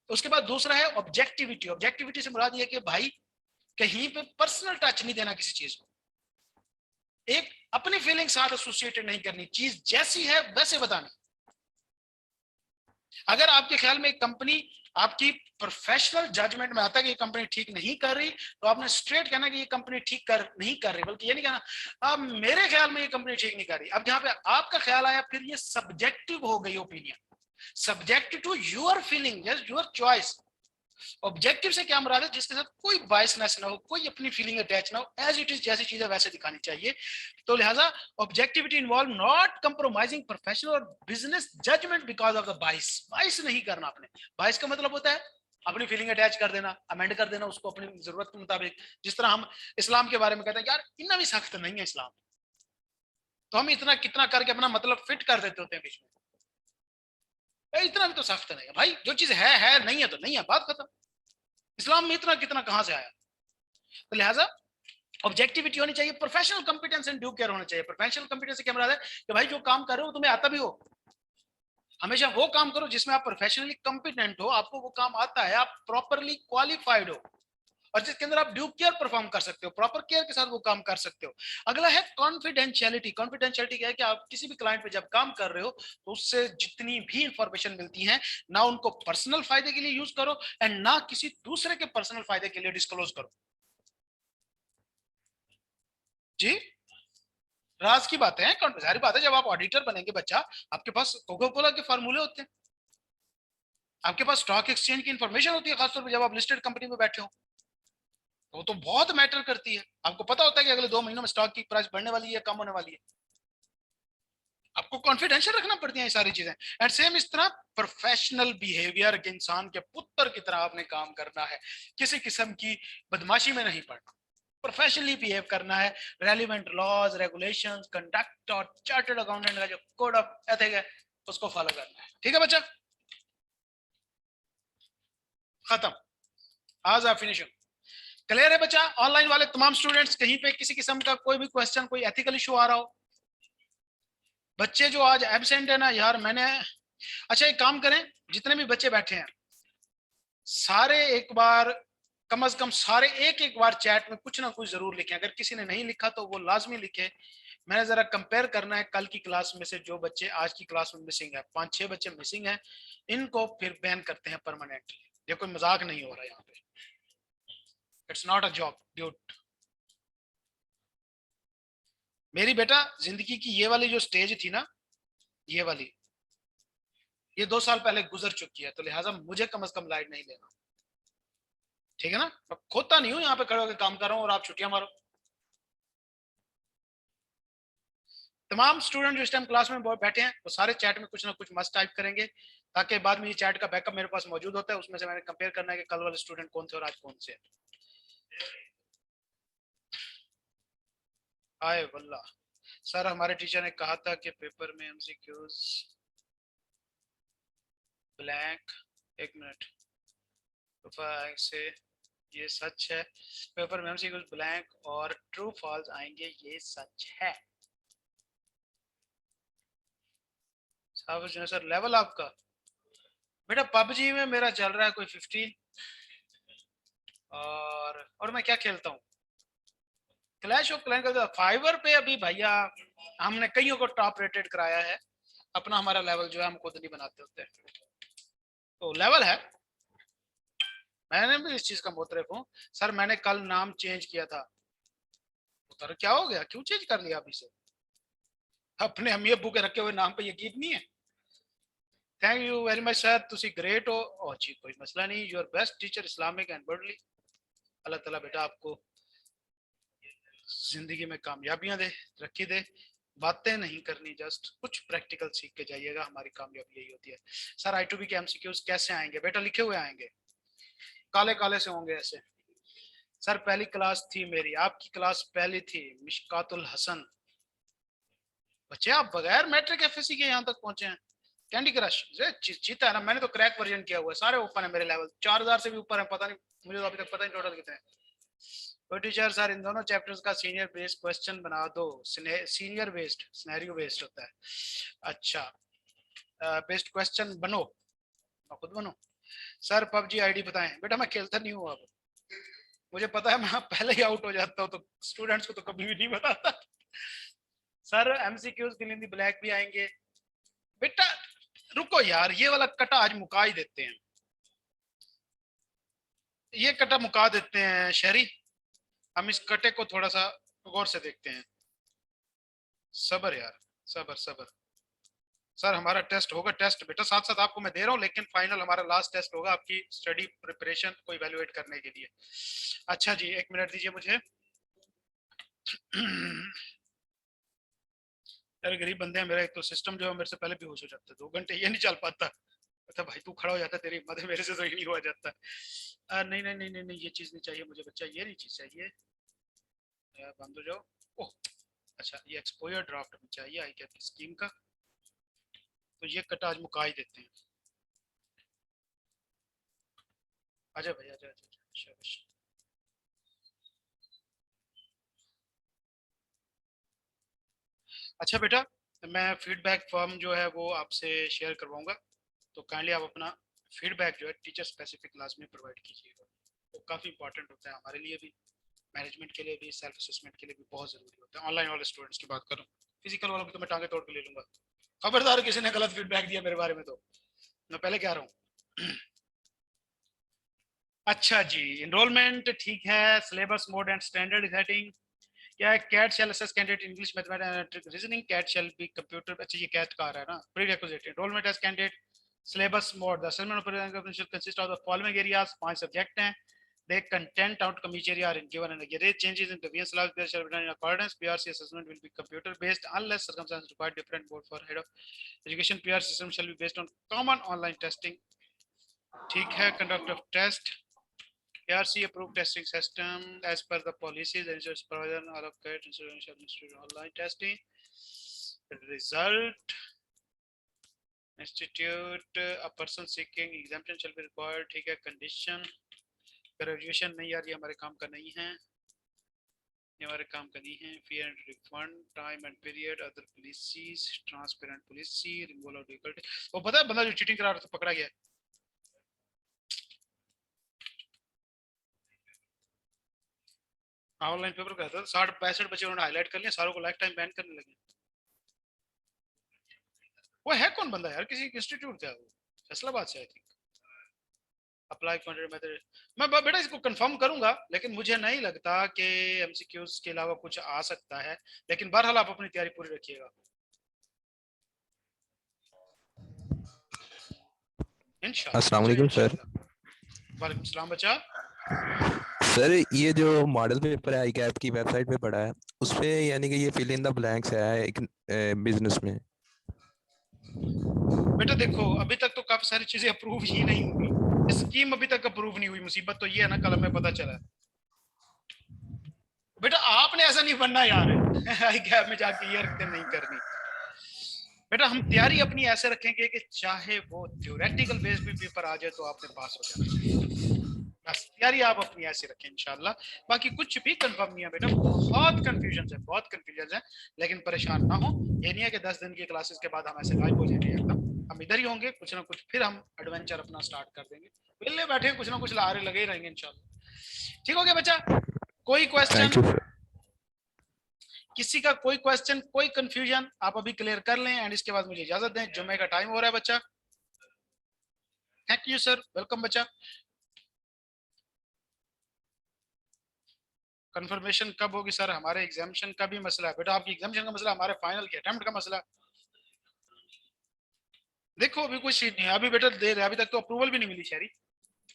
उसके बाद दूसरा है ऑब्जेक्टिविटी। ऑब्जेक्टिविटी से मुराद ये कि भाई कहीं पे पर्सनल टच नहीं देना किसी चीज को, एक अपनी फीलिंग साथ एसोसिएटेड नहीं करनी, चीज जैसी है वैसे बतानी। अगर आपके ख्याल में एक कंपनी आपकी प्रोफेशनल जजमेंट में आता है कि ये कंपनी ठीक नहीं कर रही, तो आपने स्ट्रेट कहना कि ये कंपनी ठीक कर नहीं कर रही, बल्कि ये नहीं कहना अब मेरे ख्याल में ये कंपनी ठीक नहीं कर रही। अब जहां पे आपका ख्याल आया फिर ये सब्जेक्टिव हो गई opinion, subject to your feeling, your choice. Objective से क्या मुराद है? जिसके साथ कोई बायसनेस ना हो, कोई अपनी फीलिंग अटैच ना हो, एज इट इज जैसी चीजें वैसे दिखानी चाहिए। तो लिहाजा objectivity involve not compromising professional और business judgement because of the bias. Bias नहीं करना आपने। बाइस का मतलब होता है अपनी फीलिंग अटैच कर देना, अमेंड कर देना उसको अपनी जरूरत के मुताबिक। जिस तरह हम इस्लाम के बारे में कहते हैं यार इतना भी सख्त नहीं है इस्लाम, तो हम इतना कितना करके अपना मतलब फिट कर देते होते हैं बीच में, इतना भी तो सख्त नहीं है भाई, जो चीज है नहीं है तो नहीं है, बात खत्म। इस्लाम में इतना कितना कहां से आया? तो लिहाजा ऑब्जेक्टिविटी होनी चाहिए, professional competence and due care होना चाहिए। प्रोफेशनल कंपिटेंस से क्या मतलब है कि भाई जो काम कर रहे हो तुम्हें आता भी हो। हमेशा वो काम करो जिसमें आप प्रोफेशनली कंपिटेंट हो, आपको वो काम आता है, आप प्रॉपरली क्वालिफाइड हो और जिसके अंदर आप ड्यू केयर परफॉर्म कर सकते हो, प्रॉपर केयर के साथ वो काम कर सकते हो। अगला है कॉन्फिडेंशियलिटी। कॉन्फिडेंशियलिटी क्या है कि आप किसी भी क्लाइंट पे जब काम कर रहे हो तो उससे जितनी भी इंफॉर्मेशन मिलती है ना उनको पर्सनल फायदे के लिए यूज करो एंड ना किसी दूसरे के पर्सनल फायदे के लिए डिस्क्लोज करो। जी, राज की बातें हैं, सारी बात है। जब आप ऑडिटर बनेंगे बच्चा, आपके पास कोका कोला के फार्मूले होते हैं, आपके पास स्टॉक एक्सचेंज की इंफॉर्मेशन होती है, खासतौर पर जब आप लिस्टेड कंपनी में बैठे हो, तो वो तो बहुत मैटर करती है। आपको पता होता है कि अगले 2 महीनों में स्टॉक की प्राइस बढ़ने वाली है, कम होने वाली है। आपको कॉन्फिडेंशियल रखना पड़ती है ये सारी चीजें। एंड सेम इस तरह प्रोफेशनल बिहेवियर के इंसान के पुत्र की तरह आपने काम करना है, किसी किस्म की बदमाशी में नहीं पड़ना, प्रोफेशनली बिहेव करना है। रेलिवेंट लॉज, रेगुलेशंस, कंडक्ट और चार्टर्ड अकाउंटेंट का जो कोड ऑफ एथिक है उसको फॉलो करना है। ठीक है बच्चा, खत्म, आज आप फिनिश। क्लियर है बच्चा? ऑनलाइन वाले तमाम स्टूडेंट्स, कहीं पे किसी किस्म का कोई भी क्वेश्चन, कोई एथिकल इशू आ रहा हो? बच्चे जो आज एबसेंट है ना यार, मैंने, अच्छा एक काम करें, जितने भी बच्चे बैठे हैं सारे एक बार, कम से कम सारे एक एक बार चैट में कुछ ना कुछ जरूर लिखें। अगर किसी ने नहीं लिखा तो वो लाजमी लिखे। मैंने जरा कंपेयर करना है कल की क्लास में से जो बच्चे आज की क्लास में मिसिंग है, 5-6 बच्चे मिसिंग हैं, इनको फिर बैन करते हैं परमानेंटली। ये कोई मजाक नहीं हो रहा यहाँ पे। It's not a job duet. मेरी बेटा जिंदगी की ये वाली जो स्टेज थी ना, ये वाली, ये 2 साल पहले गुजर चुकी है, तो लिहाजा मुझे कम से कम लाइट नहीं लेना, ठीक है ना। मैं खोता नहीं हूं, यहाँ पे खड़े होकर काम कर रहा हूँ और आप छुट्टियां मारो। तमाम स्टूडेंट जो इस टाइम क्लास में बैठे हैं वो सारे चैट में कुछ ना कुछ मस्त टाइप करेंगे, ताकि बाद में ये चैट का बैकअप मेरे पास मौजूद होता है, उसमें से मैंने कंपेयर करना है कि कल वाले स्टूडेंट कौन थे और आज कौन से। आए वल्ला, सर हमारे टीचर ने कहा था कि पेपर में एमसीक्यूज ब्लैंक, एक मिनट से, ये सच है, पेपर में एमसीक्यूज ब्लैंक और ट्रू फॉल्स आएंगे, ये सच है। सर लेवल आपका बेटा पबजी में मेरा चल रहा है कोई 50, और मैं क्या खेलता हूँ, क्लैश ऑफ क्लैन का फाइवर पे अभी भैया हमने कईयों को टॉप रेटेड कराया है, अपना हमारा लेवल जो है हम खुद नहीं बनाते होते, तो लेवल है। मैंने भी इस चीज का मोतरफ हूँ। सर मैंने कल नाम चेंज किया था। सर क्या हो गया, क्यों चेंज कर लिया अभी से? अपने अम्मी अब्बू के रखे हुए नाम पे यकीन नहीं है? Thank you very much sir, तुसी ग्रेट हो। ओ जी कोई मसला नहीं, your best teacher Islamic and worldly. Allah ताला बेटा आपको जिंदगी में कामयाबियां दे, तरक्की दे। बातें नहीं करनी, जस्ट कुछ प्रैक्टिकल सीख के जाइएगा, हमारी कामयाबी यही होती है। सर आई टू बी के एमसीक्यूज कैसे आएंगे बेटा? लिखे हुए आएंगे, काले काले से होंगे ऐसे। सर पहली क्लास थी मेरी, आपकी क्लास पहली थी, मिशकातुल हसन। बच्चे आप बगैर मैट्रिक एफएससी के यहाँ तक पहुंचे हैं। कैंडी क्रश जीता है ना, मैंने तो क्रैक वर्जन किया हुआ है, सारे ओपन है मेरे लेवल, 4000 से भी ऊपर है, पता नहीं मुझे तो अभी तक पता नहीं टोटल कितने। तो टीचर सर इन दोनों चैप्टर्स का सीनियर बेस्ड क्वेश्चन बना दो। सीनियर बेस्ड सिनेरियो बेस्ड होता है। अच्छा, बेस्ड क्वेश्चन बनो, खुद बनो। सर पबजी आईडी बताएं बेटा, मैं खेलता नहीं हूँ अब, मुझे पता है मैं पहले ही आउट हो जाता हूँ, तो स्टूडेंट्स को तो कभी भी नहीं बताता। सर एमसीक्यूज के लिए ब्लैक भी आएंगे बेटा। रुको यार, ये वाला कटा आज मुका ही देते हैं, ये कटा मुका देते हैं शहरी, हम इस कटे को थोड़ा सा गौर से देखते हैं। सबर यार, सबर सबर। सर हमारा टेस्ट होगा, टेस्ट बेटा साथ साथ आपको मैं दे रहा हूँ, लेकिन फाइनल हमारा लास्ट टेस्ट होगा आपकी स्टडी प्रिपरेशन को इवेलुएट करने के लिए। अच्छा जी, एक मिनट दीजिए मुझे। यार गरीब बंदे हैं, मेरा एक तो सिस्टम जो है मेरे से पहले भी होश हो जाता है, 2 घंटे ये नहीं चल पाता। अच्छा भाई तू खड़ा हो जाता, तेरी हिम्मत है, मेरे से तो ही नहीं हुआ जाता। नहीं नहीं नहीं नहीं नहीं, ये चीज नहीं चाहिए मुझे बच्चा, ये नहीं चीज चाहिए, बंद हो जाओ। ओह अच्छा, ये एक्सपोजर ड्राफ्ट में चाहिए आई क्या स्कीम का, तो ये कटा आज मुका ही देते हैं। आजा भाई आजा आजा, शाबाश। अच्छा बेटा, मैं फीडबैक फॉर्म जो है वो आपसे शेयर करवाऊंगा, तो काइंडली आप अपना फीडबैक जो है टीचर स्पेसिफिक क्लास में प्रोवाइड कीजिएगा, वो काफ़ी इंपॉर्टेंट होता है हमारे लिए भी, मैनेजमेंट के लिए भी, सेल्फ असेसमेंट के लिए भी बहुत ज़रूरी होता है। ऑनलाइन वाले स्टूडेंट्स की बात करूँ, फिजिकल वालों की तो मैं टांगे तोड़ के ले लूंगा। खबरदार किसी ने गलत फीडबैक दिया मेरे बारे में तो मैं पहले कह रहा हूँ। अच्छा जी, इनरोलमेंट ठीक है, syllabus mode and standard setting क्या है, CAT shall assess candidate English mathematics reasoning, CAT shall be computer, अच्छा ये कैट का आ रहा है ना, prerequisite enrolment as candidate, syllabus mode the assessment of consist of the following areas, 5 subject हैं, the content outcome each area are in given and array changes in deviance allowed there shall be done in accordance. PRC assessment will be computer based unless circumstances require different board for head of education. PRC system shall be based on common online testing. ठीक है, conduct of test, PRC approved testing system as per the policies and supervision all of CAT institute online testing. Result institute a person seeking exemption shall be required, ठीक है। condition graduation नहीं यार, ये हमारे काम का नहीं है, ये हमारे काम का नहीं है। Fee and refund, time and period, other policies, transparent policy, removal of difficulty. वो पता है बंदा जो चीटिंग करा रहा था पकड़ा गया, ऑनलाइन पेपर का था, 60-65 बच्चे उन्होंने हाईलाइट कर लिया, सारों को लाइफ टाइम बैन करने लगे। वो है कौन बंदा यार, किसी इंस्टीट्यूट का वो, फैसलाबाद से I think. Apply quantity method, मैं बेटा इसको कंफर्म करूंगा, लेकिन मुझे नहीं लगता कि एमसीक्यूज के अलावा कुछ आ सकता है, लेकिन बहरहाल आप अपनी तैयारी पूरी रखिएगा इंशाल्लाह। अस्सलाम चलिए वालेकुम सर। इंशाल्लाह। वालेकुम सलाम बच्चा। सर ये जो मॉडल पेपर है आई कैप की वेबसाइट पे पड़ा है, उस पे यानी कि ये फिल इन द ब्लैंक्स है एक बिजनेस में। बेटा देखो, अभी तक तो काफी सारी चीजें अप्रूव ही नहीं हुई, स्कीम अभी तक अप्रूव नहीं हुई। मुसीबत तो ये है ना, कल हमें पता चला। बेटा आपने ऐसा नहीं बनना यार आई कैप में जाके ये हरकतें नहीं करनी। बेटा हम तैयारी अपनी ऐसे रखेंगे कि चाहे वो थ्योरेटिकल बेस पे पेपर आ जाए तो आपने पास हो जाना। बस तैयारी आप अपनी ऐसे रखें इंशाल्लाह। बाकी कुछ भी कंफर्म नहीं है बेटा, बहुत कंफ्यूजन है, बहुत कंफ्यूजन है, लेकिन परेशान ना हो। ये नहीं है कि 10 दिन की क्लासेस के बाद हम ऐसे गायब हो जाएंगे एकदम। हम इधर ही होंगे, कुछ ना कुछ फिर हम एडवेंचर अपना स्टार्ट कर देंगे। वेले बैठे कुछ ना कुछ लारे लगे ही रहेंगे इंशाल्लाह। ठीक हो गया बच्चा? कोई क्वेश्चन? Thank you sir. किसी का कोई क्वेश्चन, कोई कंफ्यूजन आप अभी क्लियर कर लें, एंड इसके बाद मुझे इजाजत दें, जुम्मे का टाइम हो रहा है बच्चा। थैंक यू सर, वेलकम बच्चा। कंफर्मेशन कब होगी सर? हमारे एग्जामिनेशन का भी मसला है बेटा। आपकी एग्जामिनेशन का मसला, हमारे फाइनल के अटेम्प्ट का मसला। देखो अभी कुछ नहीं है, अभी बेटा देर है, अभी तक तो अप्रूवल भी नहीं मिली शहरी।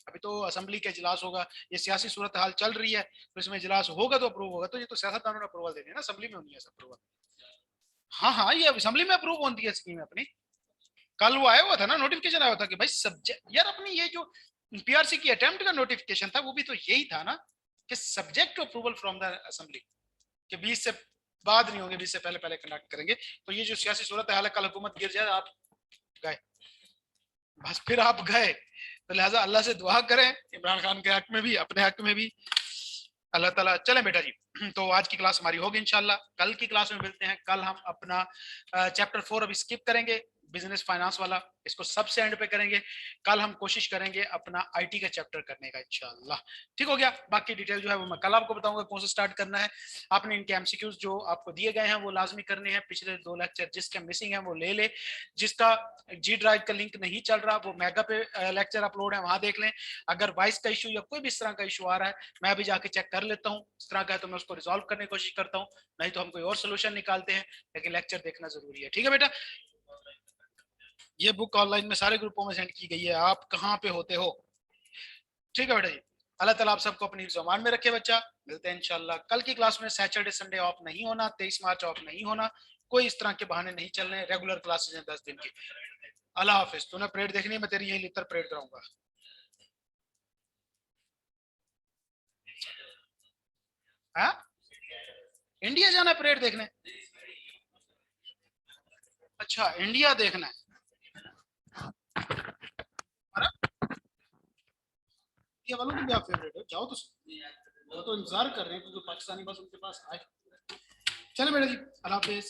अभी तो असेंबली का इजलास होगा, ये सियासी सूरत हाल चल रही है, तो इसमें इजलास होगा तो अप्रूव होगा। तो ये तो सियासतदानों ने अप्रूवल देनी है ना, असेंबली में होनी है अप्रूवल। हाँ हाँ, ये असेंबली में अप्रूव होती है स्कीम अपनी। कल वो आया हुआ था ना, नोटिफिकेशन आया हुआ था कि भाई सब्जेक्ट, यार अपनी ये जो पीआरसी की अटेम्प्ट का नोटिफिकेशन था वो भी तो यही था ना, कि subject to approval from the assembly, कि 20 से बाद नहीं होंगे, 20 से पहले पहले कंडक्ट करेंगे। तो ये जो सियासी सूरत हाल है, कल हुकूमत गिर जाए, आप गए, बस फिर आप गए। तो लिहाजा अल्लाह से दुआ करें, इमरान खान के हक में भी, अपने हक में भी, अल्लाह ताला। चलें बेटा जी, तो आज की क्लास हमारी होगी इंशाल्लाह। कल की क्लास में मिलते हैं। कल हम अपना चैप्टर 4 अभी स्किप करेंगे, बिजनेस फाइनेंस वाला, इसको सबसे एंड पे करेंगे। कल हम कोशिश करेंगे अपना आईटी का चैप्टर करने का इंशाल्लाह। ठीक हो गया? बाकी डिटेल जो है वो मैं कल आपको बताऊंगा कौन सा स्टार्ट करना है। आपने इनके एमसीक्यूज जो आपको दिए गए हैं वो लाजमी करने हैं। पिछले 2 लेक्चर जिसके मिसिंग है वो ले ले। जिसका जी ड्राइव का लिंक नहीं चल रहा, वो मेगा पे लेक्चर अपलोड है, वहां देख लें। अगर वॉइस का इशू या कोई भी इस तरह का इशू आ रहा है, मैं अभी जाके चेक कर लेता हूँ। इस तरह का है तो मैं उसको रिजॉल्व करने की कोशिश करता हूँ, नहीं तो हम कोई और सोल्यूशन निकालते हैं, लेकिन लेक्चर देखना जरूरी है। ठीक है बेटा? ये बुक ऑनलाइन में सारे ग्रुपों में सेंड की गई है, आप कहाँ पे होते हो? ठीक है बेटा जी, अल्लाह ताला आप सबको अपनी ज़ुबान में रखे बच्चा। मिलते हैं इंशाल्लाह कल की क्लास में। सैटरडे संडे ऑफ नहीं होना, 23 मार्च ऑफ नहीं होना, कोई इस तरह के बहाने नहीं चलने, रेगुलर क्लासेज हैं 10 दिन की। अल्लाह हाफिज। तूने परेड देखनी है, मैं तेरी यही लितर परेड कराऊंगा। हाँ, इंडिया जाना परेड देखने? अच्छा, इंडिया देखना है। अरे, इंडिया वालों की भी आप फेवरेट हो, जाओ तो सही। वो तो इंतजार कर रहे हैं क्योंकि पाकिस्तानी बस उनके पास आए। चलो बेटा जी, अल्लाह हाफिज।